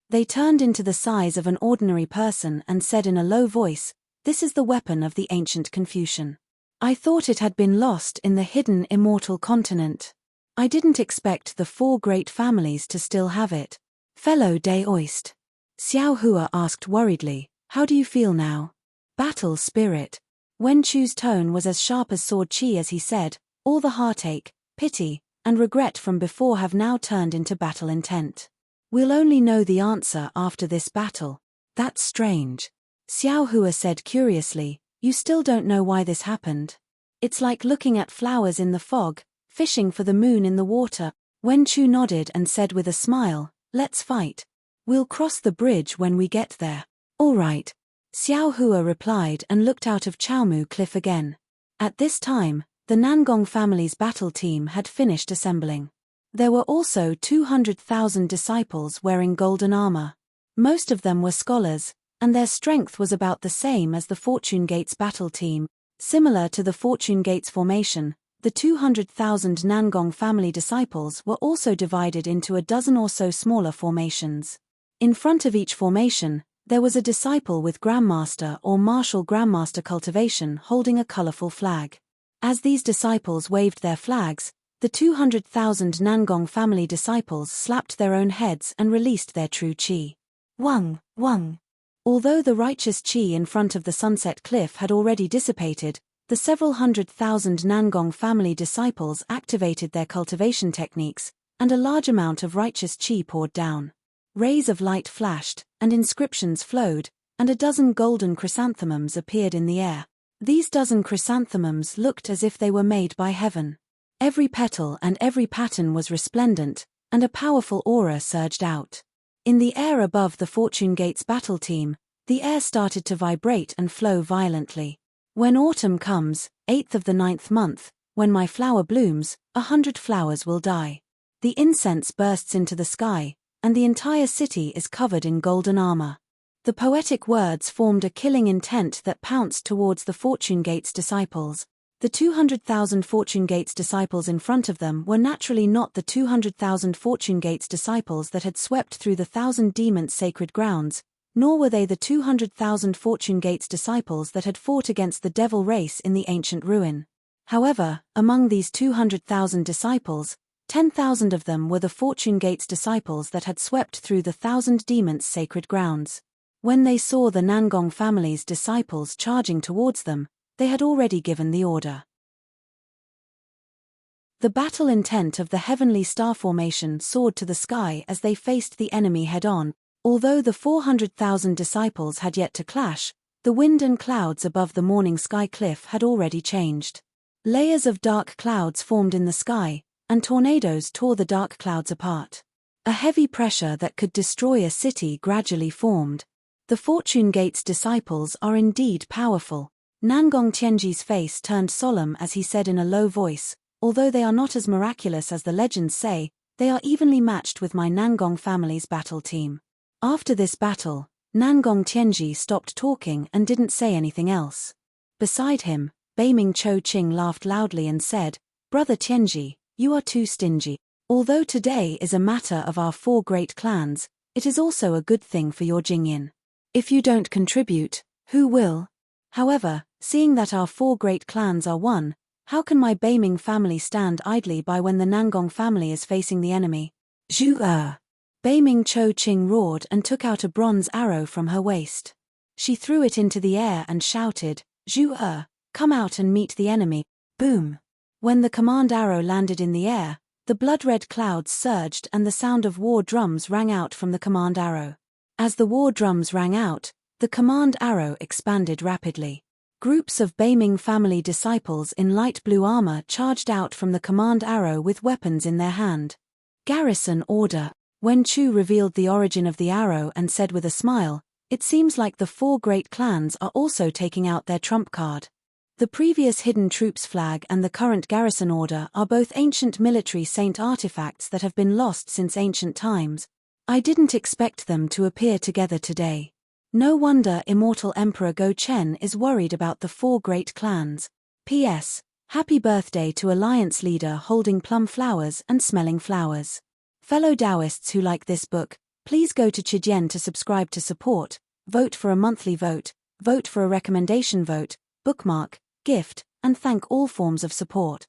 They turned into the size of an ordinary person and said in a low voice, "This is the weapon of the ancient Confucian. I thought it had been lost in the hidden immortal continent. I didn't expect the 4 great families to still have it." "Fellow Daoist," Xiao Hua asked worriedly, "how do you feel now?" "Battle spirit." Wen Chu's tone was as sharp as sword chi as he said, "All the heartache, pity, and regret from before have now turned into battle intent. We'll only know the answer after this battle." "That's strange," Xiao Hua said curiously, "you still don't know why this happened?" "It's like looking at flowers in the fog, fishing for the moon in the water." Wen Chu nodded and said with a smile, "Let's fight. We'll cross the bridge when we get there." "All right," Xiao Hua replied and looked out of Chaomu Cliff again. At this time, the Nangong family's battle team had finished assembling. There were also 200,000 disciples wearing golden armor. Most of them were scholars, and their strength was about the same as the Fortune Gates battle team. Similar to the Fortune Gates formation, the 200,000 Nangong family disciples were also divided into a dozen or so smaller formations. In front of each formation, there was a disciple with Grandmaster or Martial Grandmaster cultivation holding a colorful flag. As these disciples waved their flags, the 200,000 Nangong family disciples slapped their own heads and released their true chi. Wang, wang. Although the righteous chi in front of the sunset cliff had already dissipated, the several 100,000 Nangong family disciples activated their cultivation techniques, and a large amount of righteous chi poured down. Rays of light flashed, and inscriptions flowed, and a dozen golden chrysanthemums appeared in the air. These dozen chrysanthemums looked as if they were made by heaven. Every petal and every pattern was resplendent, and a powerful aura surged out. In the air above the Fortune Gates battle team, the air started to vibrate and flow violently. "When autumn comes, 8th of the 9th month, when my flower blooms, 100 flowers will die. The incense bursts into the sky, and the entire city is covered in golden armor." The poetic words formed a killing intent that pounced towards the Fortune Gates disciples. The 200,000 Fortune Gates disciples in front of them were naturally not the 200,000 Fortune Gates disciples that had swept through the 1,000 demons' sacred grounds, nor were they the 200,000 Fortune Gates disciples that had fought against the devil race in the ancient ruin. However, among these 200,000 disciples, 10,000 of them were the Fortune Gates disciples that had swept through the 1,000 demons' sacred grounds. When they saw the Nangong family's disciples charging towards them, they had already given the order. The battle intent of the heavenly star formation soared to the sky as they faced the enemy head-on. Although the 400,000 disciples had yet to clash, the wind and clouds above the morning sky cliff had already changed. Layers of dark clouds formed in the sky, and tornadoes tore the dark clouds apart. A heavy pressure that could destroy a city gradually formed. The Fortune Gates disciples are indeed powerful. Nangong Tianji's face turned solemn as he said in a low voice, "Although they are not as miraculous as the legends say, they are evenly matched with my Nangong family's battle team." After this battle, Nangong Tianji stopped talking and didn't say anything else. Beside him, Beiming Cho Ching laughed loudly and said, "Brother Tianji, you are too stingy. Although today is a matter of our 4 great clans, it is also a good thing for your Jingyin. If you don't contribute, who will? However, seeing that our 4 great clans are one, how can my Beiming family stand idly by when the Nangong family is facing the enemy?" "Zhu Beiming Cho Ching roared and took out a bronze arrow from her waist. She threw it into the air and shouted, "Zhu come out and meet the enemy." Boom! When the command arrow landed in the air, the blood-red clouds surged and the sound of war drums rang out from the command arrow. As the war drums rang out, the command arrow expanded rapidly. Groups of Beiming family disciples in light blue armor charged out from the command arrow with weapons in their hand. Garrison order. Wen Chu revealed the origin of the arrow and said with a smile, "It seems like the 4 great clans are also taking out their trump card. The previous hidden troops flag and the current garrison order are both ancient military saint artifacts that have been lost since ancient times. I didn't expect them to appear together today. No wonder Immortal Emperor Go Chen is worried about the 4 great clans. P.S. Happy birthday to Alliance leader holding plum flowers and smelling flowers." Fellow Taoists who like this book, please go to Chidian to subscribe to support, vote for a monthly vote, vote for a recommendation vote, bookmark, gift, and thank all forms of support.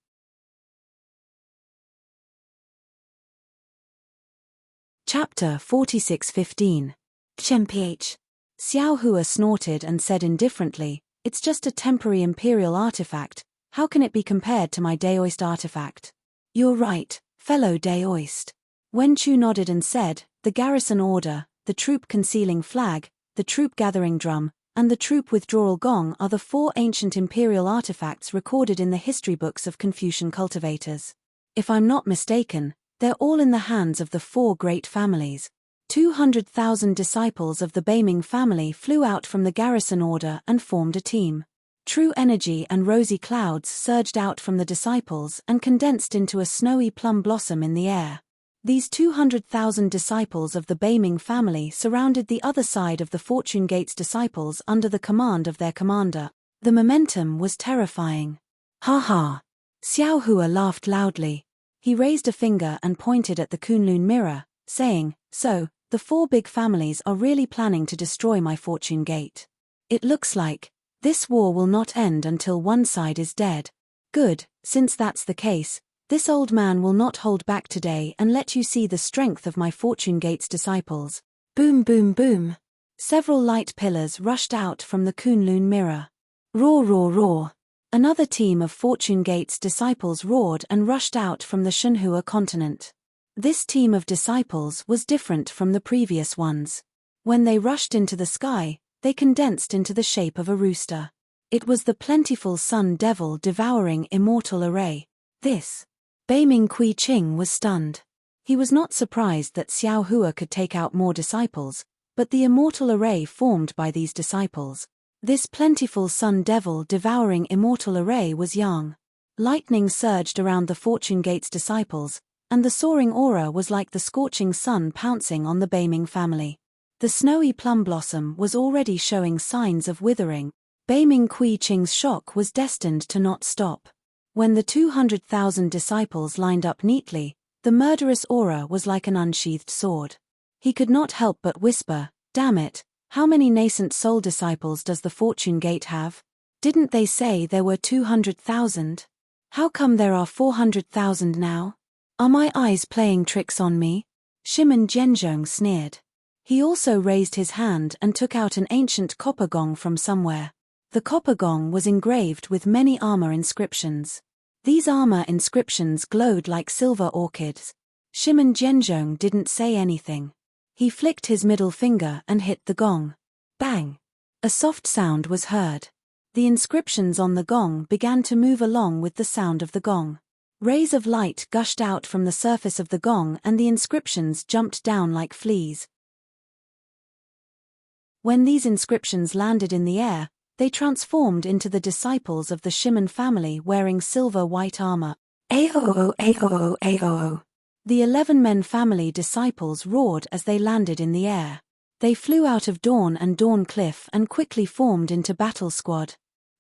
Chapter 46:15. Chen-ph. Xiao Hua snorted and said indifferently, "It's just a temporary imperial artifact, how can it be compared to my Daoist artifact?" "You're right, fellow Daoist." Wen Chu nodded and said, "The garrison order, the troop concealing flag, the troop gathering drum, and the troop withdrawal gong are the 4 ancient imperial artifacts recorded in the history books of Confucian cultivators. If I'm not mistaken, they're all in the hands of the 4 great families. 200,000 disciples of the Beiming family flew out from the garrison order and formed a team. True energy and rosy clouds surged out from the disciples and condensed into a snowy plum blossom in the air. These 200,000 disciples of the Beiming family surrounded the other side of the Fortune Gates disciples under the command of their commander. The momentum was terrifying. Ha ha! Xiao Hua laughed loudly. He raised a finger and pointed at the Kunlun mirror, saying, "So, the 4 big families are really planning to destroy my Fortune Gate. It looks like this war will not end until one side is dead. Good, since that's the case, this old man will not hold back today and let you see the strength of my Fortune Gate's disciples." Boom boom boom. Several light pillars rushed out from the Kunlun mirror. Roar roar roar. Another team of Fortune Gate's disciples roared and rushed out from the Shenhua continent. This team of disciples was different from the previous ones. When they rushed into the sky, they condensed into the shape of a rooster. It was the plentiful sun devil devouring immortal array. This. Beiming Kui Qing was stunned. He was not surprised that Xiao Hua could take out more disciples, but the immortal array formed by these disciples. This plentiful sun devil devouring immortal array was young. Lightning surged around the Fortune Gate's disciples, and the soaring aura was like the scorching sun pouncing on the Beiming family. The snowy plum blossom was already showing signs of withering. Beiming Kui Qing's shock was destined to not stop. When the 200,000 disciples lined up neatly, the murderous aura was like an unsheathed sword. He could not help but whisper, "Damn it, how many nascent soul disciples does the Fortune Gate have? Didn't they say there were 200,000? How come there are 400,000 now? Are my eyes playing tricks on me?" Shimon Zhenzhong sneered. He also raised his hand and took out an ancient copper gong from somewhere. The copper gong was engraved with many armor inscriptions. These armor inscriptions glowed like silver orchids. Shimon Zhenzhong didn't say anything. He flicked his middle finger and hit the gong. Bang! A soft sound was heard. The inscriptions on the gong began to move along with the sound of the gong. Rays of light gushed out from the surface of the gong and the inscriptions jumped down like fleas. When these inscriptions landed in the air, they transformed into the disciples of the Shimon family wearing silver-white armor. Aoo, aoo, aoo. The 11-men family disciples roared as they landed in the air. They flew out of Dawn and Dawn Cliff and quickly formed into battle squad.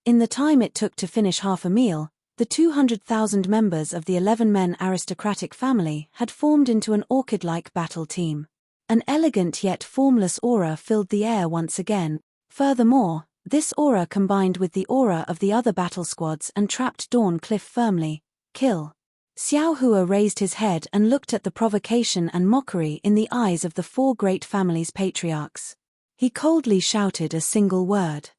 In the time it took to finish half a meal, the 200,000 members of the 11-men aristocratic family had formed into an orchid-like battle team. An elegant yet formless aura filled the air once again. Furthermore, this aura combined with the aura of the other battle squads and trapped Dawn Cliff firmly. Kill. Xiao Hua raised his head and looked at the provocation and mockery in the eyes of the 4 great families' patriarchs. He coldly shouted a single word.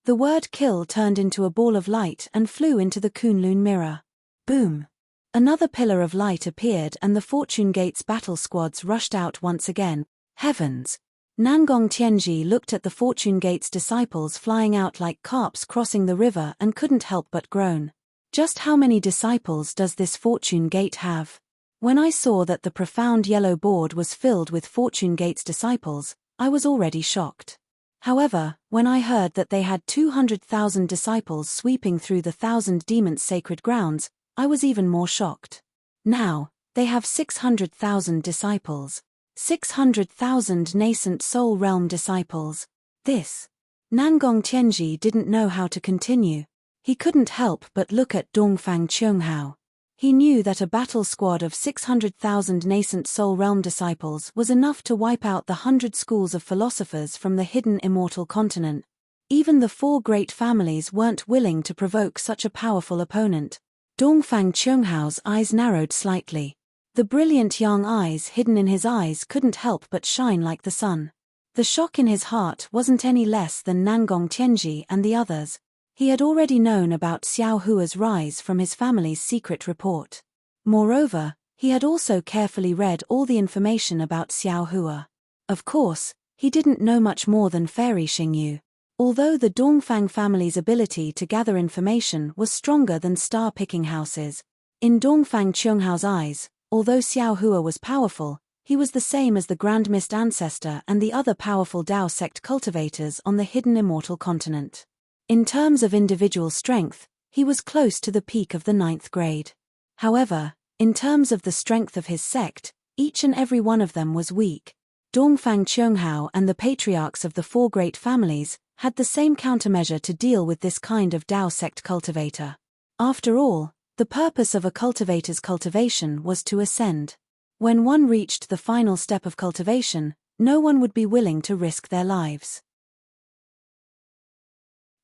The word kill turned into a ball of light and flew into the Kunlun mirror. Boom! Another pillar of light appeared and the Fortune Gate's battle squads rushed out once again. Heavens! Nangong Tianji looked at the Fortune Gate's disciples flying out like carps crossing the river and couldn't help but groan. Just how many disciples does this Fortune Gate have? When I saw that the profound yellow board was filled with Fortune Gate's disciples, I was already shocked. However, when I heard that they had 200,000 disciples sweeping through the 1,000 demons' sacred grounds, I was even more shocked. Now, they have 600,000 disciples. 600,000 nascent soul realm disciples. This. Nangong Tianji didn't know how to continue. He couldn't help but look at Dongfang Qianghao. He knew that a battle squad of 600,000 nascent soul realm disciples was enough to wipe out the 100 schools of philosophers from the hidden immortal continent. Even the 4 great families weren't willing to provoke such a powerful opponent. Dongfang Qianghao's eyes narrowed slightly. The brilliant young eyes hidden in his eyes couldn't help but shine like the sun. The shock in his heart wasn't any less than Nangong Tianji and the others. He had already known about Xiao Hua's rise from his family's secret report. Moreover, he had also carefully read all the information about Xiao Hua. Of course, he didn't know much more than Fairy Xingyu. Although the Dongfang family's ability to gather information was stronger than star-picking houses. In Dongfang Qianghao's eyes, although Xiao Hua was powerful, he was the same as the Grand Mist Ancestor and the other powerful Dao sect cultivators on the hidden immortal continent. In terms of individual strength, he was close to the peak of the 9th grade. However, in terms of the strength of his sect, each and every one of them was weak. Dongfang Qianghao and the patriarchs of the 4 great families had the same countermeasure to deal with this kind of Dao sect cultivator. After all, the purpose of a cultivator's cultivation was to ascend. When one reached the final step of cultivation, no one would be willing to risk their lives.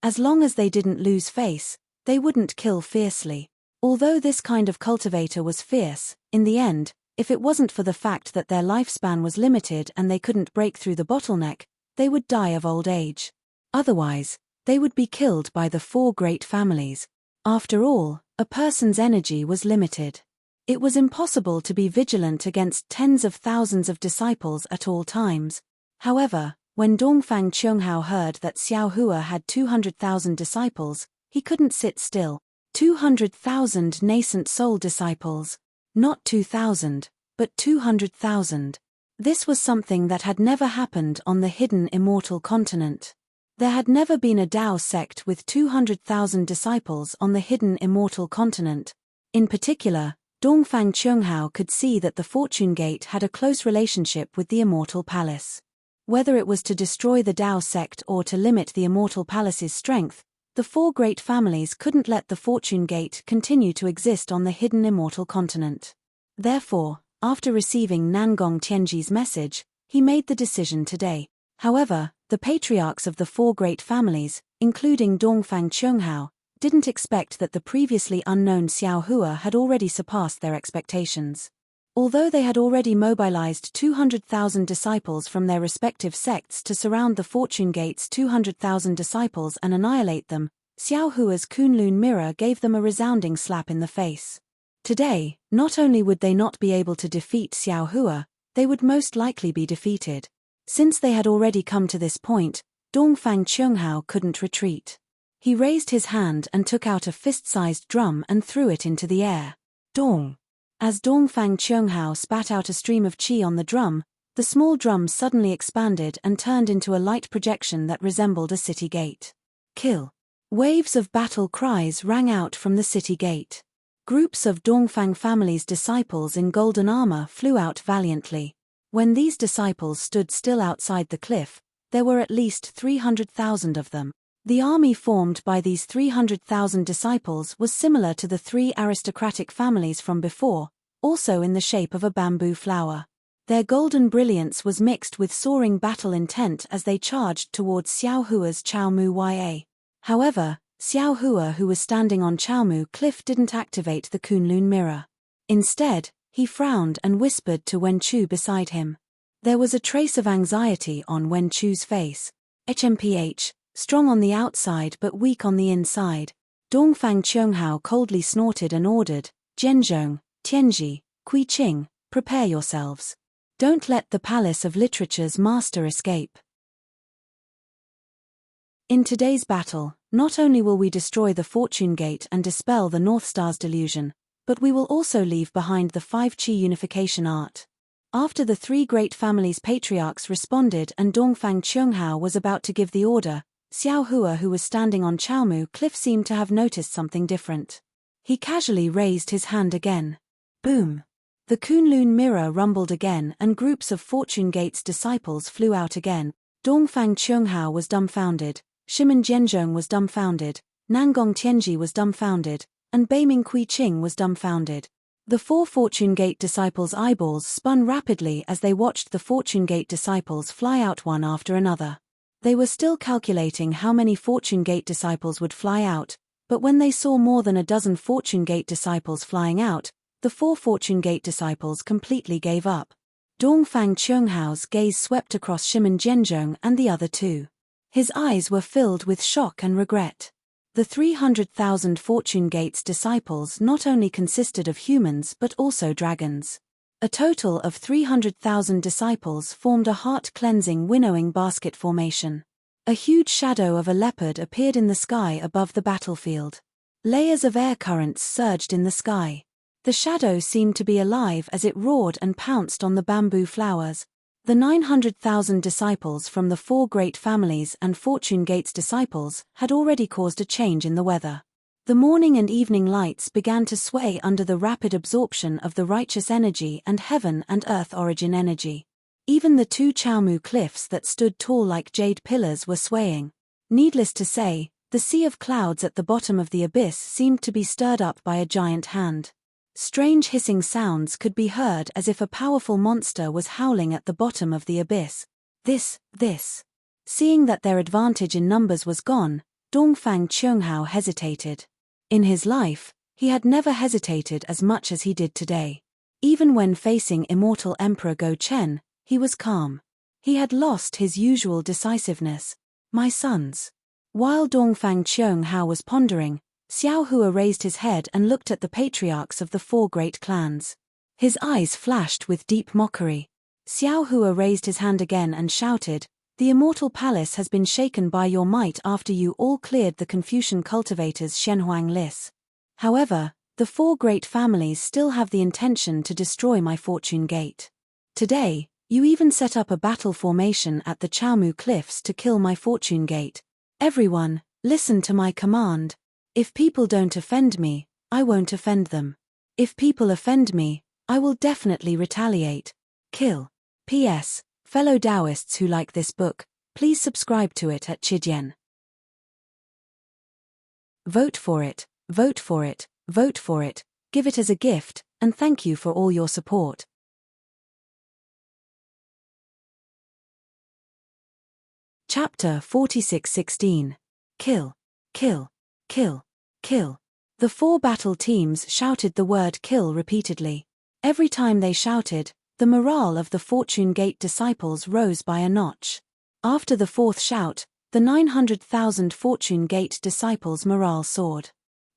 As long as they didn't lose face, they wouldn't kill fiercely. Although this kind of cultivator was fierce, in the end, if it wasn't for the fact that their lifespan was limited and they couldn't break through the bottleneck, they would die of old age. Otherwise, they would be killed by the 4 great families. After all, a person's energy was limited. It was impossible to be vigilant against tens of thousands of disciples at all times. However, when Dongfang Qianghao heard that Xiao Hua had 200,000 disciples, he couldn't sit still. 200,000 nascent soul disciples. Not 2,000, but 200,000. This was something that had never happened on the hidden immortal continent. There had never been a Dao sect with 200,000 disciples on the hidden immortal continent. In particular, Dongfang Qianghao could see that the Fortune Gate had a close relationship with the Immortal Palace. Whether it was to destroy the Dao sect or to limit the Immortal Palace's strength, the 4 great families couldn't let the Fortune Gate continue to exist on the hidden immortal continent. Therefore, after receiving Nangong Tianji's message, he made the decision today. However, the patriarchs of the 4 great families, including Dongfang Qianghao, didn't expect that the previously unknown Xiao Hua had already surpassed their expectations. Although they had already mobilized 200,000 disciples from their respective sects to surround the Fortune Gate's 200,000 disciples and annihilate them, Xiao Hua's Kunlun mirror gave them a resounding slap in the face. Today, not only would they not be able to defeat Xiao Hua, they would most likely be defeated. Since they had already come to this point, Dongfang Qianghao couldn't retreat. He raised his hand and took out a fist-sized drum and threw it into the air. Dong! As Dongfang Qianghao spat out a stream of qi on the drum, the small drum suddenly expanded and turned into a light projection that resembled a city gate. Kill! Waves of battle cries rang out from the city gate. Groups of Dongfang family's disciples in golden armor flew out valiantly. When these disciples stood still outside the cliff, there were at least 300,000 of them. The army formed by these 300,000 disciples was similar to the 3 aristocratic families from before, also in the shape of a bamboo flower. Their golden brilliance was mixed with soaring battle intent as they charged towards Xiao Hua's Chaomu Ya. However, Xiao Hua, who was standing on Chaomu Cliff, didn't activate the Kunlun mirror. Instead, he frowned and whispered to Wen Chu beside him. There was a trace of anxiety on Wen Chu's face. HMPH. Strong on the outside but weak on the inside. Dongfang Qianghao coldly snorted and ordered, Zhenzhong, Tianji, Kui Qing, prepare yourselves. Don't let the palace of literature's master escape. In today's battle, not only will we destroy the Fortune Gate and dispel the North Star's delusion, but we will also leave behind the 5-Qi unification art. After the three great families' patriarchs responded and Dongfang Qianghao was about to give the order, Xiao Hua, who was standing on Chaomu Cliff, seemed to have noticed something different. He casually raised his hand again. Boom! The Kunlun mirror rumbled again and groups of Fortune Gate's disciples flew out again. Dongfang Qianghao was dumbfounded, Shimen Jianzhong was dumbfounded, Nangong Tianji was dumbfounded, and Beiming Qing was dumbfounded. The 4 Fortune Gate disciples' eyeballs spun rapidly as they watched the Fortune Gate disciples fly out one after another. They were still calculating how many Fortune Gate disciples would fly out, but when they saw more than a dozen Fortune Gate disciples flying out, the 4 Fortune Gate disciples completely gave up. Dongfang Qianghao's gaze swept across Shimen Jianzhong and the other 2. His eyes were filled with shock and regret. The 300,000 Fortune Gate's disciples not only consisted of humans but also dragons. A total of 300,000 disciples formed a heart-cleansing winnowing basket formation. A huge shadow of a leopard appeared in the sky above the battlefield. Layers of air currents surged in the sky. The shadow seemed to be alive as it roared and pounced on the bamboo flowers. The 900,000 disciples from the 4 great families and Fortune Gate's disciples had already caused a change in the weather. The morning and evening lights began to sway under the rapid absorption of the righteous energy and heaven and earth origin energy. Even the 2 Chaomu cliffs that stood tall like jade pillars were swaying. Needless to say, the sea of clouds at the bottom of the abyss seemed to be stirred up by a giant hand. Strange hissing sounds could be heard as if a powerful monster was howling at the bottom of the abyss. This. Seeing that their advantage in numbers was gone, Dongfang Qianghao hesitated. In his life, he had never hesitated as much as he did today. Even when facing immortal Emperor Go Chen, he was calm. He had lost his usual decisiveness. My sons. While Dongfang Qianghao was pondering, Xiao Hua raised his head and looked at the patriarchs of the 4 great clans. His eyes flashed with deep mockery. Xiao Hua raised his hand again and shouted, "The immortal palace has been shaken by your might after you all cleared the Confucian cultivators Shenhuang Lis. However, the 4 great families still have the intention to destroy my Fortune Gate. Today, you even set up a battle formation at the Chaomu Cliffs to kill my Fortune Gate. Everyone, listen to my command. If people don't offend me, I won't offend them. If people offend me, I will definitely retaliate. Kill. P.S. Fellow Taoists who like this book, please subscribe to it at Chidian. Vote for it, vote for it, vote for it, give it as a gift, and thank you for all your support. Chapter 46:16. Kill. Kill. Kill. Kill. The 4 battle teams shouted the word kill repeatedly. Every time they shouted, the morale of the Fortune Gate disciples rose by a notch. After the 4th shout, the 900,000 Fortune Gate disciples' morale soared.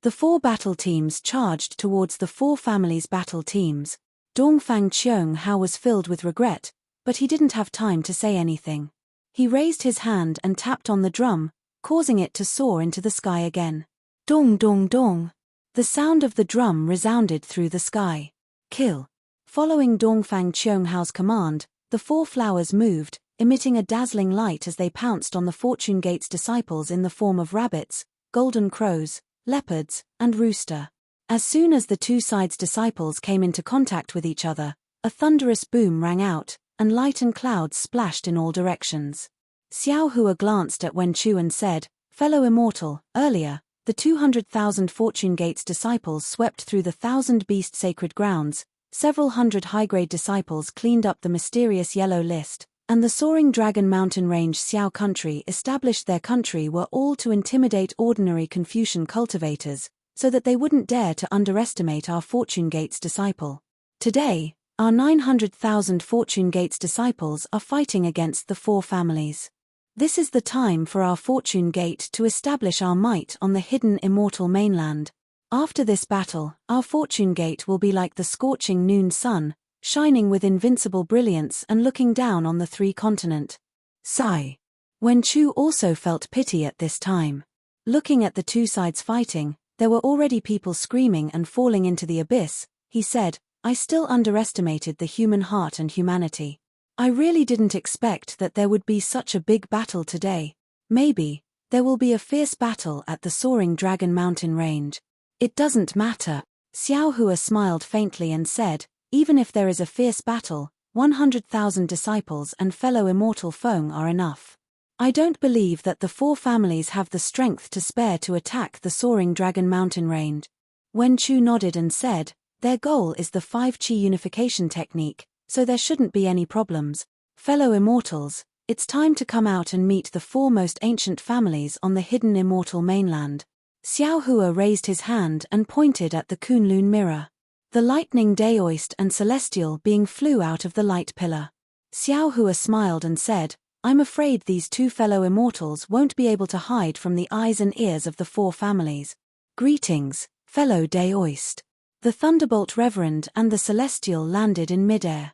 The 4 battle teams charged towards the 4 families' battle teams. Dongfang Qianghao was filled with regret, but he didn't have time to say anything. He raised his hand and tapped on the drum, causing it to soar into the sky again. Dong dong dong. The sound of the drum resounded through the sky. Kill. Following Dongfang Qianghao's command, the 4 flowers moved, emitting a dazzling light as they pounced on the Fortune Gate's disciples in the form of rabbits, golden crows, leopards, and rooster. As soon as the 2 sides' disciples came into contact with each other, a thunderous boom rang out, and light and clouds splashed in all directions. Xiao Hua glanced at Wen Chu and said, "Fellow immortal, earlier, the 200,000 Fortune Gate's disciples swept through the 1,000-beast sacred grounds, several hundred high-grade disciples cleaned up the mysterious yellow list, and the soaring Dragon Mountain Range Xiao country established their country were all to intimidate ordinary Confucian cultivators, so that they wouldn't dare to underestimate our Fortune Gate's disciple. Today, our 900,000 Fortune Gate's disciples are fighting against the 4 families. This is the time for our Fortune Gate to establish our might on the hidden immortal mainland. After this battle, our Fortune Gate will be like the scorching noon sun, shining with invincible brilliance and looking down on the three continent. Sigh. Wen Chu also felt pity at this time. Looking at the two sides fighting, there were already people screaming and falling into the abyss. He said, I still underestimated the human heart and humanity. I really didn't expect that there would be such a big battle today. Maybe there will be a fierce battle at the soaring Dragon Mountain range. It doesn't matter. Xiao Hua smiled faintly and said, even if there is a fierce battle, 100,000 disciples and fellow immortal Feng are enough. I don't believe that the four families have the strength to spare to attack the soaring Dragon Mountain range. Wen Chu nodded and said, their goal is the 5 Qi unification technique, so there shouldn't be any problems. Fellow immortals, it's time to come out and meet the four most ancient families on the hidden immortal mainland. Xiao Hua raised his hand and pointed at the Kunlun mirror. The lightning Daoist and Celestial being flew out of the light pillar. Xiao Hua smiled and said, I'm afraid these two fellow immortals won't be able to hide from the eyes and ears of the four families. Greetings, fellow Daoist. The Thunderbolt Reverend and the Celestial landed in midair.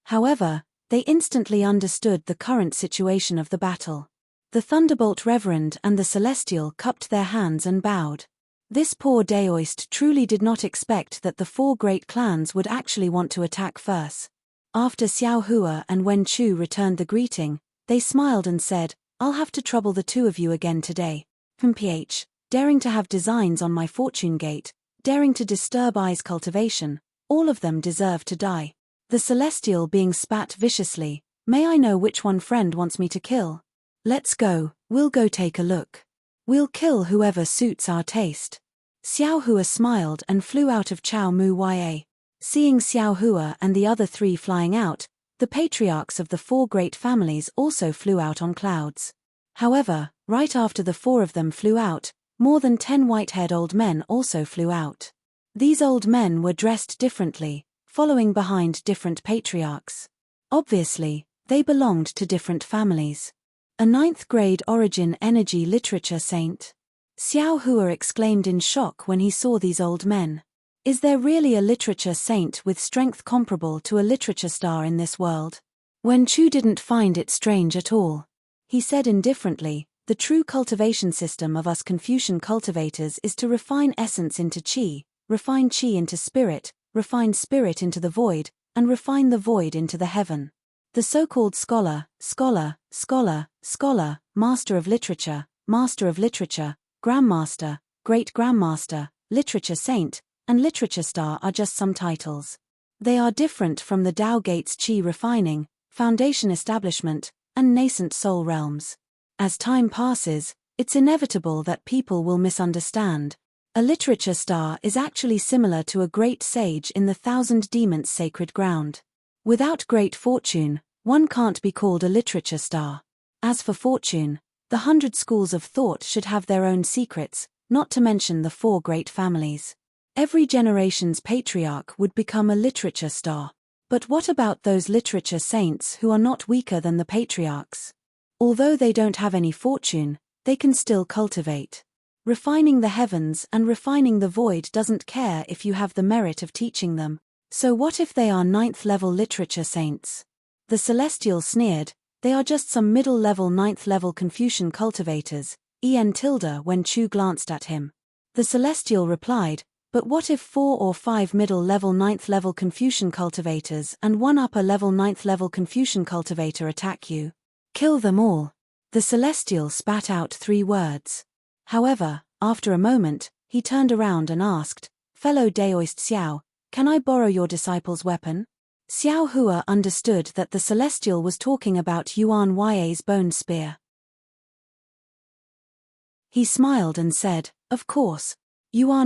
However, they instantly understood the current situation of the battle. The Thunderbolt Reverend and the Celestial cupped their hands and bowed. This poor Daoist truly did not expect that the four great clans would actually want to attack first. After Xiao Hua and Wen Chu returned the greeting, they smiled and said, I'll have to trouble the two of you again today. PH, daring to have designs on my fortune gate, daring to disturb I's cultivation, all of them deserve to die. The Celestial being spat viciously, may I know which one friend wants me to kill? Let's go, we'll go take a look. We'll kill whoever suits our taste. Xiao Hua smiled and flew out of Chao Mu Ya. Seeing Xiao Hua and the other three flying out, the patriarchs of the four great families also flew out on clouds. However, right after the four of them flew out, more than 10 white-haired old men also flew out. These old men were dressed differently, following behind different patriarchs. Obviously, they belonged to different families. A 9th grade origin energy literature saint. Xiao Hua exclaimed in shock when he saw these old men. Is there really a literature saint with strength comparable to a literature star in this world? Wen Chu didn't find it strange at all. He said indifferently, the true cultivation system of us Confucian cultivators is to refine essence into qi, refine qi into spirit, refine spirit into the void, and refine the void into the heaven. The so-called scholar, master of literature, grandmaster, great-grandmaster, literature saint, and literature star are just some titles. They are different from the Tao Gates Qi refining, foundation establishment, and nascent soul realms. As time passes, it's inevitable that people will misunderstand. A literature star is actually similar to a great sage in the 1,000 demons sacred ground. Without great fortune, one can't be called a literature star. As for fortune, the 100 schools of thought should have their own secrets, not to mention the 4 great families. Every generation's patriarch would become a literature star. But what about those literature saints who are not weaker than the patriarchs? Although they don't have any fortune, they can still cultivate. Refining the heavens and refining the void doesn't care if you have the merit of teaching them. So what if they are 9th-level literature saints? The Celestial sneered, they are just some middle-level 9th-level Confucian cultivators, Wen Chu glanced at him. The Celestial replied, but what if 4 or 5 middle-level 9th-level Confucian cultivators and 1 upper-level 9th-level Confucian cultivator attack you? Kill them all. The Celestial spat out 3 words. However, after a moment, he turned around and asked, fellow Daoist Xiao, can I borrow your disciple's weapon? Xiao Hua understood that the Celestial was talking about Ya's bone spear. He smiled and said, of course. Ya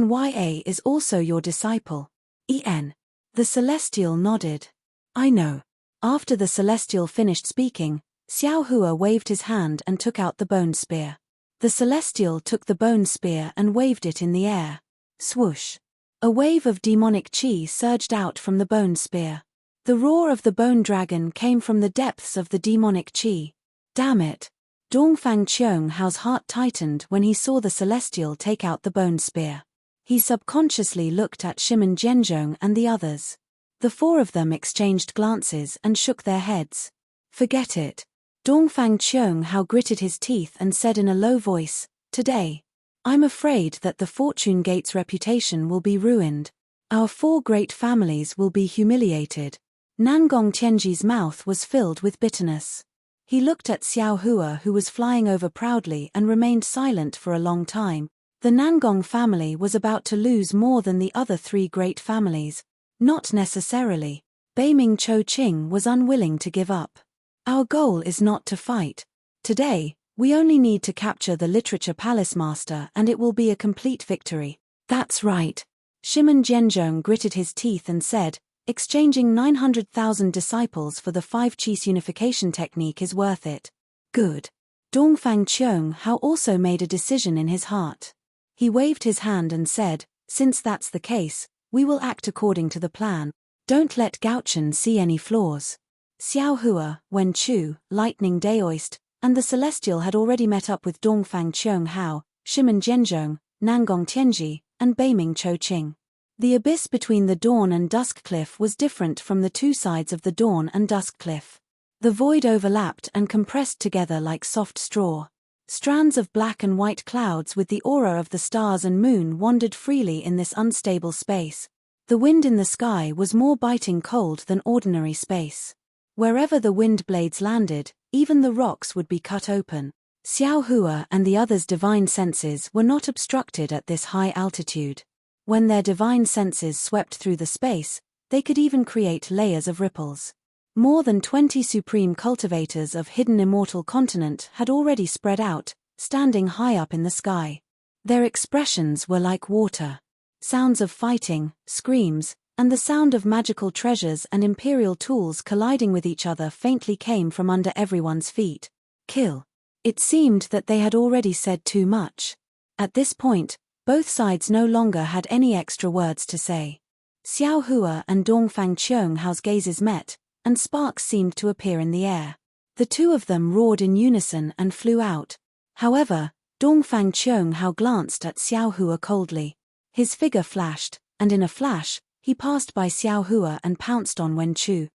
is also your disciple. The Celestial nodded. I know. After the Celestial finished speaking, Xiao Hua waved his hand and took out the bone spear. The Celestial took the bone spear and waved it in the air. Swoosh. A wave of demonic qi surged out from the bone spear. The roar of the bone dragon came from the depths of the demonic qi. Damn it. Dongfang Qionghao's heart tightened when he saw the Celestial take out the bone spear. He subconsciously looked at Shimon Zhenzhong and the others. The four of them exchanged glances and shook their heads. Forget it. Dongfang Qianghao gritted his teeth and said in a low voice, "Today, I'm afraid that the Fortune Gate's reputation will be ruined. Our four great families will be humiliated." Nangong Tianji's mouth was filled with bitterness. He looked at Xiao Hua, who was flying over proudly, and remained silent for a long time. The Nangong family was about to lose more than the other three great families. Not necessarily. Beiming Chou-Ching was unwilling to give up. "Our goal is not to fight. Today, we only need to capture the Literature Palace Master and it will be a complete victory." "That's right." Shimon Zhenzhong gritted his teeth and said, "Exchanging 900,000 disciples for the 5 Qis unification technique is worth it." "Good." Dongfang Qianghao also made a decision in his heart. He waved his hand and said, "Since that's the case, we will act according to the plan. Don't let Gaochen see any flaws." Xiao Hua, Wen Chu, Lightning Daoist, and the Celestial had already met up with Dongfang Qianghao, Shimon Zhenzhong, Nangong Tianji, and Beiming Chou-Ching. The abyss between the Dawn and Dusk Cliff was different from the two sides of the Dawn and Dusk Cliff. The void overlapped and compressed together like soft straw. Strands of black and white clouds with the aura of the stars and moon wandered freely in this unstable space. The wind in the sky was more biting cold than ordinary space. Wherever the wind blades landed, even the rocks would be cut open. Xiao Hua and the others' divine senses were not obstructed at this high altitude. When their divine senses swept through the space, they could even create layers of ripples. More than 20 supreme cultivators of hidden immortal continent had already spread out, standing high up in the sky. Their expressions were like water. Sounds of fighting, screams, and the sound of magical treasures and imperial tools colliding with each other faintly came from under everyone's feet. Kill. It seemed that they had already said too much. At this point, both sides no longer had any extra words to say. Xiao Hua and Dongfang Qianghao's gazes met, and sparks seemed to appear in the air. The two of them roared in unison and flew out. However, Dongfang Qianghao glanced at Xiao Hua coldly. His figure flashed, and in a flash, he passed by Xiao Hua and pounced on Wen Chu.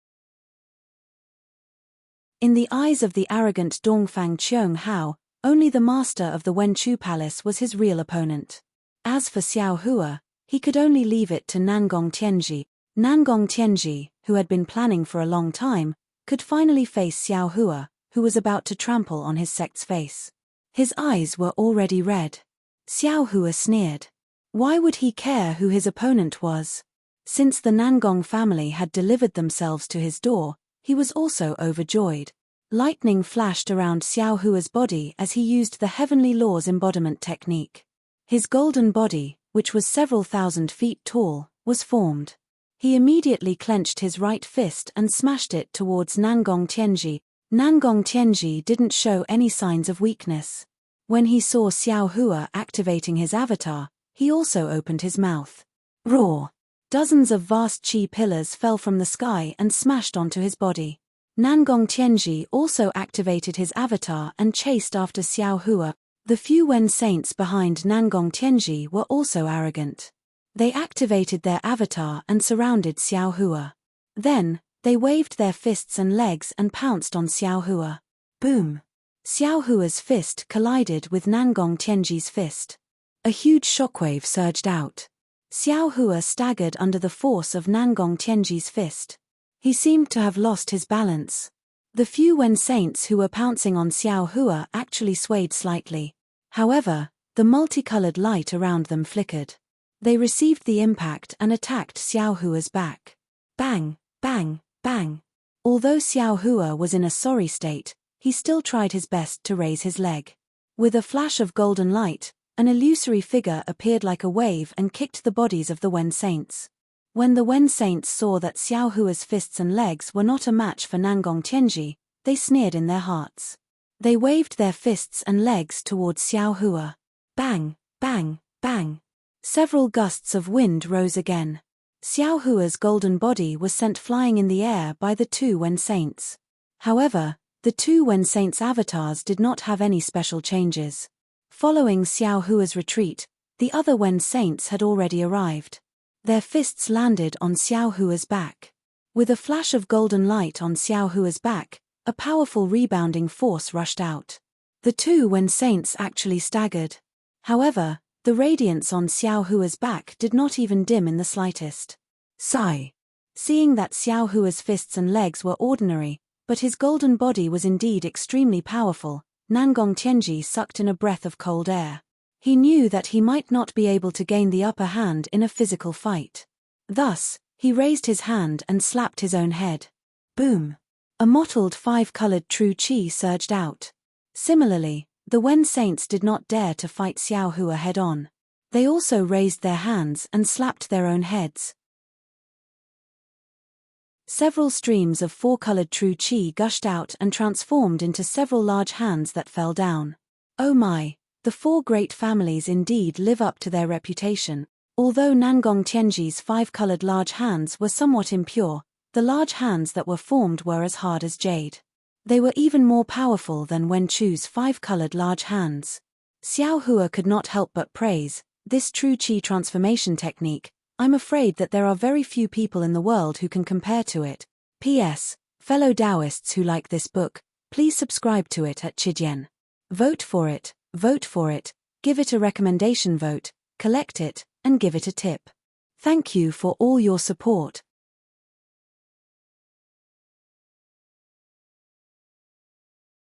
In the eyes of the arrogant Dongfang Qianghao, only the master of the Wen Chu Palace was his real opponent. As for Xiao Hua, he could only leave it to Nangong Tianji. Nangong Tianji, who had been planning for a long time, could finally face Xiao Hua, who was about to trample on his sect's face. His eyes were already red. Xiao Hua sneered. Why would he care who his opponent was? Since the Nangong family had delivered themselves to his door, he was also overjoyed. Lightning flashed around Xiao Hua's body as he used the Heavenly Laws embodiment technique. His golden body, which was several thousand feet tall, was formed. He immediately clenched his right fist and smashed it towards Nangong Tianji. Nangong Tianji didn't show any signs of weakness. When he saw Xiao Hua activating his avatar, he also opened his mouth. Roar! Dozens of vast qi pillars fell from the sky and smashed onto his body. Nangong Tianji also activated his avatar and chased after Xiao Hua. The few Wen saints behind Nangong Tianji were also arrogant. They activated their avatar and surrounded Xiao Hua. Then, they waved their fists and legs and pounced on Xiao Hua. Boom! Xiao Hua's fist collided with Nangong Tianji's fist. A huge shockwave surged out. Xiao Hua staggered under the force of Nangong Tianji's fist. He seemed to have lost his balance. The few Wen saints who were pouncing on Xiao Hua actually swayed slightly. However, the multicolored light around them flickered. They received the impact and attacked Xiao Hua's back. Bang, bang, bang. Although Xiao Hua was in a sorry state, he still tried his best to raise his leg. With a flash of golden light, an illusory figure appeared like a wave and kicked the bodies of the Wen saints. When the Wen saints saw that Xiao Hua's fists and legs were not a match for Nangong Tianji, they sneered in their hearts. They waved their fists and legs towards Xiao Hua. Bang, bang, bang. Several gusts of wind rose again. Xiao Hua's golden body was sent flying in the air by the two Wen saints. However, the two Wen saints' avatars did not have any special changes. Following Xiao Hua's retreat, The other Wen saints had already arrived. Their fists landed on Xiao Hua's back. With a flash of golden light on Xiao Hua's back, a powerful rebounding force rushed out. The two Wen saints actually staggered. However, the radiance on Xiao Hua's back did not even dim in the slightest. Sigh. Seeing that Xiao Hua's fists and legs were ordinary, but his golden body was indeed extremely powerful, Nangong Tianji sucked in a breath of cold air. He knew that he might not be able to gain the upper hand in a physical fight. Thus, he raised his hand and slapped his own head. Boom! A mottled five-colored true qi surged out. Similarly, the Wen saints did not dare to fight Xiao Hua head-on. They also raised their hands and slapped their own heads. Several streams of four-colored true qi gushed out and transformed into several large hands that fell down. Oh my, the four great families indeed live up to their reputation. Although Nangong Tianji's five-colored large hands were somewhat impure, the large hands that were formed were as hard as jade. They were even more powerful than Wen Chu's five-colored large hands. Xiao Hua could not help but praise this true qi transformation technique. I'm afraid that there are very few people in the world who can compare to it. P.S. Fellow Taoists who like this book, please subscribe to it at Chidian. Vote for it, give it a recommendation vote, collect it, and give it a tip. Thank you for all your support.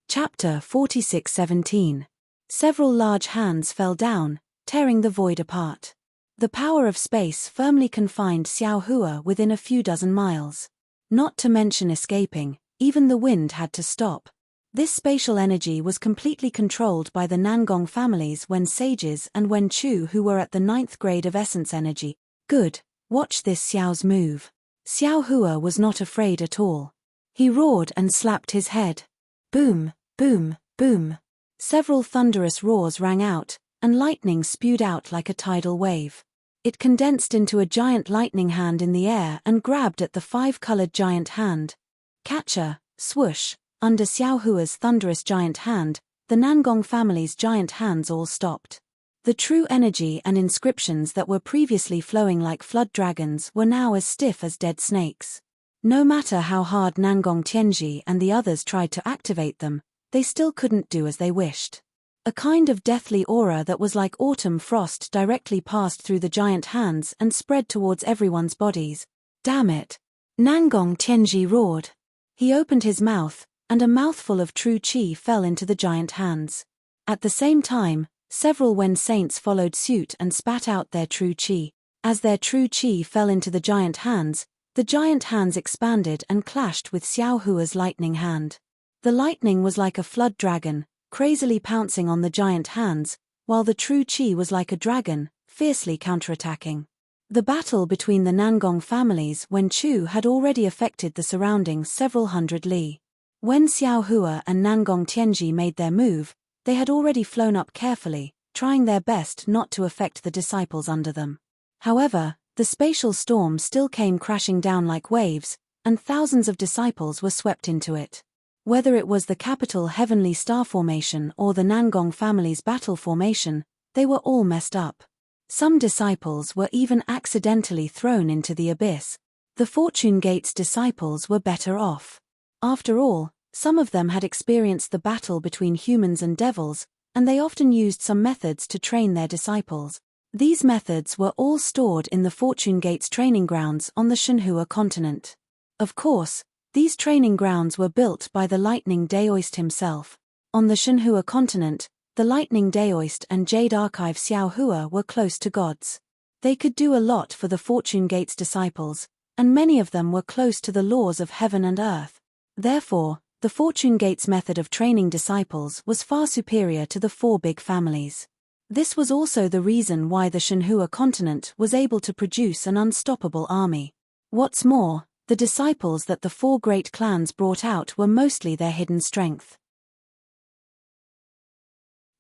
Chapter 46:17. Several large hands fell down, tearing the void apart. The power of space firmly confined Xiao Hua within a few dozen miles. Not to mention escaping, even the wind had to stop. This spatial energy was completely controlled by the Nangong families Wen sages and Wen Chu who were at the 9th grade of essence energy. Good, watch this Xiao's move. Xiao Hua was not afraid at all. He roared and slapped his head. Boom, boom, boom. Several thunderous roars rang out, and lightning spewed out like a tidal wave. It condensed into a giant lightning hand in the air and grabbed at the five-colored giant hand. Catcher, swoosh, under Xiao Hua's thunderous giant hand, the Nangong family's giant hands all stopped. The true energy and inscriptions that were previously flowing like flood dragons were now as stiff as dead snakes. No matter how hard Nangong Tianji and the others tried to activate them, they still couldn't do as they wished. A kind of deathly aura that was like autumn frost directly passed through the giant hands and spread towards everyone's bodies. Damn it! Nangong Tianji roared. He opened his mouth, and a mouthful of true qi fell into the giant hands. At the same time, several Wen saints followed suit and spat out their true qi. As their true qi fell into the giant hands expanded and clashed with Xiao Hua's lightning hand. The lightning was like a flood dragon, crazily pouncing on the giant hands, while the true qi was like a dragon, fiercely counterattacking. The battle between the Nangong families Wen Chu had already affected the surrounding several hundred li. When Xiao Hua and Nangong Tianji made their move, they had already flown up carefully, trying their best not to affect the disciples under them. However, the spatial storm still came crashing down like waves, and thousands of disciples were swept into it. Whether it was the capital Heavenly Star Formation or the Nangong family's battle formation, they were all messed up. Some disciples were even accidentally thrown into the abyss. The Fortune Gate's disciples were better off. After all, some of them had experienced the battle between humans and devils, and they often used some methods to train their disciples. These methods were all stored in the Fortune Gate's training grounds on the Shenhua continent. Of course, these training grounds were built by the Lightning Daoist himself. On the Shenhua continent, the Lightning Daoist and Jade Archive Xiao Hua were close to gods. They could do a lot for the Fortune Gate's disciples, and many of them were close to the laws of heaven and earth. Therefore, the Fortune Gate's method of training disciples was far superior to the four big families. This was also the reason why the Shenhua continent was able to produce an unstoppable army. What's more, the disciples that the four great clans brought out were mostly their hidden strength.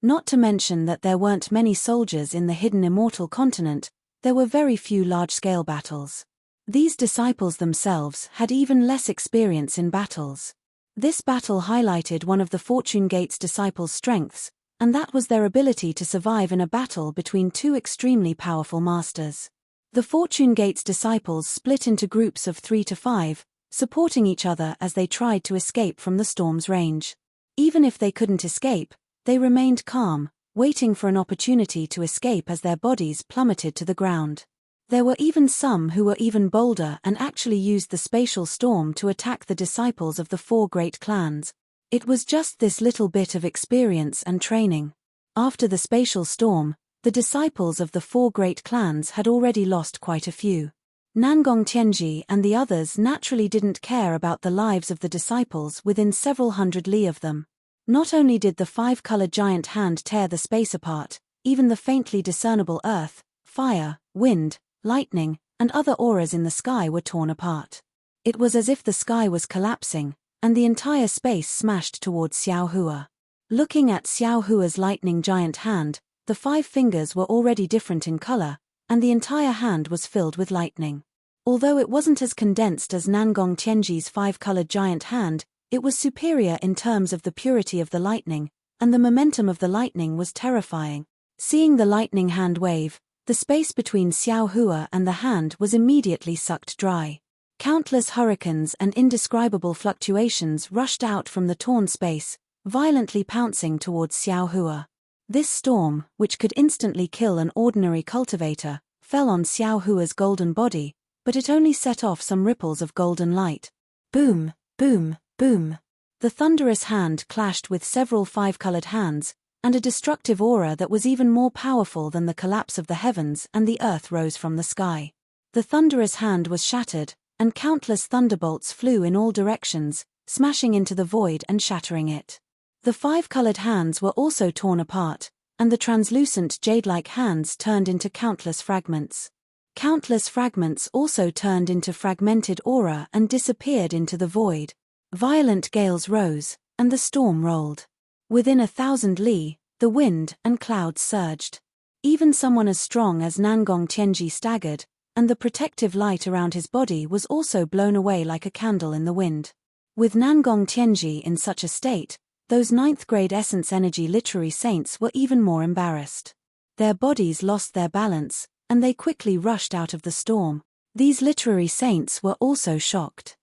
Not to mention that there weren't many soldiers in the hidden immortal continent, there were very few large-scale battles. These disciples themselves had even less experience in battles. This battle highlighted one of the Fortune Gate's disciples' strengths, and that was their ability to survive in a battle between two extremely powerful masters. The Fortune Gate's disciples split into groups of 3 to 5, supporting each other as they tried to escape from the storm's range. Even if they couldn't escape, they remained calm, waiting for an opportunity to escape as their bodies plummeted to the ground. There were even some who were even bolder and actually used the spatial storm to attack the disciples of the 4 great clans. It was just this little bit of experience and training. After the spatial storm, the disciples of the 4 great clans had already lost quite a few. Nangong Tianji and the others naturally didn't care about the lives of the disciples within several hundred li of them. Not only did the 5-colored giant hand tear the space apart, even the faintly discernible earth, fire, wind, lightning, and other auras in the sky were torn apart. It was as if the sky was collapsing, and the entire space smashed towards Xiao Hua. Looking at Xiao Hua's lightning giant hand, the 5 fingers were already different in color, and the entire hand was filled with lightning. Although it wasn't as condensed as Nangong Tianji's 5-colored giant hand, it was superior in terms of the purity of the lightning, and the momentum of the lightning was terrifying. Seeing the lightning hand wave, the space between Xiao Hua and the hand was immediately sucked dry. Countless hurricanes and indescribable fluctuations rushed out from the torn space, violently pouncing towards Xiao Hua. This storm, which could instantly kill an ordinary cultivator, fell on Xiao Hua's golden body, but it only set off some ripples of golden light. Boom, boom, boom. The thunderous hand clashed with several 5-colored hands, and a destructive aura that was even more powerful than the collapse of the heavens and the earth rose from the sky. The thunderous hand was shattered, and countless thunderbolts flew in all directions, smashing into the void and shattering it. The 5-colored hands were also torn apart, and the translucent jade-like hands turned into countless fragments. Countless fragments also turned into fragmented aura and disappeared into the void. Violent gales rose, and the storm rolled. Within 1,000 li, the wind and clouds surged. Even someone as strong as Nangong Tianji staggered, and the protective light around his body was also blown away like a candle in the wind. With Nangong Tianji in such a state, those 9th-grade essence energy literary saints were even more embarrassed. Their bodies lost their balance, and they quickly rushed out of the storm. These literary saints were also shocked.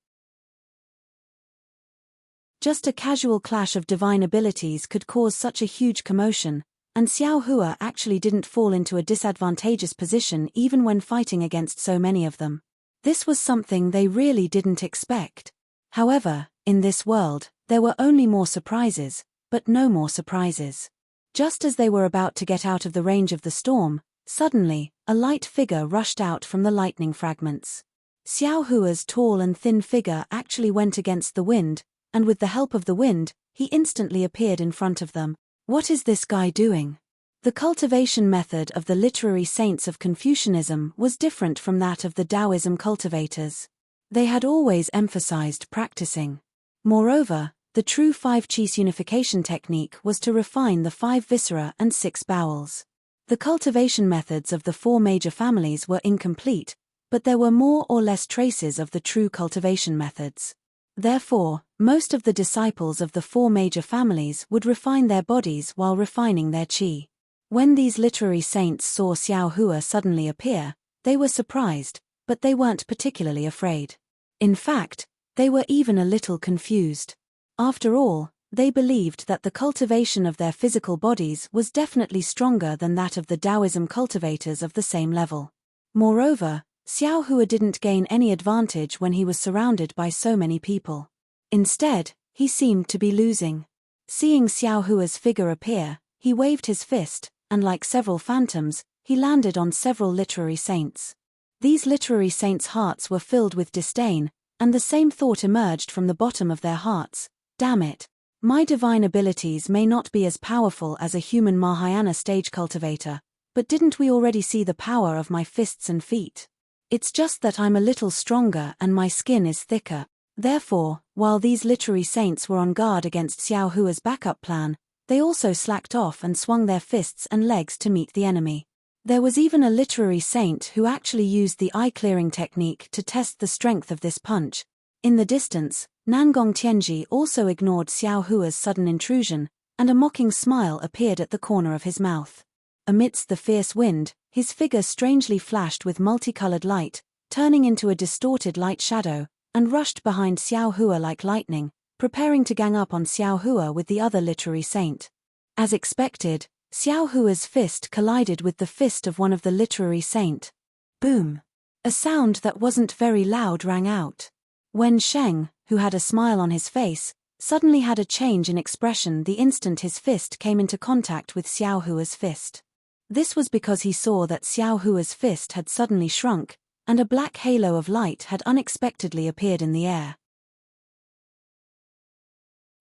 Just a casual clash of divine abilities could cause such a huge commotion, and Xiao Hua actually didn't fall into a disadvantageous position even when fighting against so many of them. This was something they really didn't expect. However, in this world, there were only more surprises, but no more surprises. Just as they were about to get out of the range of the storm, suddenly, a light figure rushed out from the lightning fragments. Xiao Hua's tall and thin figure actually went against the wind, and with the help of the wind, he instantly appeared in front of them. What is this guy doing? The cultivation method of the literary saints of Confucianism was different from that of the Taoism cultivators. They had always emphasized practicing. Moreover, the true 5-Qi unification technique was to refine the 5 viscera and 6 bowels. The cultivation methods of the 4 major families were incomplete, but there were more or less traces of the true cultivation methods. Therefore, most of the disciples of the 4 major families would refine their bodies while refining their qi. When these literary saints saw Xiao Hua suddenly appear, they were surprised, but they weren't particularly afraid. In fact, they were even a little confused. After all, they believed that the cultivation of their physical bodies was definitely stronger than that of the Taoism cultivators of the same level. Moreover, Xiao Hua didn't gain any advantage when he was surrounded by so many people. Instead, he seemed to be losing. Seeing Xiao Hua's figure appear, he waved his fist, and like several phantoms, he landed on several literary saints. These literary saints' hearts were filled with disdain, and the same thought emerged from the bottom of their hearts. Damn it. My divine abilities may not be as powerful as a human Mahayana stage cultivator, but didn't we already see the power of my fists and feet? It's just that I'm a little stronger and my skin is thicker. Therefore, while these literary saints were on guard against Xiao Hua's backup plan, they also slacked off and swung their fists and legs to meet the enemy. There was even a literary saint who actually used the eye-clearing technique to test the strength of this punch. In the distance, Nangong Tianji also ignored Xiao Hua's sudden intrusion, and a mocking smile appeared at the corner of his mouth. Amidst the fierce wind, his figure strangely flashed with multicolored light, turning into a distorted light shadow, and rushed behind Xiao Hua like lightning, preparing to gang up on Xiao Hua with the other literary saint. As expected, Xiao Hua's fist collided with the fist of one of the literary saint. Boom! A sound that wasn't very loud rang out. Wen Sheng, who had a smile on his face, suddenly had a change in expression the instant his fist came into contact with Xiao Hua's fist. This was because he saw that Xiao Hua's fist had suddenly shrunk, and a black halo of light had unexpectedly appeared in the air.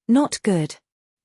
Not good.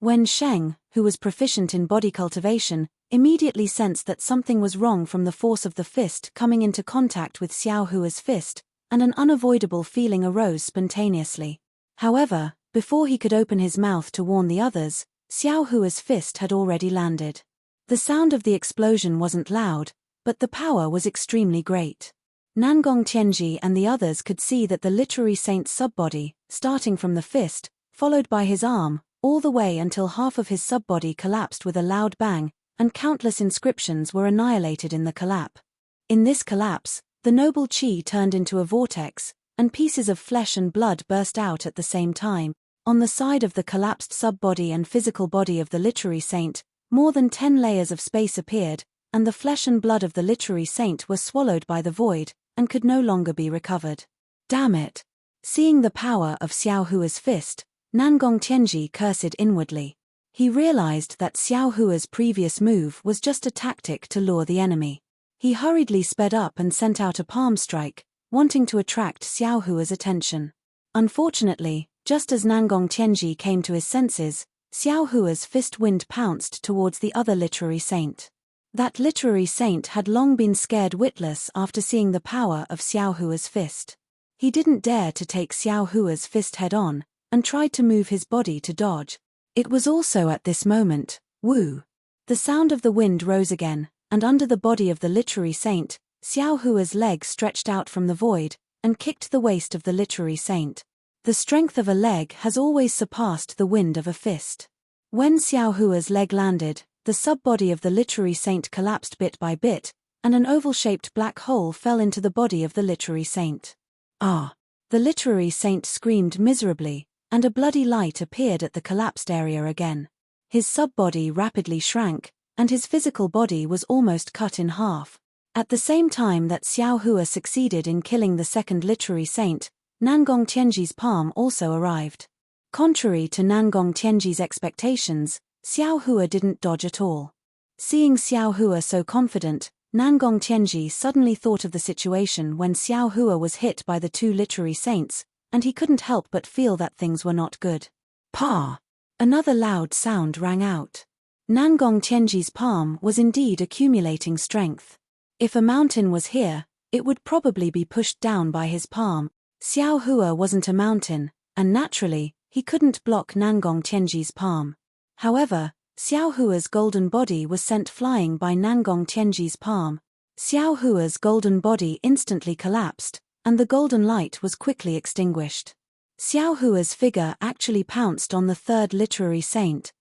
Wen Sheng, who was proficient in body cultivation, immediately sensed that something was wrong from the force of the fist coming into contact with Xiao Hua's fist, and an unavoidable feeling arose spontaneously. However, before he could open his mouth to warn the others, Xiao Hua's fist had already landed. The sound of the explosion wasn't loud, but the power was extremely great. Nangong Tianji and the others could see that the literary saint's subbody, starting from the fist, followed by his arm, all the way until half of his subbody collapsed with a loud bang, and countless inscriptions were annihilated in the collapse. In this collapse, the noble qi turned into a vortex, and pieces of flesh and blood burst out at the same time. On the side of the collapsed subbody and physical body of the literary saint, more than 10 layers of space appeared, and the flesh and blood of the literary saint were swallowed by the void, and could no longer be recovered. Damn it! Seeing the power of Xiao Hua's fist, Nangong Tianji cursed inwardly. He realized that Xiao Hua's previous move was just a tactic to lure the enemy. He hurriedly sped up and sent out a palm strike, wanting to attract Xiao Hua's attention. Unfortunately, just as Nangong Tianji came to his senses, Xiao Hua's fist wind pounced towards the other literary saint. That literary saint had long been scared witless after seeing the power of Xiao Hua's fist. He didn't dare to take Xiao Hua's fist head-on, and tried to move his body to dodge. It was also at this moment, woo! The sound of the wind rose again, and under the body of the literary saint, Xiao Hua's leg stretched out from the void, and kicked the waist of the literary saint. The strength of a leg has always surpassed the wind of a fist. When Xiao Hua's leg landed, the subbody of the literary saint collapsed bit by bit, and an oval-shaped black hole fell into the body of the literary saint. Ah! The literary saint screamed miserably, and a bloody light appeared at the collapsed area again. His subbody rapidly shrank, and his physical body was almost cut in half. At the same time that Xiao Hua succeeded in killing the second literary saint, Nangong Tianji's palm also arrived. Contrary to Nangong Tianji's expectations, Xiao Hua didn't dodge at all. Seeing Xiao Hua so confident, Nangong Tianji suddenly thought of the situation when Xiao Hua was hit by the two literary saints, and he couldn't help but feel that things were not good. Pa! Another loud sound rang out. Nangong Tianji's palm was indeed accumulating strength. If a mountain was here, it would probably be pushed down by his palm. Xiao Hua wasn't a mountain, and naturally, he couldn't block Nangong Tianji's palm. However, Xiao Hua's golden body was sent flying by Nangong Tianji's palm. Xiao Hua's golden body instantly collapsed, and the golden light was quickly extinguished. Xiao Hua's figure actually pounced on the third literary saint.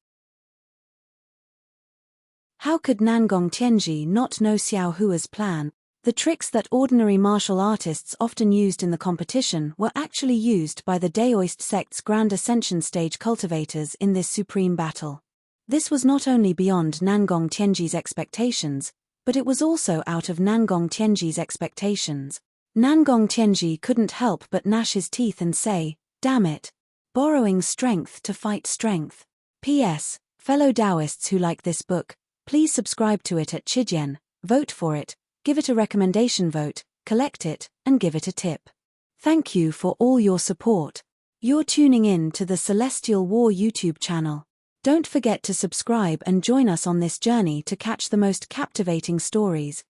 How could Nangong Tianji not know Xiao Hua's plan? The tricks that ordinary martial artists often used in the competition were actually used by the Daoist sect's Grand Ascension stage cultivators in this supreme battle. This was not only beyond Nangong Tianji's expectations, but it was also out of Nangong Tianji's expectations. Nangong Tianji couldn't help but gnash his teeth and say, "Damn it! Borrowing strength to fight strength." P.S. Fellow Daoists who like this book, please subscribe to it at Chidian, vote for it, give it a recommendation vote, collect it, and give it a tip. Thank you for all your support. You're tuning in to the Celestial War YouTube channel. Don't forget to subscribe and join us on this journey to catch the most captivating stories.